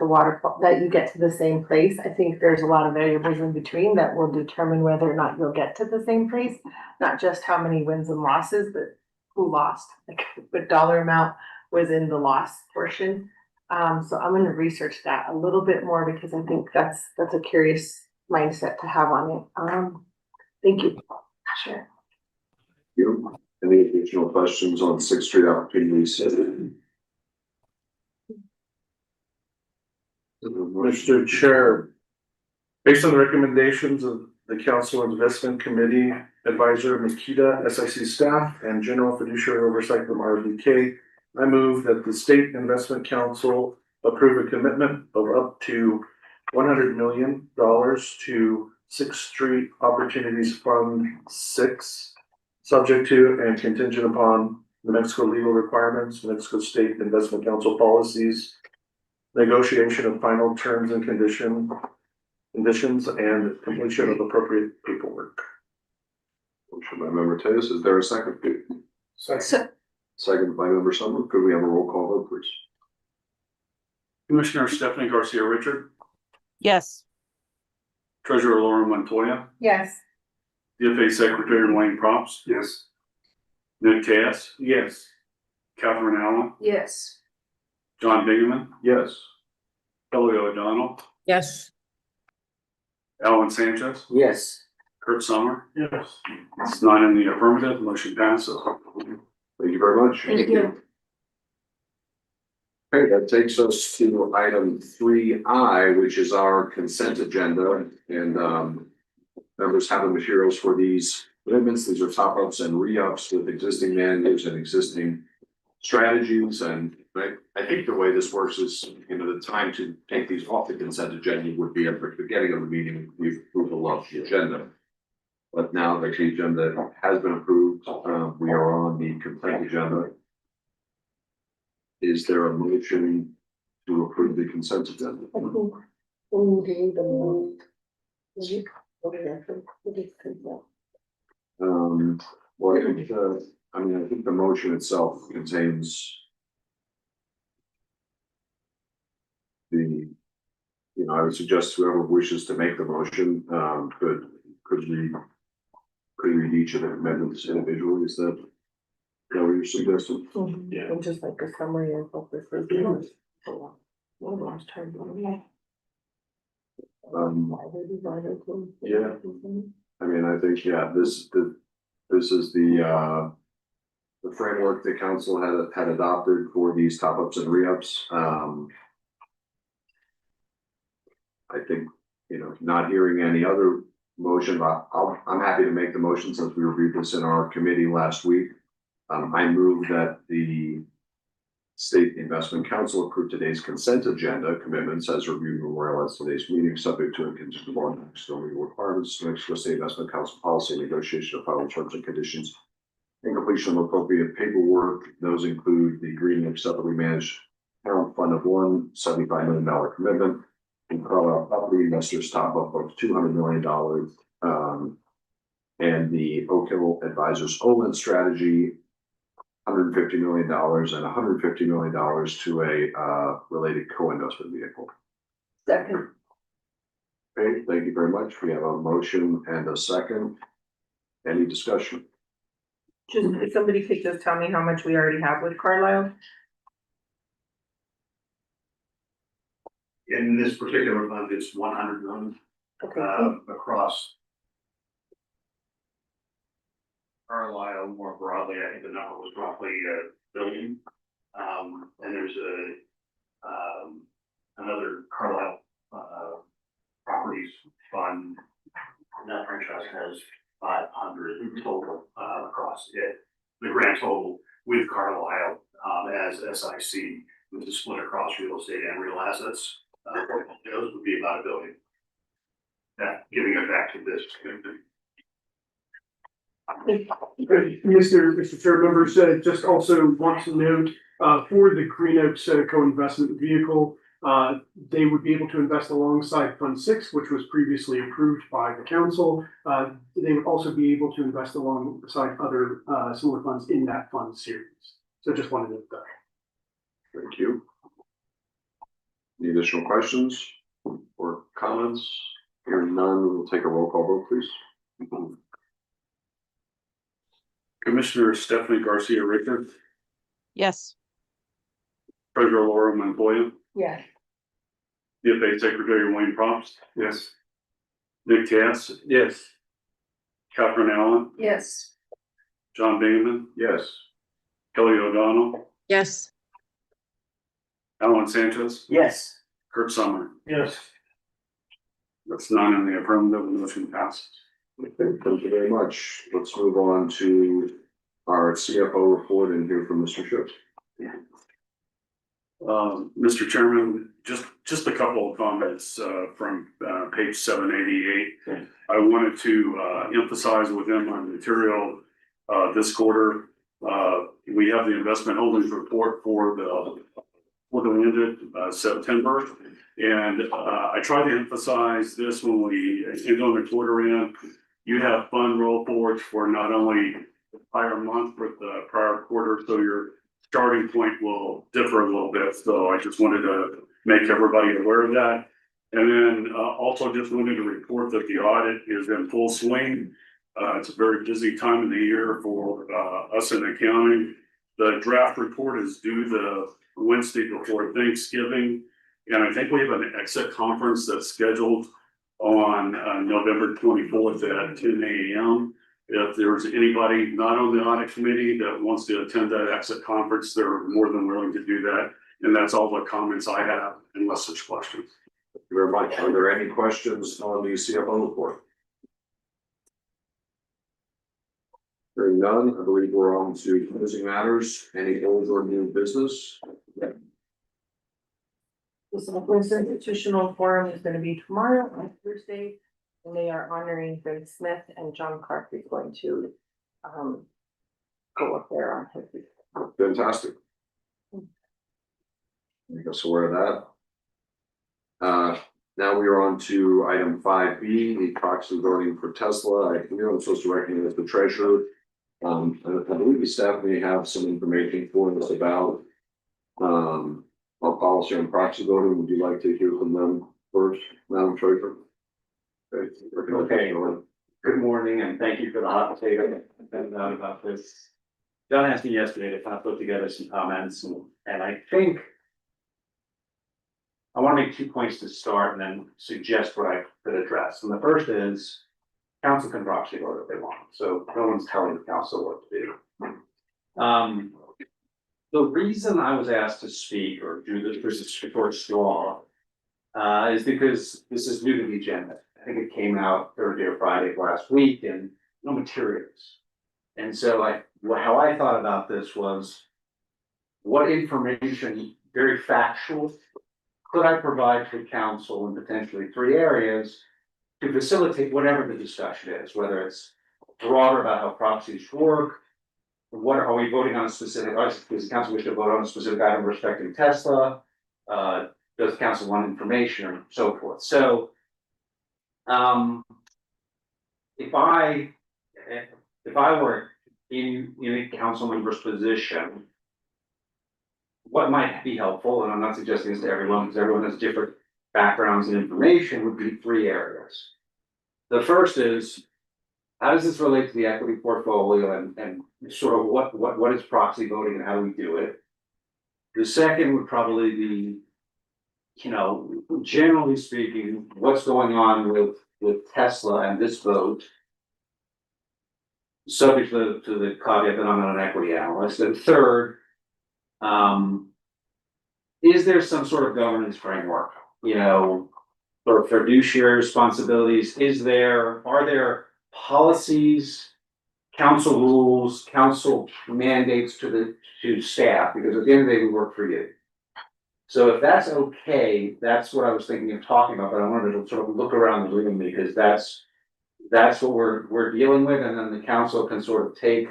that you get to the same place. I think there's a lot of variables in between that will determine whether or not you'll get to the same place. Not just how many wins and losses, but who lost, like what dollar amount was in the loss portion. So I'm gonna research that a little bit more because I think that's a curious mindset to have on it. Thank you. Sure. Any additional questions on Sixth Street opportunities? Mr. Chair, based on the recommendations of the Council Investment Committee Advisor Makita, SIC staff, and General Fiduciary Oversight from RBK, I move that the State Investment Council approve a commitment of up to $100 million to Sixth Street Opportunities Fund 6, subject to and contingent upon New Mexico legal requirements, New Mexico State Investment Council policies, negotiation of final terms and conditions, and completion of appropriate paperwork. Motion by member Tejas, is there a second? Second by member Summer, could we have a roll call vote, please? Commissioner Stephanie Garcia Richard, Yes. Treasurer Laura Montoya, Yes. DFA Secretary Wayne Props, Yes. Nick Case, Yes. Catherine Allen, Yes. John Bingaman, Yes. Kelly O'Donnell, Yes. Alan Sanchez, Yes. Kurt Summer. Yes. It's 9 in the affirmative, motion passes. Thank you very much. Thank you. Okay, that takes us to item 3I, which is our consent agenda, and members have the materials for these commitments. These are top ups and re-ups with existing managers and existing strategies. And I think the way this works is, the time to take these off the consent agenda would be at the beginning of the meeting, we've approval of the agenda. But now that the agenda has been approved, we are on the consent agenda. Is there a motion to approve the consent agenda? Well, I think the motion itself contains I would suggest whoever wishes to make the motion, could read each of the amendments individually. Is that what you're suggesting? Yeah. And just like a summary of what this is. Yeah. I mean, I think, this is the framework the council had adopted for these top ups and re-ups. I think, not hearing any other motion, I'm happy to make the motion since we reviewed this in our committee last week. I move that the State Investment Council approve today's consent agenda commitments as reviewed and memorialized today's meeting, subject to and contingent upon legal requirements, New Mexico State Investment Council policy, negotiation of final terms and conditions, and completion of appropriate paperwork. Those include the agreement to separately managed parent fund of $175 million commitment, and Carlisle property investors top up of $200 million, and the Oak Hill Advisors Olin strategy, $150 million and $150 million to a related co-investment vehicle. Second. Okay, thank you very much. We have a motion and a second. Any discussion? Just, if somebody could just tell me how much we already have with Carlisle? In this particular fund, it's 100 million, across Carlisle more broadly. I think the number was roughly $1 billion. And there's another Carlisle properties fund. And that franchise has 500 total across it. SIC, which is split across real estate and real assets. Those would be about $1 billion. That giving effect to this. Mr. Chair, members, just also want to note, for the Green Oaks co-investment vehicle, they would be able to invest alongside Fund 6, which was previously approved by the council. They would also be able to invest alongside other similar funds in that fund series. So just wanted to note that. Thank you. Any additional questions or comments? Hearing none, we will take a roll call vote, please. Commissioner Stephanie Garcia Richter, Yes. Treasurer Laura Montoya, Yes. DFA Secretary Wayne Probst, Yes. Nick Cass, Yes. Catherine Allen, Yes. John Bingaman, Yes. Kelly O'Donnell, Yes. Alan Sanchez, Yes. Kurt Summer. Yes. That's 9 in the affirmative, the motion passes. Okay, thank you very much. Let's move on to our CFO report and hear from Mr. Schiff. Mr. Chairman, just a couple of comments from page 788. I wanted to emphasize within my material this quarter, we have the investment holdings report for the ended September. And I try to emphasize this when we end on the quarter end. You have fund roll forwards for not only the prior month, but the prior quarter, so your starting point will differ a little bit. So I just wanted to make everybody aware of that. And then also just wanted to report that the audit is in full swing. It's a very busy time of the year for us in accounting. The draft report is due the Wednesday before Thanksgiving. And I think we have an exit conference that's scheduled on November 24th at 10 a.m. If there's anybody not on the audit committee that wants to attend that exit conference, they're more than willing to do that. And that's all the comments I have, unless there's questions. Thank you very much. Are there any questions on the CFO report? Hearing none, I believe we're on to closing matters. Any old or new business? The Southwest Institutional Forum is gonna be tomorrow on Thursday, and they are honoring Greg Smith, and John Clark is going to go up there on his. Fantastic. Make us aware of that. Now we are on to item 5B, the proxy voting for Tesla. I knew I'm supposed to recognize the treasurer. I believe the staff may have some information for us about our policy on proxy voting. Would you like to hear from them first, Madam Treasurer? Okay, good morning and thank you for the hot potato. I've been out about this. John asked me yesterday to kind of put together some comments and I think I want to make 2 points to start and then suggest what I could address. And the first is council can proxy vote if they want. So no one's telling the council what to do. The reason I was asked to speak or do this short straw is because this is new to the agenda. I think it came out Thursday or Friday of last week and no materials. And so how I thought about this was what information, very factual, could I provide to council in potentially 3 areas to facilitate whatever the discussion is, whether it's broader about how proxies work, what are we voting on a specific, does the council wish to vote on a specific item respecting Tesla? Does the council want information or so forth? So if I were in a council member's position, what might be helpful, and I'm not suggesting this to everyone because everyone has different backgrounds and information, would be 3 areas. The first is, how does this relate to the equity portfolio and sort of what is proxy voting and how do we do it? The second would probably be, generally speaking, what's going on with Tesla and this vote, subject to the caveat that I'm not an equity analyst. And third, is there some sort of governance framework, for fiduciary responsibilities? Are there policies, council rules, council mandates to staff, because at the end of the day, we work for you. So if that's okay, that's what I was thinking of talking about, but I wanted to sort of look around the room because that's what we're dealing with, and then the council can sort of take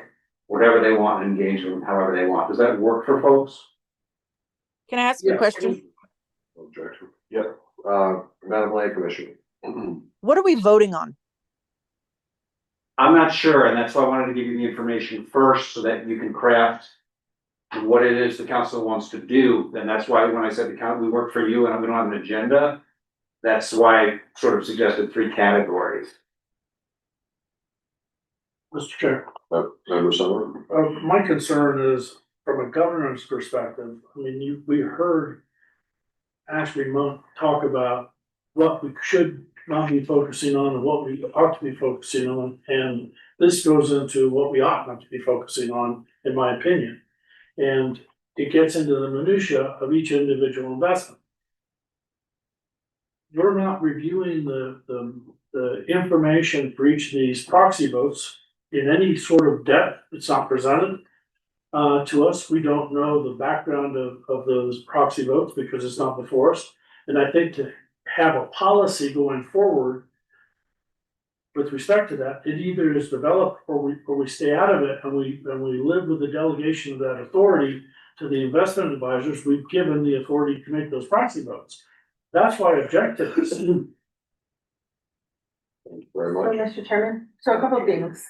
whatever they want and engage them however they want. Does that work for folks? Can I ask a question? Objection. Yeah, Madam Land Commissioner. What are we voting on? I'm not sure, and that's why I wanted to give you the information first so that you can craft what it is the council wants to do. And that's why when I said we work for you and we don't have an agenda, that's why I sort of suggested 3 categories. Mr. Chair. Member Summer? My concern is from a governance perspective, I mean, we heard Ashley Monk talk about what we should not be focusing on and what we ought to be focusing on. And this goes into what we ought not to be focusing on, in my opinion. And it gets into the minutia of each individual investment. You're not reviewing the information for each of these proxy votes in any sort of depth. It's not presented to us. We don't know the background of those proxy votes because it's not before us. And I think to have a policy going forward with respect to that, it either is developed or we stay out of it and we live with the delegation of that authority to the investment advisors we've given the authority to make those proxy votes. That's why I object to this. Thank you very So, much. Mr. Chairman, so a couple of things.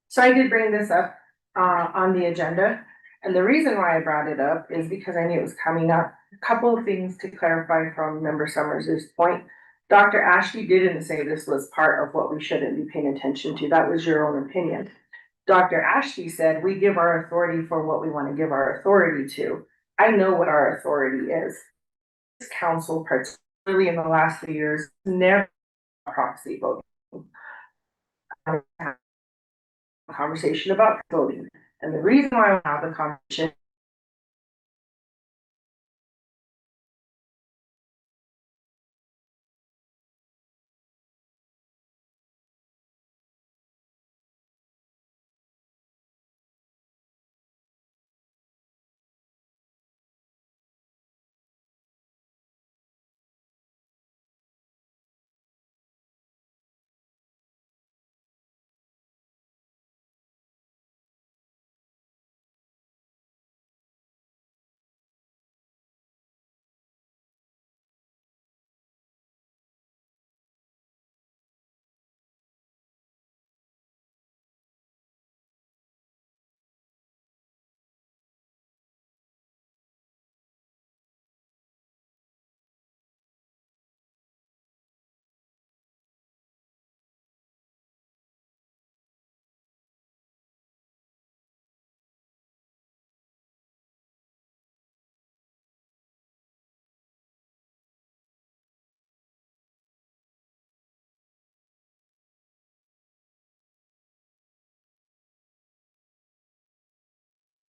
So I did bring this up on the agenda, and the reason why I brought it up is because I knew it was coming up. A couple of things to clarify from Member Summers' point. Dr. Ashley didn't say this was part of what we shouldn't be paying attention to. That was your own opinion. Dr. Ashley said we give our authority for what we want to give our authority to. I know what our authority is. This council, particularly in the last 3 years, never proxy voting. Conversation about voting, and the reason why I have the conversation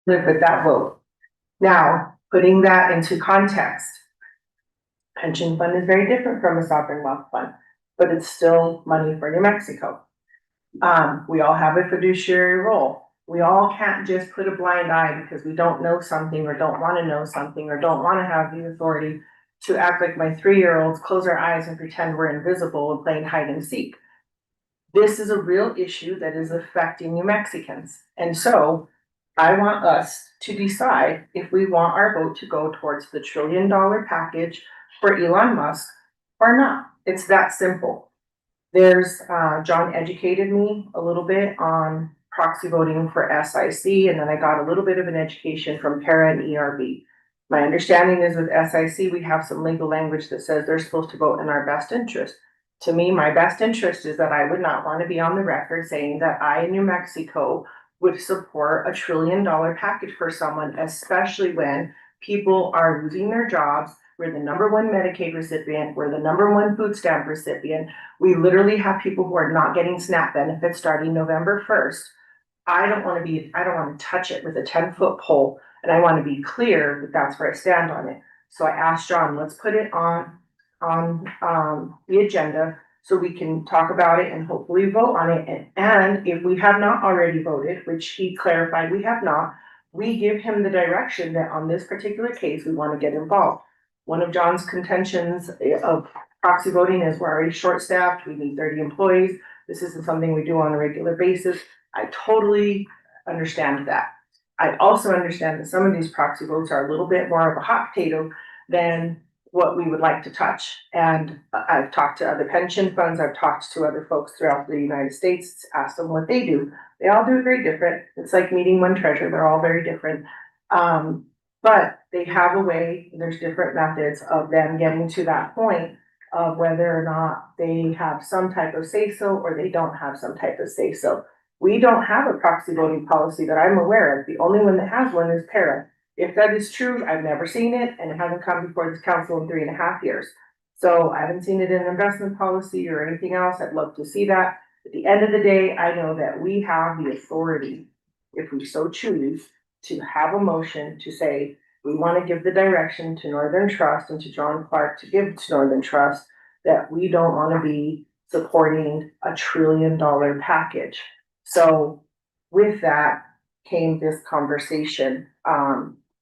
live with that vote. Now, putting that into context, pension fund is very different from a sovereign wealth fund, but it's still money for New Mexico. We all have a fiduciary role. We all can't just put a blind eye because we don't know something or don't want to know something or don't want to have the authority to act like my 3-year-olds, close our eyes and pretend we're invisible and playing hide and seek. This is a real issue that is affecting New Mexicans. And so I want us to decide if we want our vote to go towards the $1 trillion package for Elon Musk or not. It's that simple. There's, John educated me a little bit on proxy voting for SIC, and then I got a little bit of an education from Para and ERB. My understanding is with SIC, we have some legal language that says they're supposed to vote in our best interest. To me, my best interest is that I would not want to be on the record saying that I, in New Mexico, would support a $1 trillion package for someone, especially when people are losing their jobs. We're the #1 Medicaid recipient. We're the #1 food stamp recipient. We literally have people who are not getting SNAP benefits starting November 1st. I don't want to touch it with a 10-foot pole, and I want to be clear that that's where I stand on it. So I asked John, let's put it on the agenda so we can talk about it and hopefully vote on it. And if we have not already voted, which he clarified we have not, we give him the direction that on this particular case, we want to get involved. One of John's contentions of proxy voting is we're already short-staffed, we need 30 employees. This isn't something we do on a regular basis. I totally understand that. I also understand that some of these proxy votes are a little bit more of a hot potato than what we would like to touch. And I've talked to other pension funds, I've talked to other folks throughout the United States, asked them what they do. They all do it very different. It's like meeting one treasure, they're all very different. But they have a way, there's different methods of them getting to that point of whether or not they have some type of say-so or they don't have some type of say-so. We don't have a proxy voting policy that I'm aware of. The only one that has one is Para. If that is true, I've never seen it and it hasn't come before this council in 3.5 years. So I haven't seen it in an investment policy or anything else. I'd love to see that. At the end of the day, I know that we have the authority, if we so choose, to have a motion to say, we want to give the direction to Northern Trust and to John Clark to give to Northern Trust that we don't want to be supporting a $1 trillion package. So with that came this conversation.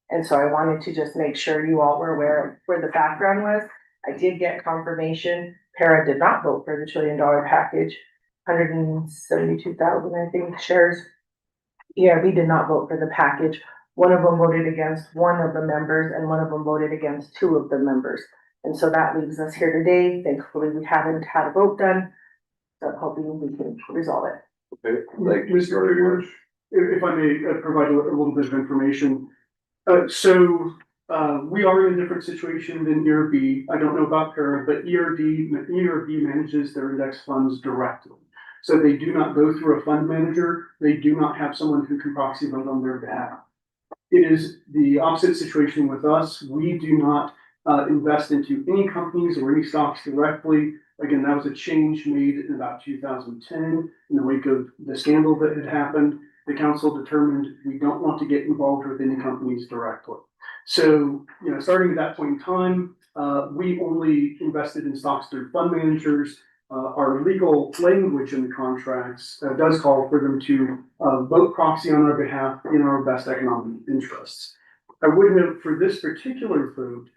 And so I wanted to just make sure you all were aware of where the background was. I did get confirmation. Para did not vote for the $1 trillion package, 172,000, I think, shares. Yeah, we did not vote for the package. One of them voted against one of the members and one of them voted against two of the members. And so that leaves us here today. Thankfully, we haven't had a vote done. So hoping we can resolve it. Okay, thank you Mr. very Chair, much. if I may provide a little bit of information. We are in a different situation than ERB. I don't know about Para, but ERB manages their index funds directly. So they do not go through a fund manager. They do not have someone who can proxy vote on their behalf. It is the opposite situation with us. We do not invest into any companies or any stocks directly. Again, that was a change made in about 2010 in the wake of the scandal that had happened. The council determined we don't want to get involved with any companies directly. So, starting at that point in time, we only invested in stocks through fund managers. Our legal language in the contracts does call for them to vote proxy on our behalf in our best economic interests. I would note for this particular vote,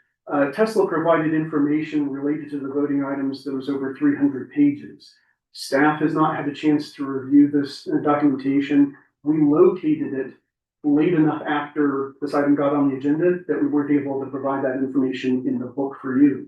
Tesla provided information related to the voting items that was over 300 pages. Staff has not had a chance to review this documentation. We located it late enough after this item got on the agenda that we weren't able to provide that information in the book for you.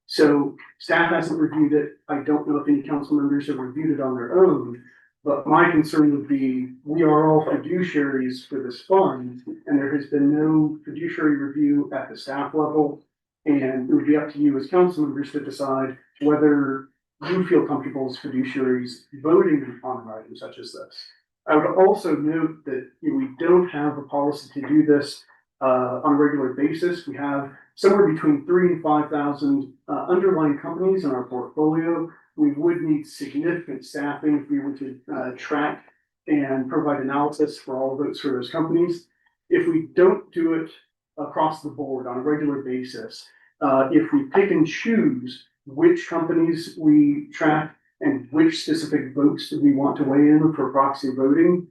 So staff hasn't reviewed it. I don't know if any council members have reviewed it on their own, but my concern would be we are all fiduciaries for this fund and there has been no fiduciary review at the staff level. And it would be up to you as council members to decide whether you feel comfortable as fiduciaries voting on an item such as this. I would also note that we don't have a policy to do this on a regular basis. We have somewhere between 3,000 and 5,000 underlying companies in our portfolio. We would need significant staffing if we were to track and provide analysis for all of those for those companies. If we don't do it across the board on a regular basis, if we pick and choose which companies we track and which specific votes we want to weigh in for proxy voting,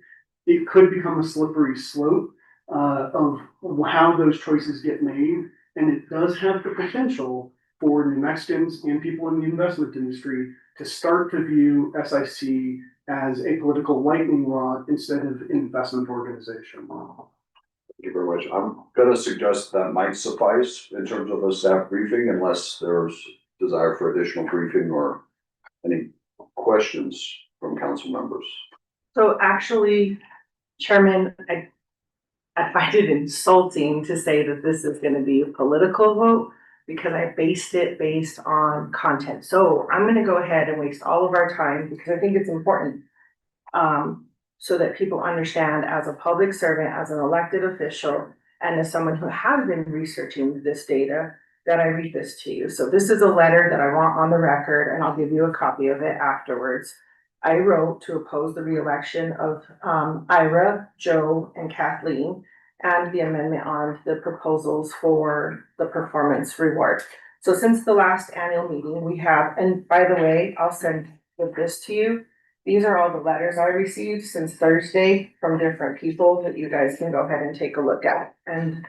it could become a slippery slope of how those choices get made. And it does have the potential for New Mexicans and people in the investment industry to start to view SIC as a political lightning rod instead of an investment organization. Thank you very much. I'm gonna suggest that might suffice in terms of a staff briefing unless there's desire for additional briefing or any questions from council members. So actually, Chairman, I find it insulting to say that this is gonna be a political vote because I based on content. So I'm gonna go ahead and waste all of our time because I think it's important. So that people understand as a public servant, as an elected official, and as someone who has been researching this data, that I read this to you. So this is a letter that I want on the record, and I'll give you a copy of it afterwards. I wrote to oppose the reelection of Ira, Joe, and Kathleen, and the amendment on the proposals for the performance reward. So since the last annual meeting, we have, and by the way, I'll send this to you. These are all the letters I received since Thursday from different people that you guys can go ahead and take a look at. And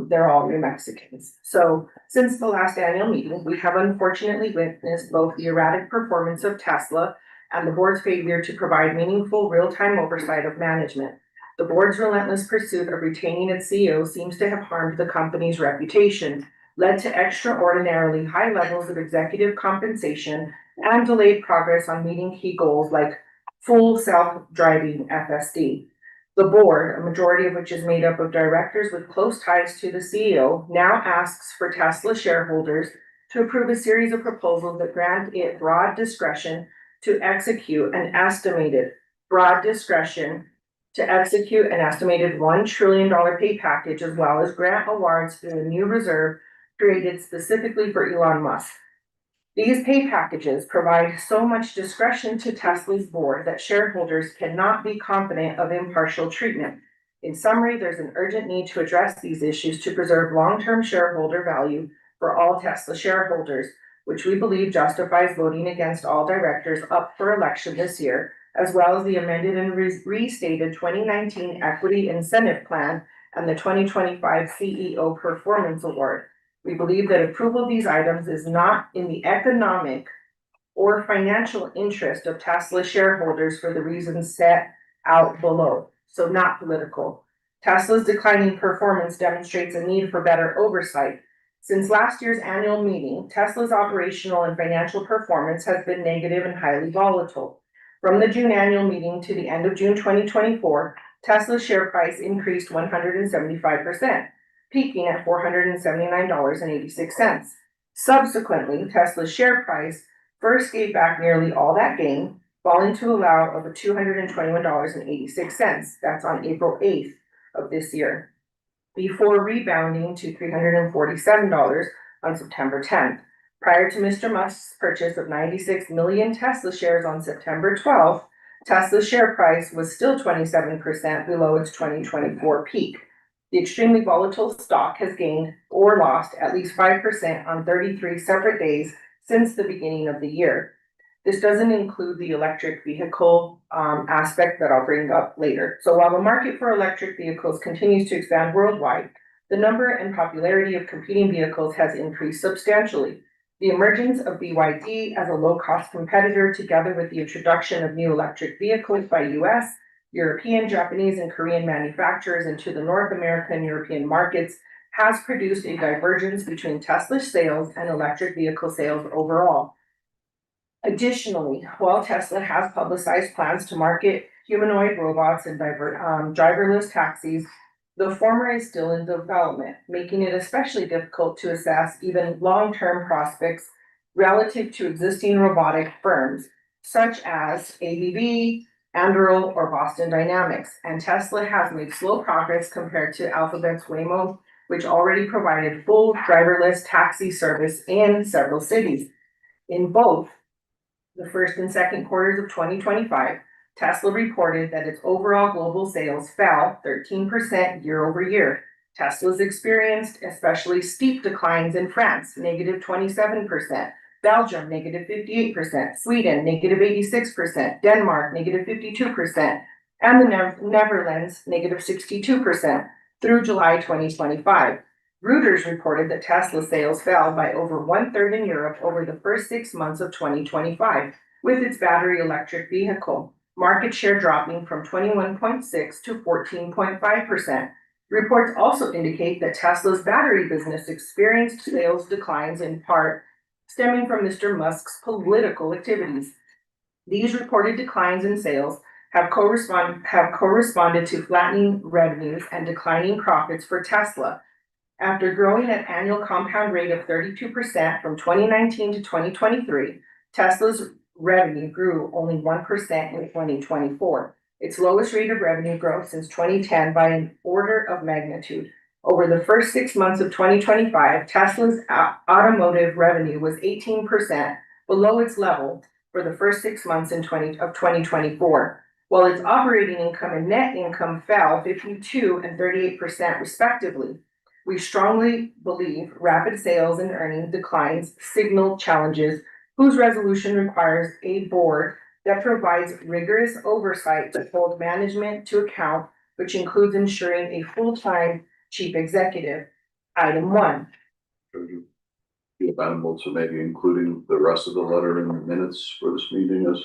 they're all New Mexicans. So since the last annual meeting, we have unfortunately witnessed both the erratic performance of Tesla and the board's failure to provide meaningful real-time oversight of management. The board's relentless pursuit of retaining its CEO seems to have harmed the company's reputation, led to extraordinarily high levels of executive compensation, and delayed progress on meeting key goals like full self-driving FSD. The board, a majority of which is made up of directors with close ties to the CEO, now asks for Tesla shareholders to approve a series of proposals that grant it broad discretion to execute an estimated $1 trillion pay package, as well as grant awards through a new reserve created specifically for Elon Musk. These pay packages provide so much discretion to Tesla's board that shareholders cannot be confident of impartial treatment. In summary, there's an urgent need to address these issues to preserve long-term shareholder value for all Tesla shareholders, which we believe justifies voting against all directors up for election this year, as well as the amended and restated 2019 Equity Incentive Plan and the 2025 CEO Performance Award. We believe that approval of these items is not in the economic or financial interest of Tesla shareholders for the reasons set out below, so not political. Tesla's declining performance demonstrates a need for better oversight. Since last year's annual meeting, Tesla's operational and financial performance has been negative and highly volatile. From the June annual meeting to the end of June 2024, Tesla's share price increased 175%. Peaking at $479.86. Subsequently, Tesla's share price first gave back nearly all that gain, falling to a low of $221.86. That's on April 8th of this year, before rebounding to $347 on September 10th. Prior to Mr. Musk's purchase of 96 million Tesla shares on September 12th, Tesla's share price was still 27% below its 2024 peak. The extremely volatile stock has gained or lost at least 5% on 33 separate days since the beginning of the year. This doesn't include the electric vehicle aspect that I'll bring up later. So while the market for electric vehicles continues to expand worldwide, the number and popularity of competing vehicles has increased substantially. The emergence of BYD as a low-cost competitor, together with the introduction of new electric vehicles by US, European, Japanese, and Korean manufacturers into the North American and European markets, has produced a divergence between Tesla sales and electric vehicle sales overall. Additionally, while Tesla has publicized plans to market humanoid robots and driverless taxis, the former is still in development, making it especially difficult to assess even long-term prospects relative to existing robotic firms, such as ABB, Anduril, or Boston Dynamics, and Tesla has made slow progress compared to Alphabet's Waymo, which already provided full driverless taxi service in several cities. In both the first and second quarters of 2025, Tesla reported that its overall global sales fell 13% year over year. Tesla's experienced especially steep declines in France, negative 27%, Belgium, negative 58%, Sweden, negative 86%, Denmark, negative 52%, and the Netherlands, negative 62% through July 2025. Reuters reported that Tesla sales fell by over 1/3 in Europe over the first 6 months of 2025, with its battery electric vehicle market share dropping from 21.6% to 14.5%. Reports also indicate that Tesla's battery business experienced sales declines in part stemming from Mr. Musk's political activities. These reported declines in sales have corresponded to flattening revenues and declining profits for Tesla. After growing at annual compound rate of 32% from 2019 to 2023, Tesla's revenue grew only 1% in 2024, its lowest rate of revenue growth since 2010 by an order of magnitude. Over the first 6 months of 2025, Tesla's automotive revenue was 18% below its level for the first 6 months of 2024, while its operating income and net income fell 52% and 38% respectively. We strongly believe rapid sales and earning declines signal challenges whose resolution requires a board that provides rigorous oversight to hold management to account, which includes ensuring a full-time chief executive. Item 1. Be amenable to maybe including the rest of the letter in the minutes for this meeting as.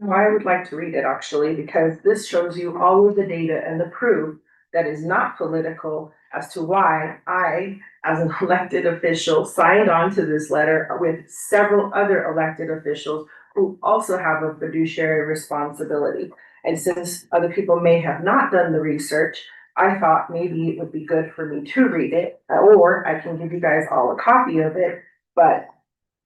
I would like to read it actually, because this shows you all of the data and the proof that is not political as to why I, as an elected official, signed on to this letter with several other elected officials who also have a fiduciary responsibility. And since other people may have not done the research, I thought maybe it would be good for me to read it, or I can give you guys all a copy of it. But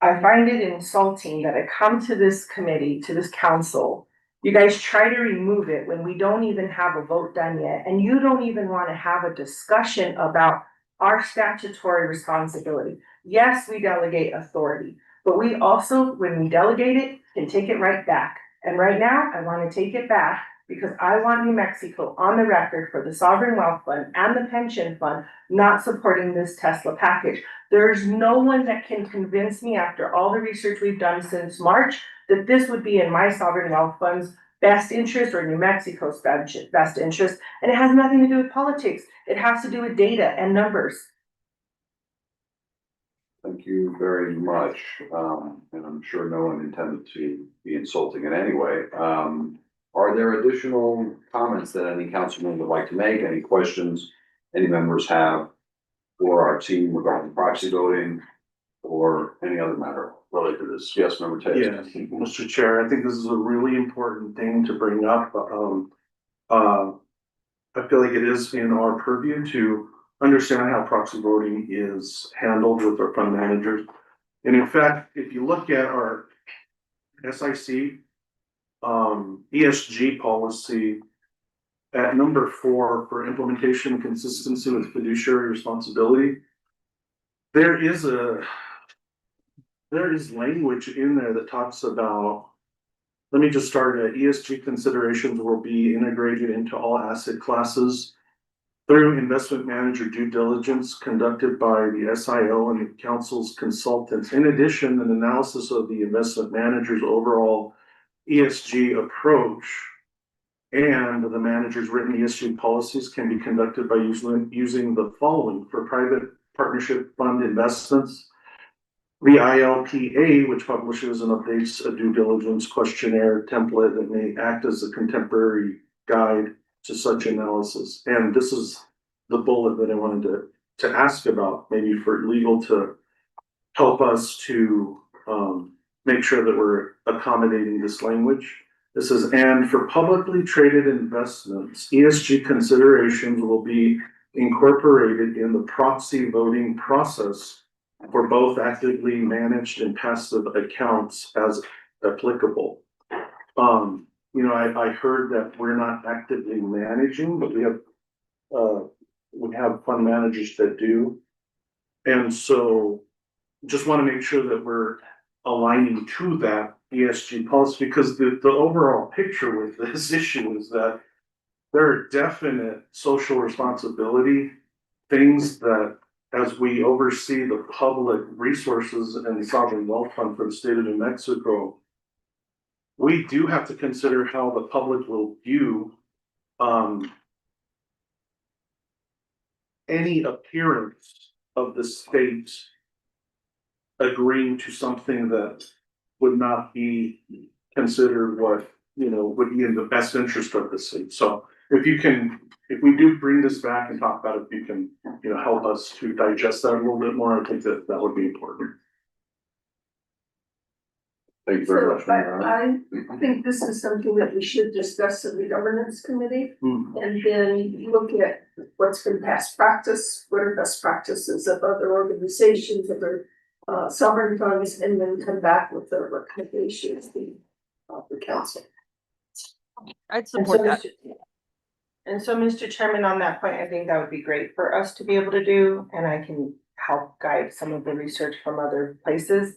I find it insulting that I come to this committee, to this council, you guys try to remove it when we don't even have a vote done yet, and you don't even want to have a discussion about our statutory responsibility. Yes, we delegate authority, but we also, when we delegate it, can take it right back. And right now, I want to take it back because I want New Mexico on the record for the Sovereign Wealth Fund and the Pension Fund not supporting this Tesla package. There's no one that can convince me after all the research we've done since March that this would be in my Sovereign Wealth Fund's best interest or New Mexico's best interest. And it has nothing to do with politics. It has to do with data and numbers. Thank you very much. And I'm sure no one intended to be insulting in any way. Are there additional comments that any councilman would like to make? Any questions any members have for our team regarding proxy voting or any other matter related to this? Yes, member Tate. Yeah, Mr. Chair, I think this is a really important thing to bring up. I feel like it is in our purview to understand how proxy voting is handled with our fund managers. And in fact, if you look at our SIC ESG policy at number 4 for implementation and consistency with fiduciary responsibility, there is language in there that talks about, let me just start at ESG considerations will be integrated into all asset classes through investment manager due diligence conducted by the SIO and the council's consultants. In addition, an analysis of the investment manager's overall ESG approach and the manager's written ESG policies can be conducted by using the following for private partnership fund investments. The ILPA, which publishes and updates a due diligence questionnaire template that may act as a contemporary guide to such analysis. And this is the bullet that I wanted to ask about, maybe for legal to help us to make sure that we're accommodating this language. This is, and for publicly traded investments, ESG considerations will be incorporated in the proxy voting process for both actively managed and passive accounts as applicable. I heard that we're not actively managing, but we have fund managers that do. And so just want to make sure that we're aligning to that ESG policy, because the overall picture with this issue is that there are definite social responsibility things that, as we oversee the public resources and the Sovereign Wealth Fund for the state of New Mexico, we do have to consider how the public will view any appearance of the state agreeing to something that would not be considered what, would be in the best interest of the state. So if we do bring this back and talk about it, if you can, help us to digest that a little bit more, I think that would be important. Thank you very much. I think this is something that we should discuss in the governance committee and then look at what's been past practice, what are best practices of other organizations, other sovereign funds, and then come back with the recommendations of the council. I'd support that. And so, Mr. Chairman, on that point, I think that would be great for us to be able to do, and I can help guide some of the research from other places.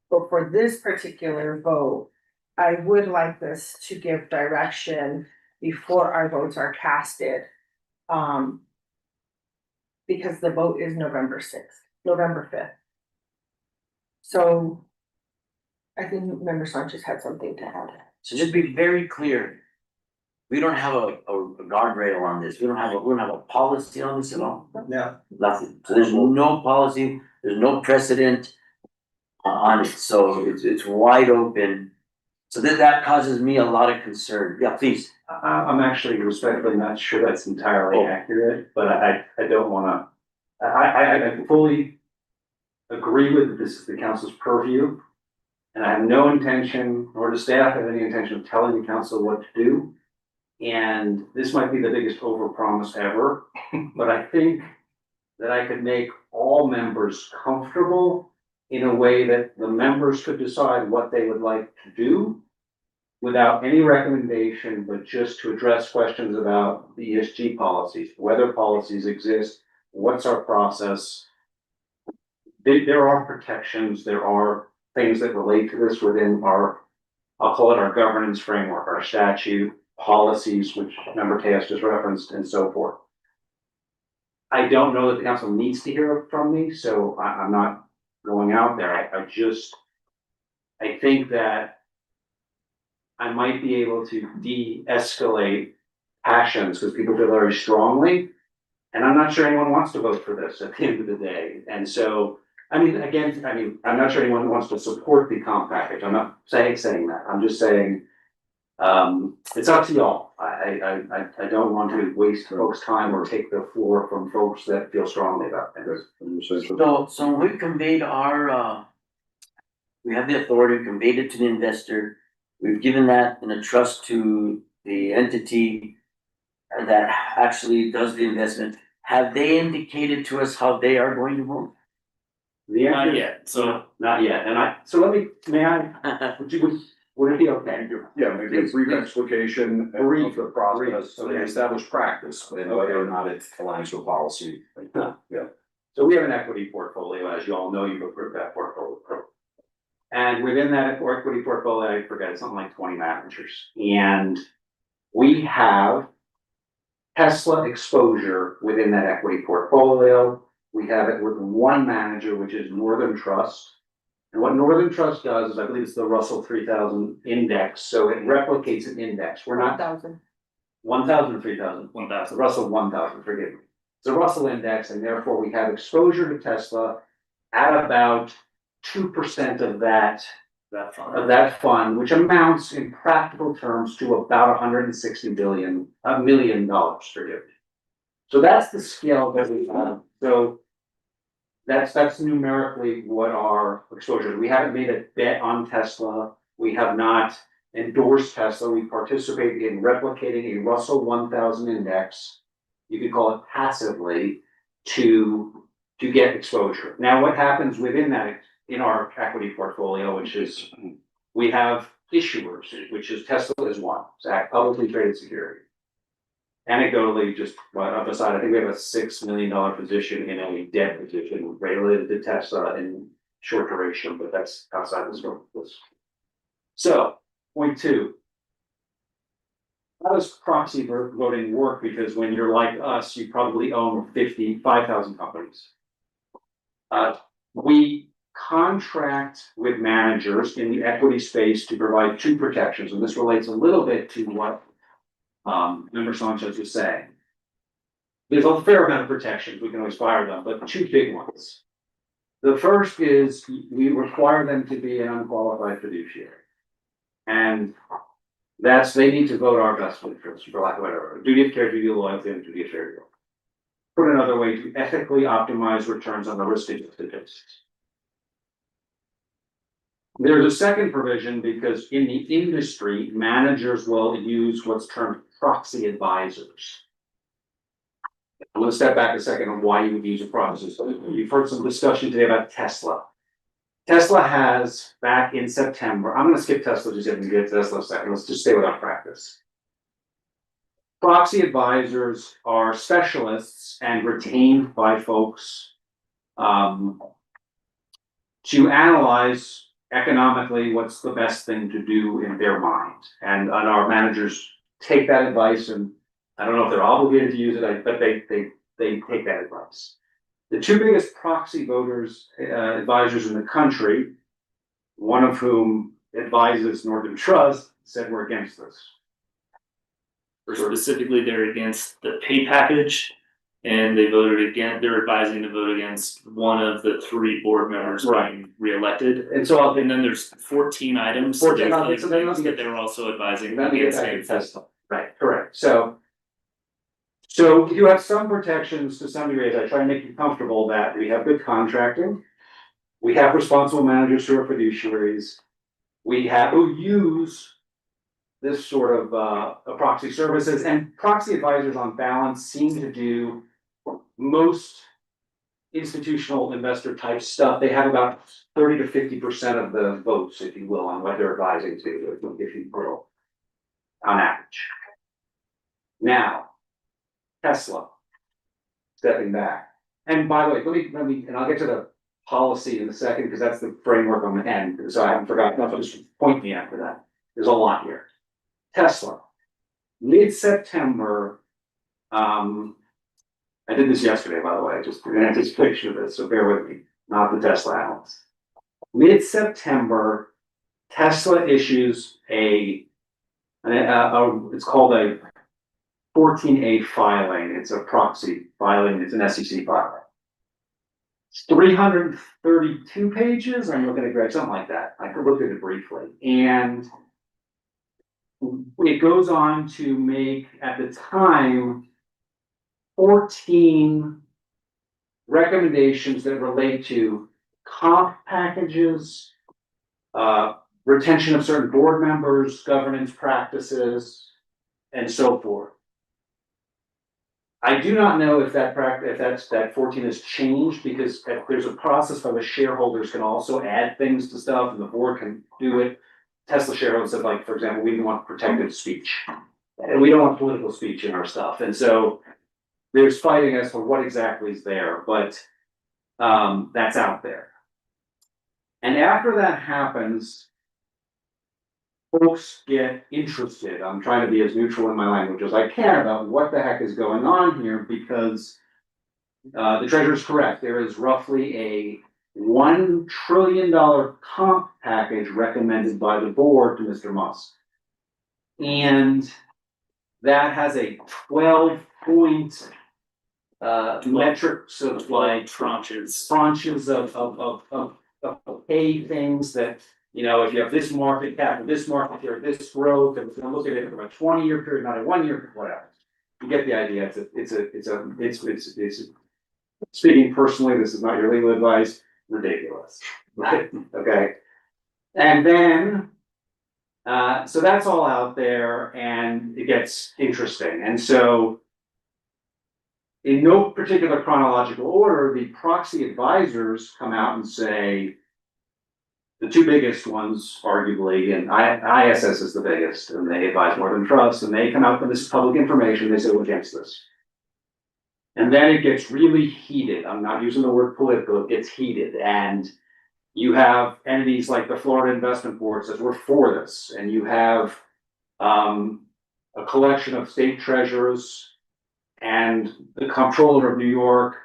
But for this particular vote, I would like this to give direction before our votes are casted. because the vote is November 6th, November 5th. So I think Member Sanchez had something to add. So just be very clear. We don't have a guardrail on this. We don't have a policy on this at all. Yeah. Nothing. So there's no policy, there's no precedent on it. So it's wide open. So that causes me a lot of concern. Yeah, please. I'm actually respectfully not sure that's entirely accurate, but I don't wanna, I fully agree with that this is the council's purview. And I have no intention, nor does staff have any intention of telling the council what to do. And this might be the biggest overpromise ever, but I think that I could make all members comfortable in a way that the members could decide what they would like to do without any recommendation, but just to address questions about the ESG policies, whether policies exist, what's our process. There are protections, there are things that relate to this within our, I'll call it our governance framework, our statute, policies, which Member Tejas just referenced, and so forth. I don't know that the council needs to hear it from me, so I'm not going out there. I think that I might be able to de-escalate passions because people feel very strongly. And I'm not sure anyone wants to vote for this at the end of the day. And so, I'm not sure anyone wants to support the comp package. I'm not saying that. I'm just saying, it's up to y'all. I don't want to waste folks' time or take the floor from folks that feel strongly about things. So we conveyed our, we have the authority, conveyed it to the investor. We've given that in a trust to the entity that actually does the investment. Have they indicated to us how they are going to vote? Not yet, not yet. And may I, would it be okay? Yeah, maybe a brief explication of the process, so they establish practice, and whether or not it aligns with policy. Yeah. So we have an equity portfolio, as you all know, you've approved that portfolio. And within that equity portfolio, I forget, something like 20 managers. And we have Tesla exposure within that equity portfolio. We have it with one manager, which is Northern Trust. And what Northern Trust does is, I believe it's the Russell 3000 index, so it replicates an index. We're not 1,000, 3,000. 1,000. Russell 1,000, forgive me. It's a Russell index, and therefore we have exposure to Tesla at about 2% of that fund, which amounts in practical terms to about $160 million, forgive me. So that's the scale that we have. So that's numerically what our exposure is. We haven't made a bet on Tesla. We have not endorsed Tesla. We participate in replicating a Russell 1000 index. You could call it passively to get exposure. Now, what happens within that in our equity portfolio, which is we have issuers, which is Tesla is one, it's publicly traded security. Anecdotally, just right up aside, I think we have a $6 million position in a debt position related to Tesla in short duration, but that's outside the scope of this. So, point two. How does proxy voting work? Because when you're like us, you probably own 5,000 companies. We contract with managers in the equity space to provide two protections, and this relates a little bit to what Member Sanchez was saying. There's a fair amount of protections, we can always fire them, but two big ones. The first is we require them to be an unqualified fiduciary. And they need to vote our best interests, for lack of a better word. Duty of care, duty of loyalty, and duty of charity. Put another way, to ethically optimize returns on the risk-adjusted basis. There's a second provision because in the industry, managers will use what's termed proxy advisors. I'm going to step back a second on why you would use a proxy. So you've heard some discussion today about Tesla. Tesla has, back in September, I'm going to skip Tesla just so we can get to Tesla in a second. Let's just stay with our practice. Proxy advisors are specialists and retained by folks to analyze economically what's the best thing to do in their mind. And our managers take that advice, and I don't know if they're obligated to use it, but they they take that advice. The two biggest proxy voters, advisors in the country, one of whom advises Northern Trust, said we're against this. Or specifically, they're against the pay package, and they voted against, they're advising to vote against one of the 3 board members being reelected. And so, And then there's 14 items, so there's other things that they're also advising against. Right, correct. So you have some protections to some degree, as I try and make you comfortable that we have good contracting. We have responsible managers who are fiduciaries. We have, who use this sort of proxy services, and proxy advisors on balance seem to do most institutional investor type stuff. They have about 30 to 50% of the votes, if you will, on what they're advising to, if you will, on average. Now, Tesla, stepping back. And by the way, let me, and I'll get to the policy in a second, because that's the framework on the end, so I haven't forgotten, just point me after that. There's a lot here. Tesla, mid-September, I did this yesterday, by the way, just in anticipation of this, so bear with me, not the Tesla analyst. Mid-September, Tesla issues it's called a 14A filing. It's a proxy filing. It's an SEC filing. It's 332 pages. I'm looking at Greg, something like that. I could look at it briefly. And it goes on to make, at the time, 14 recommendations that relate to comp packages, retention of certain board members, governance practices, and so forth. I do not know if that 14 has changed, because there's a process by which shareholders can also add things to stuff, and the board can do it. Tesla shareholders said, like, for example, we want protected speech, and we don't want political speech in our stuff, and so there's fighting as to what exactly is there, but that's out there. And after that happens, folks get interested. I'm trying to be as neutral in my language as I can about what the heck is going on here, because the treasurer is correct. There is roughly a $1 trillion comp package recommended by the board to Mr. Musk. And that has a 12-point metrics of like tranches of pay things that, you know, if you have this market cap, this market share, this growth, and we're gonna look at it from a 20-year period, not a 1-year, whatever. You get the idea. It's speaking personally, this is not your legal advice, ridiculous, right? Okay. And then, so that's all out there, and it gets interesting. And so, in no particular chronological order, the proxy advisors come out and say, the two biggest ones, arguably, and ISS is the biggest, and they advise Northern Trust, and they come out with this public information, they say we're against this. And then it gets really heated. I'm not using the word political, it gets heated. And you have entities like the Florida Investment Board says we're for this. And you have a collection of state treasurers and the comptroller of New York.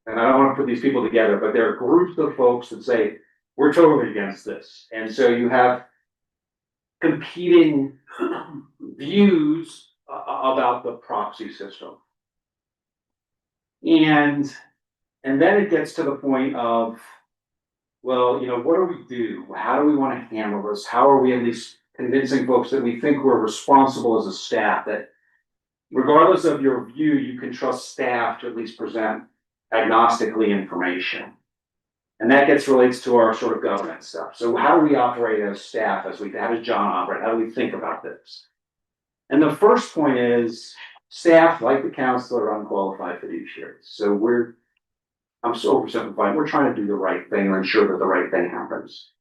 And I don't want to put these people together, but there are groups of folks that say, we're totally against this. And so you have competing views about the proxy system. And then it gets to the point of, well, you know, what do we do? How do we want to handle this? How are we at least convincing folks that we think we're responsible as a staff, that regardless of your view, you can trust staff to at least present agnostically information. And that relates to our sort of governance stuff. So how do we operate as staff? How does John operate? How do we think about this? And the first point is, staff, like the council, are unqualified fiduciaries. So I'm so oversimplifying, we're trying to do the right thing or ensure that the right thing happens.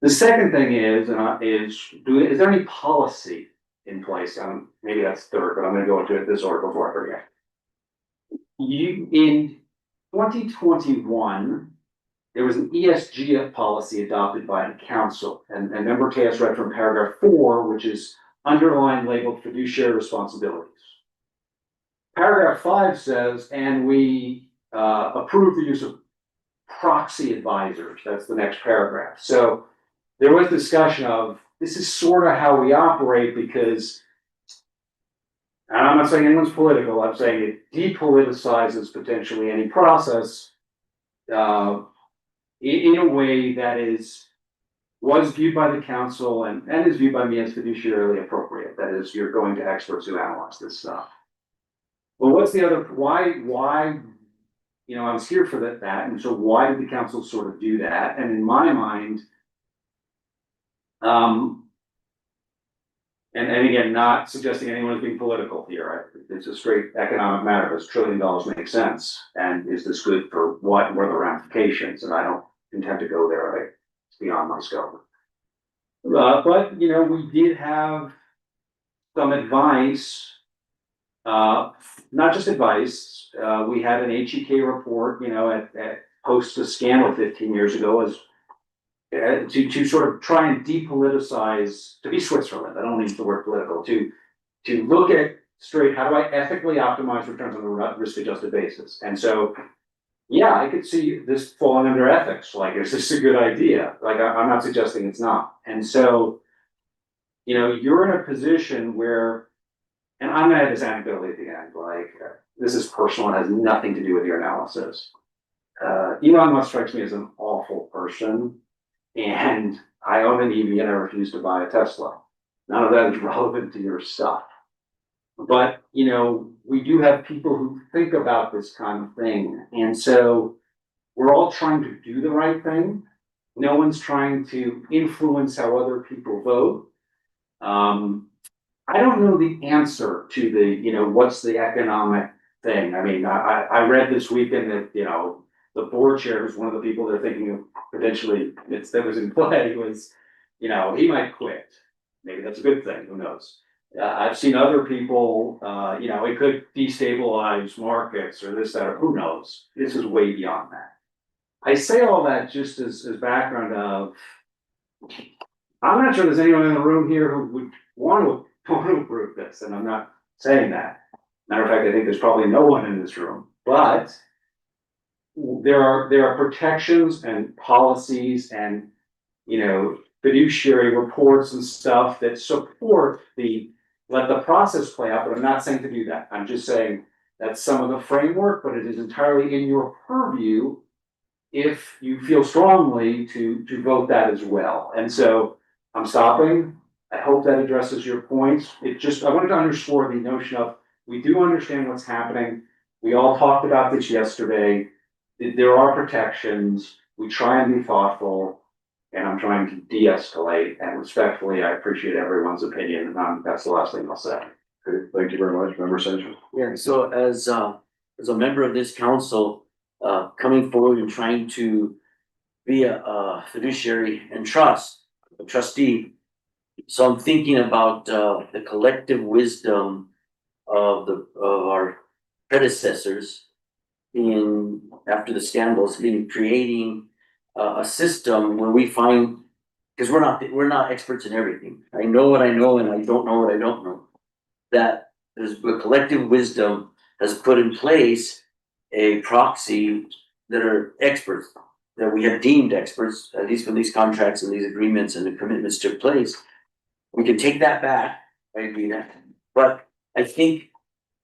The second thing is there any policy in place? Maybe that's third, but I'm going to go into it this order before I forget. In 2021, there was an ESG policy adopted by the council, and member Tejas read from paragraph 4, which is underlined labeled fiduciary responsibilities. paragraph 5 says, and we approve the use of proxy advisors. That's the next paragraph. So there was discussion of, this is sort of how we operate because, and I'm not saying anyone's political, I'm saying it depoliticizes potentially any process in a way that was viewed by the council and is viewed by me as fiduciarily appropriate. That is, you're going to experts who analyze this stuff. Well, what's the other, why, you know, I was here for that, and so why did the council sort of do that? And in my mind, and again, not suggesting anyone is being political here, it's a straight economic matter. Does $1 trillion make sense? And is this good for what, and what are the ramifications? And I don't intend to go there, it's beyond my scope. But, you know, we did have some advice, not just advice, we had an HEK report, you know, at post a scandal 15 years ago as to sort of try and depoliticize, to be Switzerland, I don't use the word political, to look at straight, how do I ethically optimize returns on a risk adjusted basis? And so, yeah, I could see this falling under ethics, like, is this a good idea? Like, I'm not suggesting it's not. And so, you know, you're in a position where, and I'm gonna have this anecdotally at the end, like, this is personal and has nothing to do with your analysis. Elon Musk strikes me as an awful person, and I own an EV and I refuse to buy a Tesla. None of that is relevant to your stuff. But, you know, we do have people who think about this kind of thing. And so we're all trying to do the right thing. No one's trying to influence how other people vote. I don't know the answer to the, you know, what's the economic thing. I mean, I read this weekend that, you know, the board chair was one of the people they're thinking of potentially that was in play was, you know, he might quit. Maybe that's a good thing, who knows? I've seen other people, you know, it could destabilize markets or this, that, or who knows? This is way beyond that. I say all that just as background of, I'm not sure there's anyone in the room here who would want to approve this, and I'm not saying that. Matter of fact, I think there's probably no one in this room, but there are protections and policies and, you know, fiduciary reports and stuff that support let the process play out, but I'm not saying to do that. I'm just saying that's some of the framework, but it is entirely in your purview if you feel strongly to vote that as well. And so I'm stopping. I hope that addresses your points. I wanted to underscore the notion of, we do understand what's happening. We all talked about this yesterday. There are protections. We try and be thoughtful, and I'm trying to de-escalate, and respectfully, I appreciate everyone's opinion, and that's the last thing I'll say. Okay, thank you very much, Member Central. Yeah, so as a member of this council, coming forward and trying to be a fiduciary and a trustee. So I'm thinking about the collective wisdom of our predecessors after the scandals in creating a system where we find, because we're not experts in everything. I know what I know and I don't know what I don't know. That there's a collective wisdom has put in place a proxy that are experts, that we have deemed experts, at least when these contracts and these agreements and the commitments took place. We can take that back, I agree that, but I think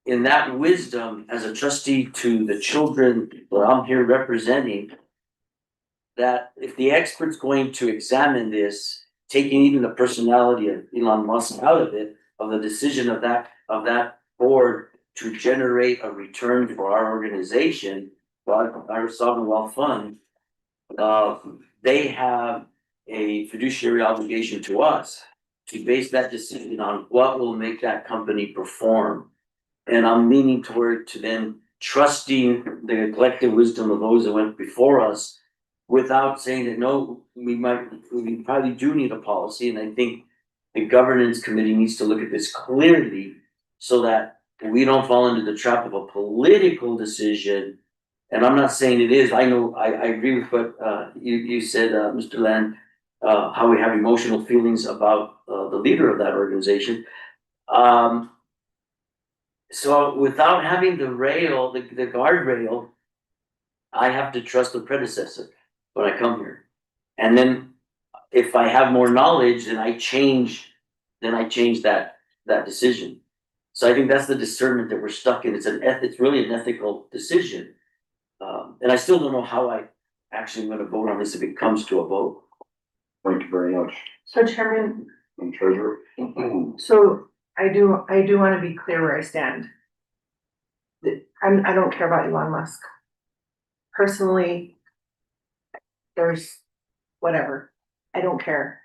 in that wisdom as a trustee to the children that I'm here representing, that if the expert's going to examine this, taking even the personality of Elon Musk out of it, of the decision of that board to generate a return for our organization, our sovereign wealth fund, they have a fiduciary obligation to us to base that decision on what will make that company perform. And I'm leaning toward to then trusting the collective wisdom of those that went before us, without saying that no, we probably do need a policy. And I think the governance committee needs to look at this clearly so that we don't fall into the trap of a political decision. And I'm not saying it is. I know I agree with what you said, Mr. Land, how we have emotional feelings about the leader of that organization. So without having the rail, the guardrail, I have to trust the predecessor when I come here. And then if I have more knowledge, then I change that decision. So I think that's the discernment that we're stuck in. It's really an ethical decision. And I still don't know how I actually am gonna vote on this if it comes to a vote. Thank you very much. So Chairman, And Treasurer? so I do wanna be clear where I stand. I don't care about Elon Musk. Personally, there's whatever, I don't care.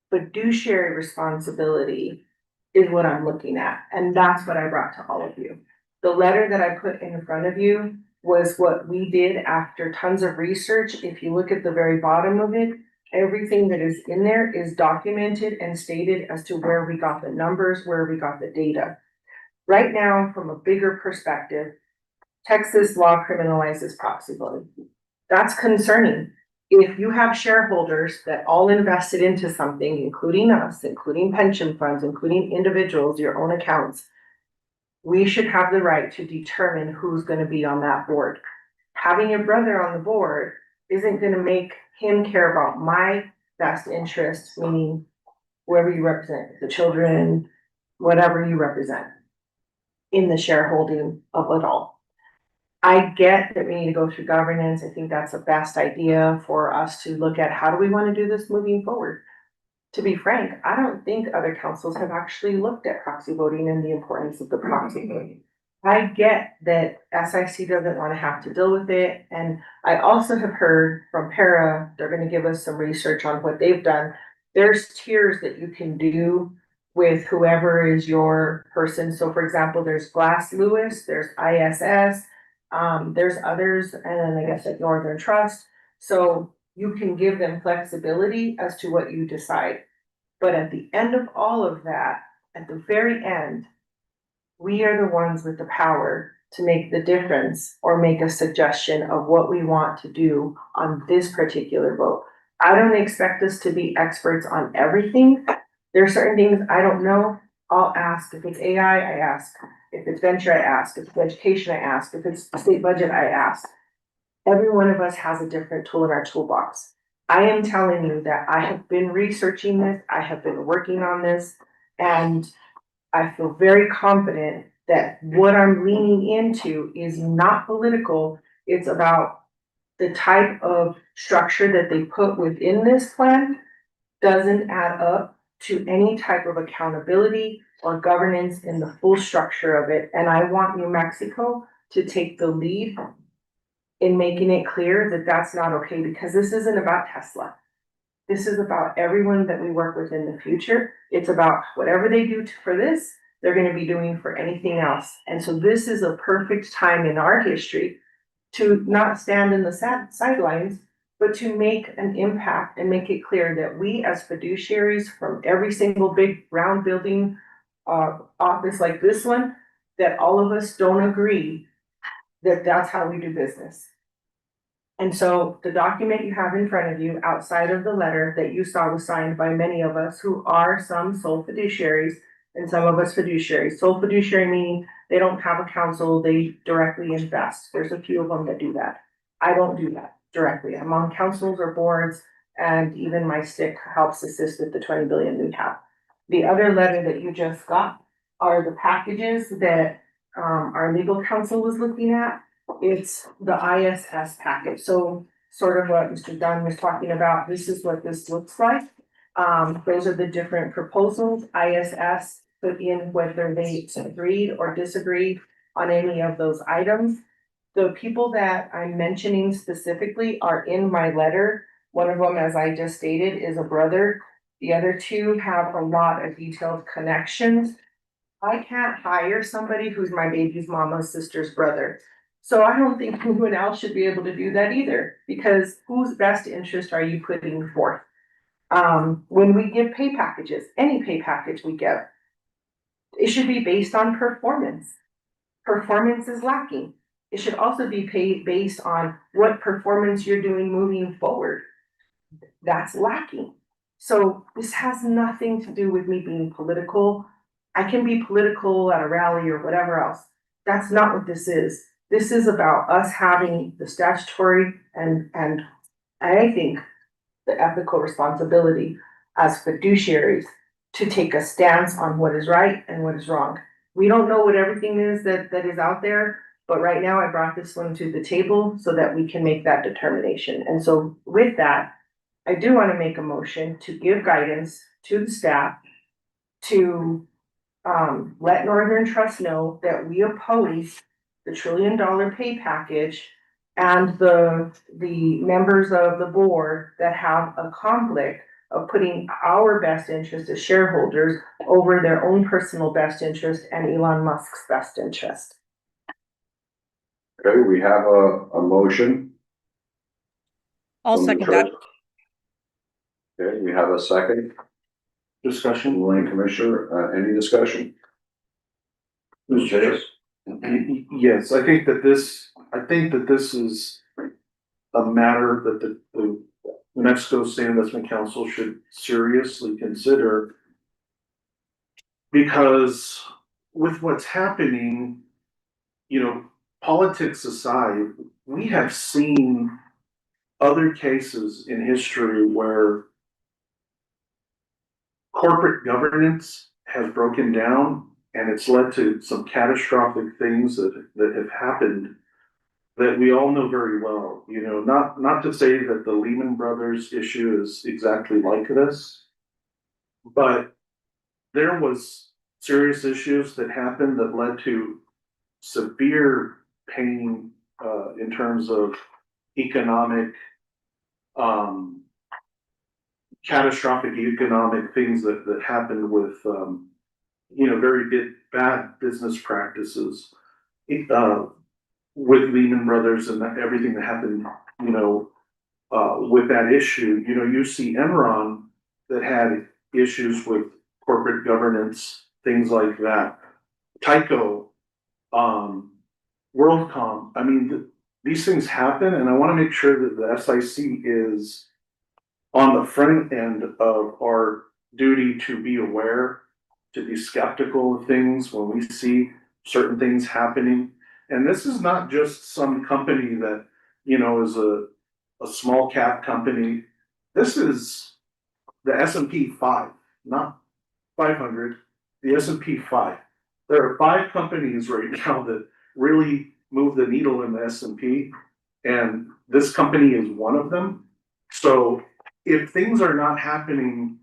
Fiduciary responsibility is what I'm looking at, and that's what I brought to all of you. The letter that I put in front of you was what we did after tons of research. If you look at the very bottom of it, everything that is in there is documented and stated as to where we got the numbers, where we got the data. Right now, from a bigger perspective, Texas law criminalizes proxy voting. That's concerning. If you have shareholders that all invested into something, including us, including pension funds, including individuals, your own accounts, we should have the right to determine who's gonna be on that board. Having your brother on the board isn't gonna make him care about my best interest, meaning whoever you represent, the children, whatever you represent in the shareholding of it all. I get that we need to go through governance. I think that's the best idea for us to look at how do we want to do this moving forward. To be frank, I don't think other councils have actually looked at proxy voting and the importance of the proxy voting. I get that SIC doesn't want to have to deal with it, and I also have heard from Para, they're gonna give us some research on what they've done. There's tiers that you can do with whoever is your person. So for example, there's Glass Lewis, there's ISS, there's others, and then I guess like Northern Trust. So you can give them flexibility as to what you decide. But at the end of all of that, at the very end, we are the ones with the power to make the difference or make a suggestion of what we want to do on this particular vote. I don't expect us to be experts on everything. There are certain things I don't know. I'll ask. If it's AI, I ask. If it's venture, I ask. If it's education, I ask. If it's state budget, I ask. Every one of us has a different tool in our toolbox. I am telling you that I have been researching this, I have been working on this, and I feel very confident that what I'm leaning into is not political. It's about the type of structure that they put within this plan doesn't add up to any type of accountability or governance in the full structure of it. And I want New Mexico to take the lead in making it clear that that's not okay, because this isn't about Tesla. This is about everyone that we work with in the future. It's about whatever they do for this, they're gonna be doing for anything else. And so this is a perfect time in our history to not stand in the sidelines, but to make an impact and make it clear that we as fiduciaries from every single big round building office like this one, that all of us don't agree that that's how we do business. And so the document you have in front of you, outside of the letter that you saw was signed by many of us who are some sole fiduciaries and some of us fiduciaries. Sole fiduciary meaning they don't have a council, they directly invest. There's a few of them that do that. I don't do that directly. I'm on councils or boards, and even my stick helps assist with the 20 billion we have. The other letter that you just got are the packages that our legal counsel was looking at. It's the ISS package. So sort of what Mr. Dunn was talking about, this is what this looks like. Those are the different proposals. ISS put in whether they agreed or disagreed on any of those items. The people that I'm mentioning specifically are in my letter. One of them, as I just stated, is a brother. The other two have a lot of detailed connections. I can't hire somebody who's my baby's mama's sister's brother. So I don't think anyone else should be able to do that either, because whose best interest are you putting forth? When we give pay packages, any pay package we give, it should be based on performance. Performance is lacking. It should also be paid based on what performance you're doing moving forward. That's lacking. So this has nothing to do with me being political. I can be political at a rally or whatever else. That's not what this is. This is about us having the statutory and I think the ethical responsibility as fiduciaries to take a stance on what is right and what is wrong. We don't know what everything is that is out there, but right now I brought this one to the table so that we can make that determination. And so with that, I do want to make a motion to give guidance to the staff to let Northern Trust know that we oppose the $1 trillion pay package and the members of the board that have a conflict of putting our best interest as shareholders over their own personal best interest and Elon Musk's best interest. Okay, we have a motion. I'll from the second that. Okay, we have a second. Discussion. Lane Commissioner, any discussion? Mr. Chase? Yes, I think that this is a matter that the New Mexico State Investment Council should seriously consider. Because with what's happening, you know, politics aside, we have seen other cases in history where corporate governance has broken down and it's led to some catastrophic things that have happened that we all know very well. You know, not to say that the Lehman Brothers issue is exactly like this, but there was serious issues that happened that led to severe pain in terms of economic catastrophic economic things that happened with you know, very bad business practices with Lehman Brothers and everything that happened, you know, with that issue. You know, you see Enron that had issues with corporate governance, things like that. Tyco, WorldCom. I mean, these things happen, and I want to make sure that the SIC is on the front end of our duty to be aware, to be skeptical of things when we see certain things happening. And this is not just some company that, you know, is a small cap company. This is the S&P 5, not 500, the S&P 5. There are 5 companies right now that really move the needle in the S&P, and this company is one of them. So if things are not happening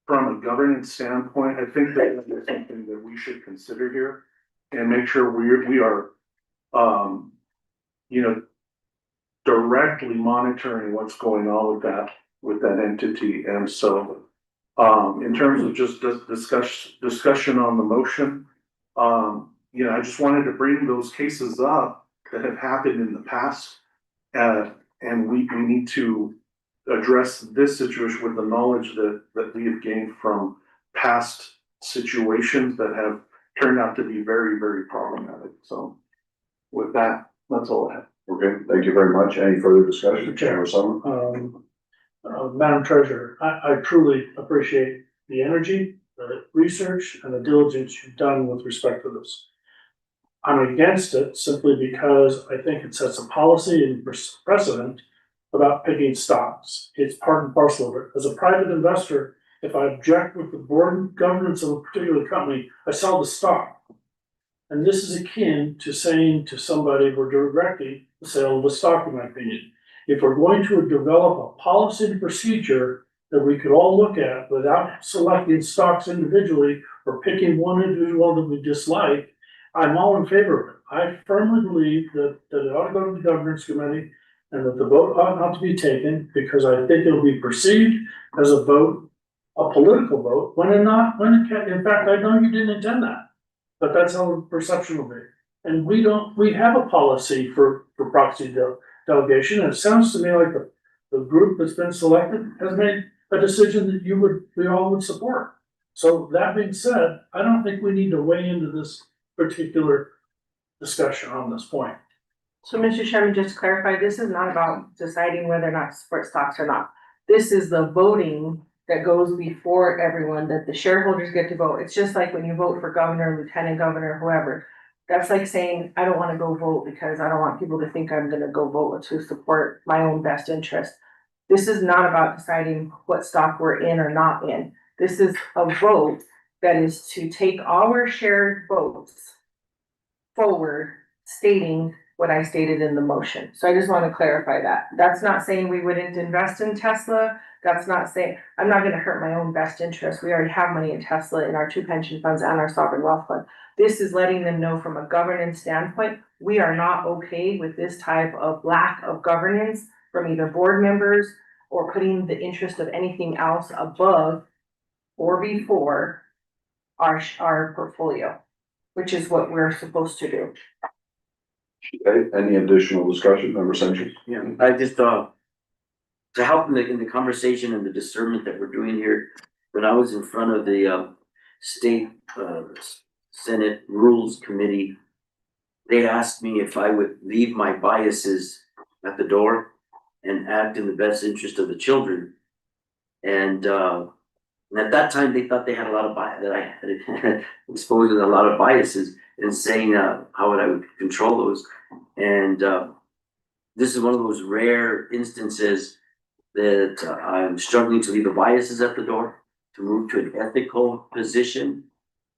from a governance standpoint, I think that is something that we should consider here and make sure we are, you know, directly monitoring what's going on with that entity. And so, in terms of just discussion on the motion, you know, I just wanted to bring those cases up that have happened in the past, and we need to address this situation with the knowledge that we have gained from past situations that have turned out to be very, very problematic. So with that, that's all I have. Okay, thank you very much. Any further discussion? Mr. Chair. Summer? Madam Treasurer, I truly appreciate the energy, the research, and the diligence you've done with respect to this. I'm against it simply because I think it sets a policy and precedent about picking stocks. It's part and parcel of it. As a private investor, if I object with the board and governance of a particular company, I sell the stock. And this is akin to saying to somebody, we're directing the sale of the stock, in my opinion. If we're going to develop a policy and procedure that we could all look at without selecting stocks individually or picking one individual that we dislike, I'm all in favor of it. I firmly believe that it ought to go to the governance committee and that the vote ought not to be taken, because I think it'll be perceived as a vote, a political vote, when it not, when it can, in fact, I know you didn't intend that, but that's how the perception will be. And we have a policy for proxy delegation, and it sounds to me like the group that's been selected has made a decision that we all would support. So that being said, I don't think we need to weigh into this particular discussion on this point. So, Mr. Chairman, just to clarify, this is not about deciding whether or not to support stocks or not. This is the voting that goes before everyone, that the shareholders get to vote. It's just like when you vote for governor, lieutenant governor, whoever. That's like saying, I don't wanna go vote because I don't want people to think I'm gonna go vote to support my own best interest. This is not about deciding what stock we're in or not in. This is a vote that is to take our shared votes forward, stating what I stated in the motion. So I just want to clarify that. That's not saying we wouldn't invest in Tesla. That's not saying, I'm not gonna hurt my own best interest. We already have money in Tesla in our 2 pension funds and our sovereign wealth fund. This is letting them know from a governance standpoint, we are not okay with this type of lack of governance from either board members or putting the interest of anything else above or before our portfolio, which is what we're supposed to do. Okay, any additional discussion, member Sanchez? Yeah, I just, to help in the conversation and the discernment that we're doing here, when I was in front of the, state, Senate Rules Committee, they asked me if I would leave my biases at the door and act in the best interest of the children. And at that time, they thought they had a lot of bias, that I had exposed a lot of biases in saying, how would I would control those. And, this is one of those rare instances that I'm struggling to leave the biases at the door, to move to an ethical position.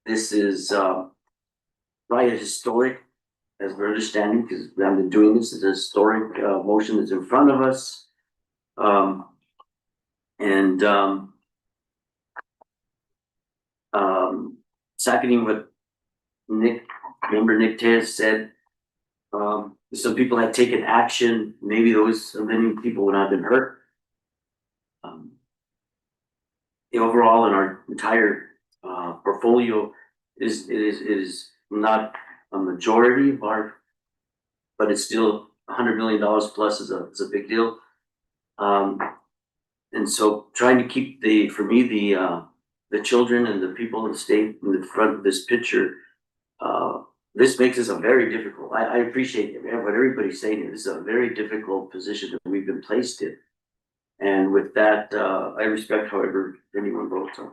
This is, probably a historic, as we're understanding, because we haven't been doing this, it's a historic, motion that's in front of us. Seconding what member Nick Tejas said, some people had taken action, maybe those, many people would not have been hurt. The overall in our entire, portfolio is not a majority of our, but it's still $100 million plus is a big deal. And so trying to keep for me, the children and the people in the state in the front of this picture, this makes this a very difficult, I appreciate what everybody's saying here. This is a very difficult position that we've been placed in. And with that, I respect however anyone votes on.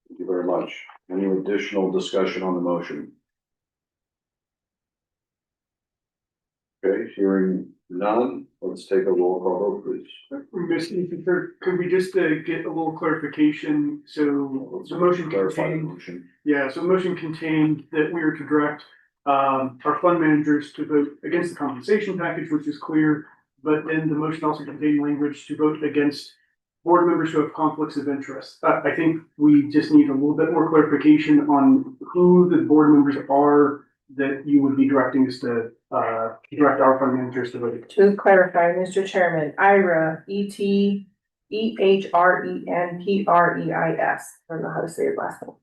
Thank you very much. Any additional discussion on the motion? Okay, hearing none, let's take a roll call vote, please. Could we just get a little clarification? So the motion Clarify the contained, motion. yeah, so the motion contained that we are to direct our fund managers to vote against the compensation package, which is clear. But then the motion also contained language to vote against board members who have conflicts of interest. I think we just need a little bit more clarification on who the board members are that you would be directing us to direct our fund managers to vote. To clarify, Mr. Chairman, Ira, ETEHRENPREIS. I don't know how to say his last name.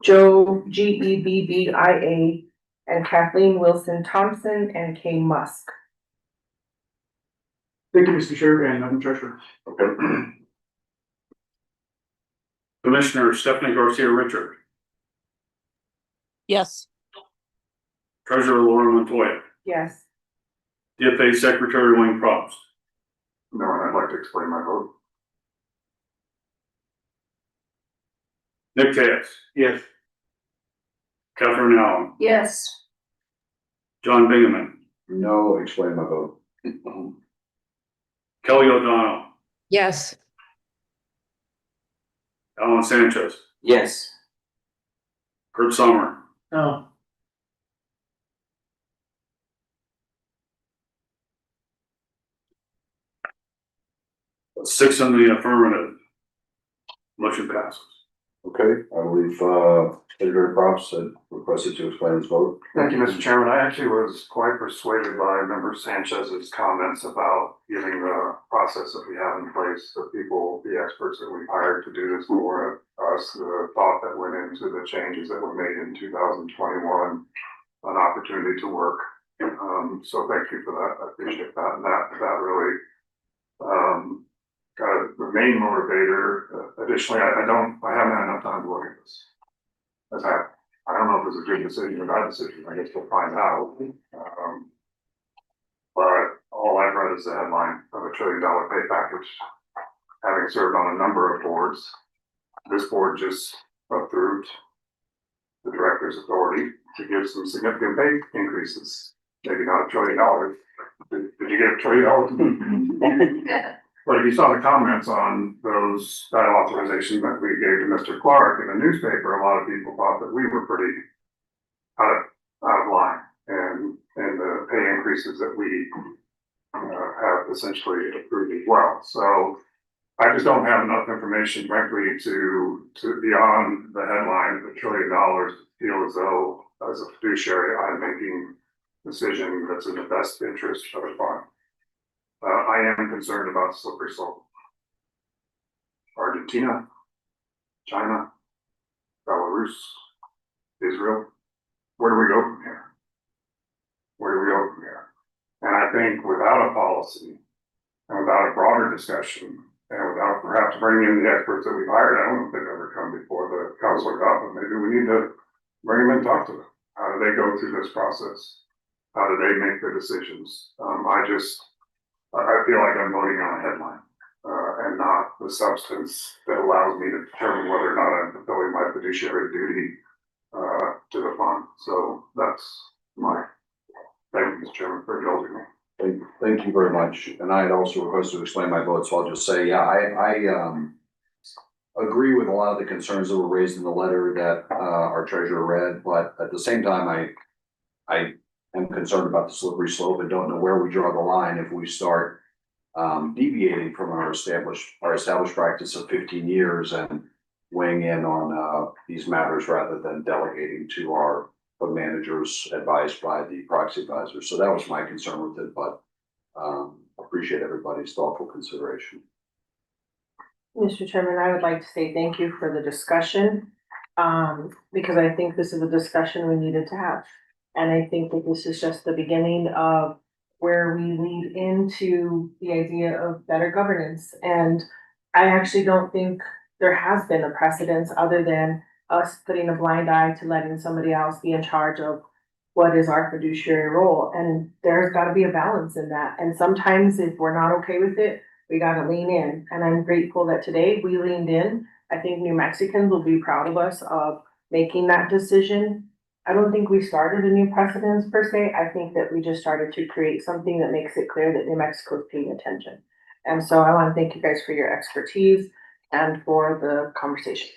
Joe, GEBBIA, and Kathleen Wilson Thompson and Kay Musk. Thank you, Mr. Chair and Madam Treasurer. Okay. Commissioner Stephanie Garcia Richard, Yes. Treasurer Laura Montoya, Yes. DFA Secretary Wayne Probst. No, and I'd like to explain my vote. Nick Tejas. Yes. Catherine Allen, Yes. John Bingaman, No, explain my vote. Kelly O'Donnell, Yes. Alan Sanchez, Yes. Kurt Sommer, No. six in the affirmative. Motion passes. Okay, I believe, Treasurer Props had requested to explain his vote. Thank you, Mr. Chairman. I actually was quite persuaded by Member Sanchez's comments about giving the process that we have in place, the people, the experts that we've hired to do this for us, the thought that went into the changes that were made in 2021, an opportunity to work. So thank you for that. I appreciate that. And that really, the main motivator. Additionally, I haven't had enough time to look at this. I don't know if it's a good decision or bad decision. I guess we'll find out. But all I've read is the headline of $1 trillion pay package. having served on a number of boards, this board just approved the director's authority to give some significant pay increases. Maybe not $1 trillion. Did you get $1 trillion? But if you saw the comments on that authorization that we gave to Mr. Clark in the newspaper, a lot of people thought that we were pretty out of line and the pay increases that we have essentially approved as well. So I just don't have enough information, frankly, to beyond the headline of $1 trillion to feel as though, as a fiduciary, I'm making a decision that's in the best interest of the fund. I am concerned about slippery slope. Argentina, China, Belarus, Israel. Where do we go from here? Where do we go from here? And I think without a policy and without a broader discussion and without perhaps bringing in the experts that we've hired, I don't know if they've ever come before the council or not, but maybe we need to bring them and talk to them. How do they go through this process? How do they make their decisions? I feel like I'm voting on a headline, and not the substance that allows me to determine whether or not I'm fulfilling my fiduciary duty, to the fund. So that's my, thank you, Mr. Chairman, for indulging me. Thank you very much. And I had also requested to explain my vote, so I'll just say, yeah, I agree with a lot of the concerns that were raised in the letter that, our treasurer read, but at the same time, I am concerned about the slippery slope and don't know where we draw the line if we start deviating from our established practice of 15 years and weighing in on these matters rather than delegating to our fund managers advised by the proxy advisors. So that was my concern with it, but appreciate everybody's thoughtful consideration. Mr. Chairman, I would like to say thank you for the discussion, because I think this is a discussion we needed to have. And I think that this is just the beginning of where we lead into the idea of better governance. And I actually don't think there has been a precedence other than us putting a blind eye to letting somebody else be in charge of what is our fiduciary role. And there's gotta be a balance in that. And sometimes if we're not okay with it, we gotta lean in. And I'm grateful that today we leaned in. I think New Mexicans will be proud of us of making that decision. I don't think we started a new precedence per se. I think that we just started to create something that makes it clear that New Mexico is paying attention. And so I want to thank you guys for your expertise and for the conversation.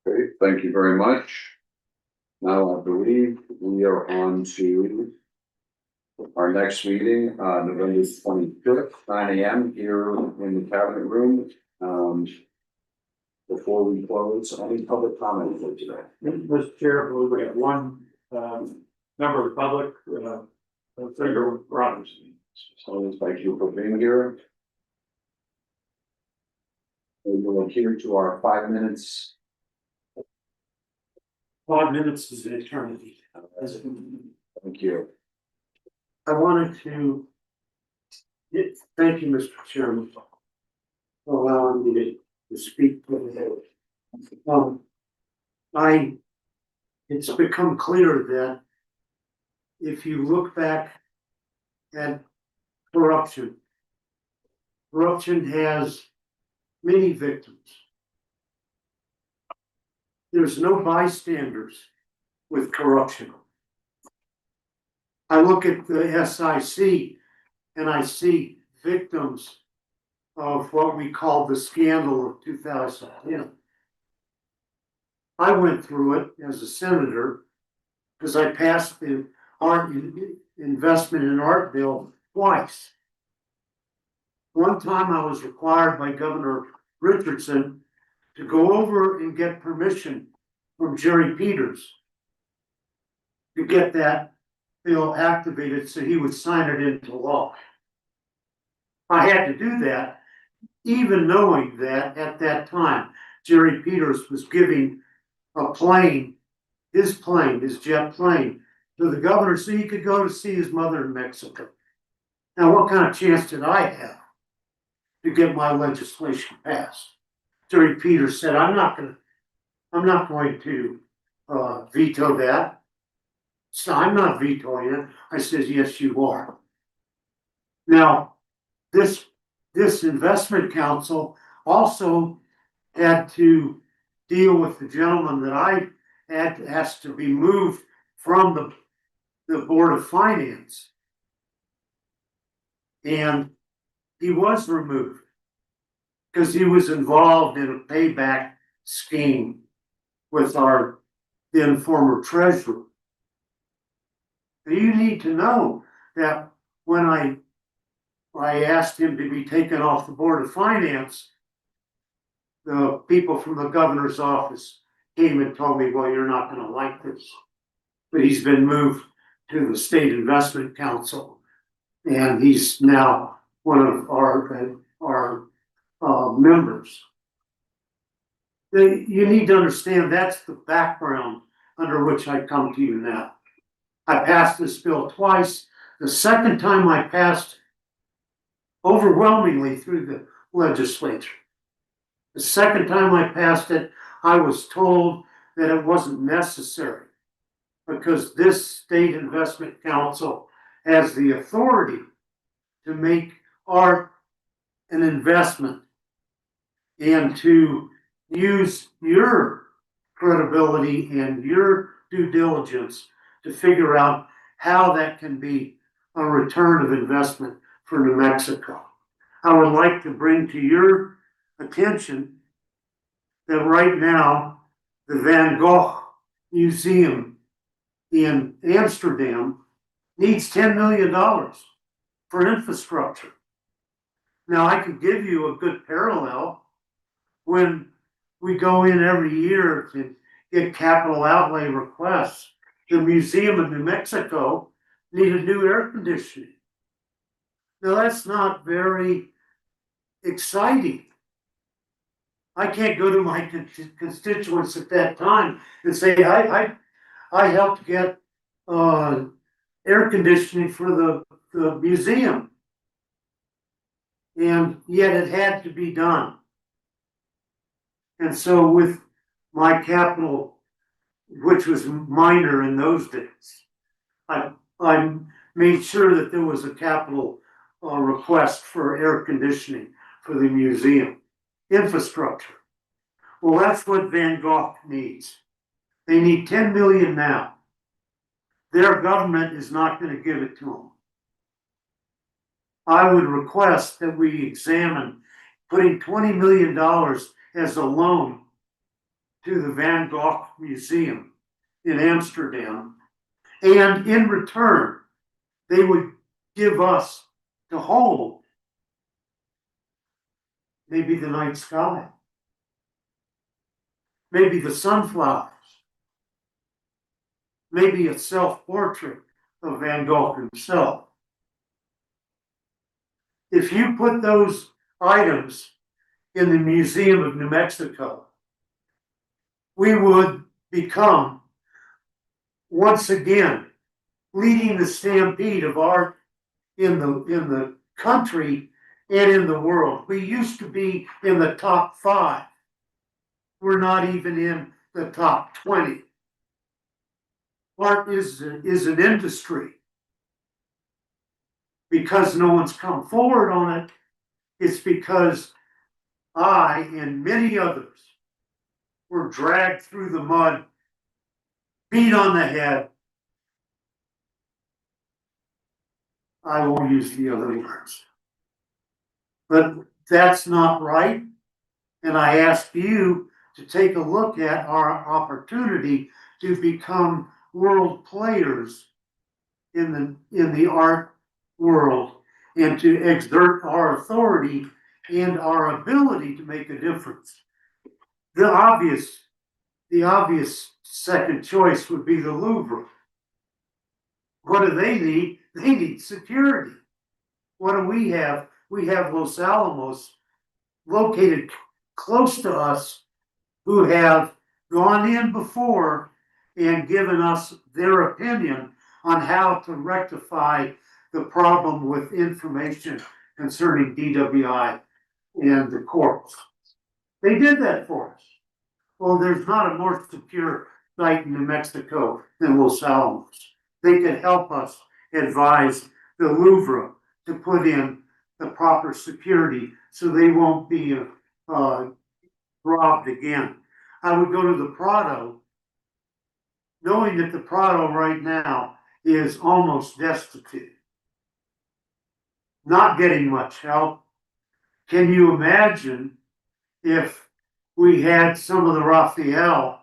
Okay, thank you very much. Now I believe we are on to our next meeting, November 25th, 9 AM here in the cabinet room. Before we close, any public comment for today? Mr. Chair, we have one, member of the public, Senator Rogers. So thank you for being here. We will adhere to our 5 minutes. 5 minutes is an eternity. Thank you. I wanted to thank you, Mr. Chairman, for allowing me to speak today. It's become clear that if you look back at corruption has many victims. There's no bystanders with corruption. I look at the SIC and I see victims of what we call the scandal of 2010. I went through it as a senator because I passed the art investment in art bill twice. One time I was required by Governor Richardson to go over and get permission from Jerry Peters to get that bill activated so he would sign it into law. I had to do that, even knowing that at that time, Jerry Peters was giving a plane, his jet plane, to the governor so he could go to see his mother in Mexico. Now, what kind of chance did I have to get my legislation passed? Jerry Peters said, I'm not going to veto that. So I'm not vetoing it. I said, yes, you are. Now, this this investment council also had to deal with the gentleman that has to be moved from the Board of Finance. And he was removed because he was involved in a payback scheme with our then former treasurer. You need to know that when I asked him to be taken off the Board of Finance, the people from the governor's office came and told me, well, you're not gonna like this. But he's been moved to the State Investment Council. And he's now one of our members. You need to understand that's the background under which I come to you now. I passed this bill twice. The second time I passed overwhelmingly through the legislature. The second time I passed it, I was told that it wasn't necessary because this State Investment Council has the authority to make art an investment and to use your credibility and your due diligence to figure out how that can be a return of investment for New Mexico. I would like to bring to your attention that right now, the Van Gogh Museum in Amsterdam needs $10 million for infrastructure. Now, I could give you a good parallel when we go in every year to get capital outlay requests. The Museum of New Mexico needed new air conditioning. Now, that's not very exciting. I can't go to my constituents at that time and say, I helped get air conditioning for the museum. And yet it had to be done. And so with my capital, which was minor in those days, I made sure that there was a capital request for air conditioning for the museum. Infrastructure. Well, that's what Van Gogh needs. They need 10 million now. Their government is not going to give it to them. I would request that we examine putting $20 million as a loan to the Van Gogh Museum in Amsterdam. And in return, they would give us to hold maybe the night sky, maybe the sunflowers, maybe a self-portrait of Van Gogh himself. If you put those items in the Museum of New Mexico, we would become, once again, leading the stampede of art in the country and in the world. We used to be in the top 5. We're not even in the top 20. Art is an industry. Because no one's come forward on it, it's because I and many others were dragged through the mud, beat on the head. I won't use the other words. But that's not right. And I ask you to take a look at our opportunity to become world players in the art world and to exert our authority and our ability to make a difference. The obvious second choice would be the Louvre. What do they need? They need security. What do we have? We have Los Alamos located close to us who have gone in before and given us their opinion on how to rectify the problem with information concerning DWI and the courts. They did that for us. Well, there's not a more secure site in New Mexico than Los Alamos. They could help us advise the Louvre to put in the proper security so they won't be robbed again. I would go to the Prado, knowing that the Prado right now is almost destitute, not getting much help. Can you imagine if we had some of the Raphael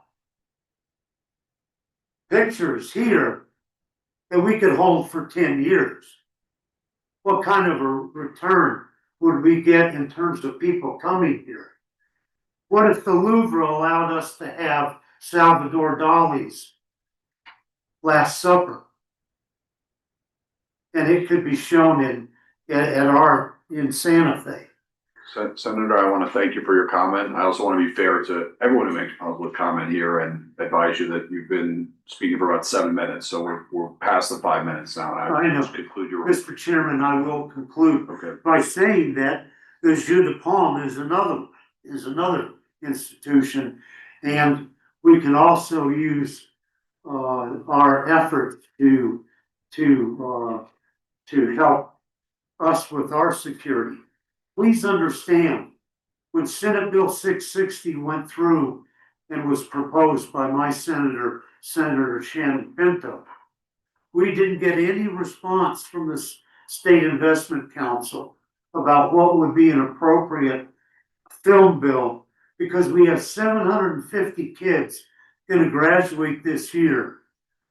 pictures here that we could hold for 10 years? What kind of a return would we get in terms of people coming here? What if the Louvre allowed us to have Salvador Dali's Last Supper? And it could be shown in Santa Fe. Senator, I want to thank you for your comment. I also want to be fair to everyone who makes public comment here and advise you that you've been speaking for about 7 minutes, so we're past the 5 minutes now. I know. Just conclude your. Mr. Chairman, I will conclude by saying that the Jeu de Paume is another institution, and we can also use our efforts to help us with our security. Please understand, when Senate Bill 660 went through and was proposed by my Senator Shannon Pinto, we didn't get any response from the State Investment Council about what would be an appropriate film bill, because we have 750 kids going to graduate this year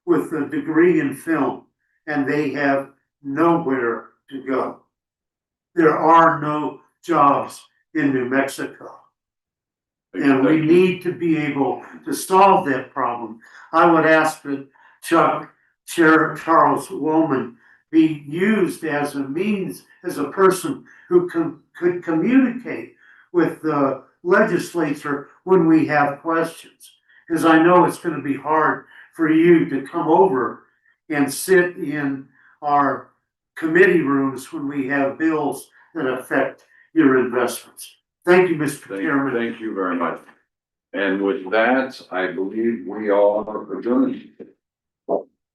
with a degree in film, and they have nowhere to go. There are no jobs in New Mexico. And we need to be able to solve that problem. I would ask that Chair Charles Woolman be used as a means, as a person who could communicate with the legislature when we have questions. Because I know it's going to be hard for you to come over and sit in our committee rooms when we have bills that affect your investments. Thank you, Mr. Chairman. Thank you very much. And with that, I believe we are adjourned.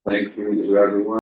Thank you to everyone.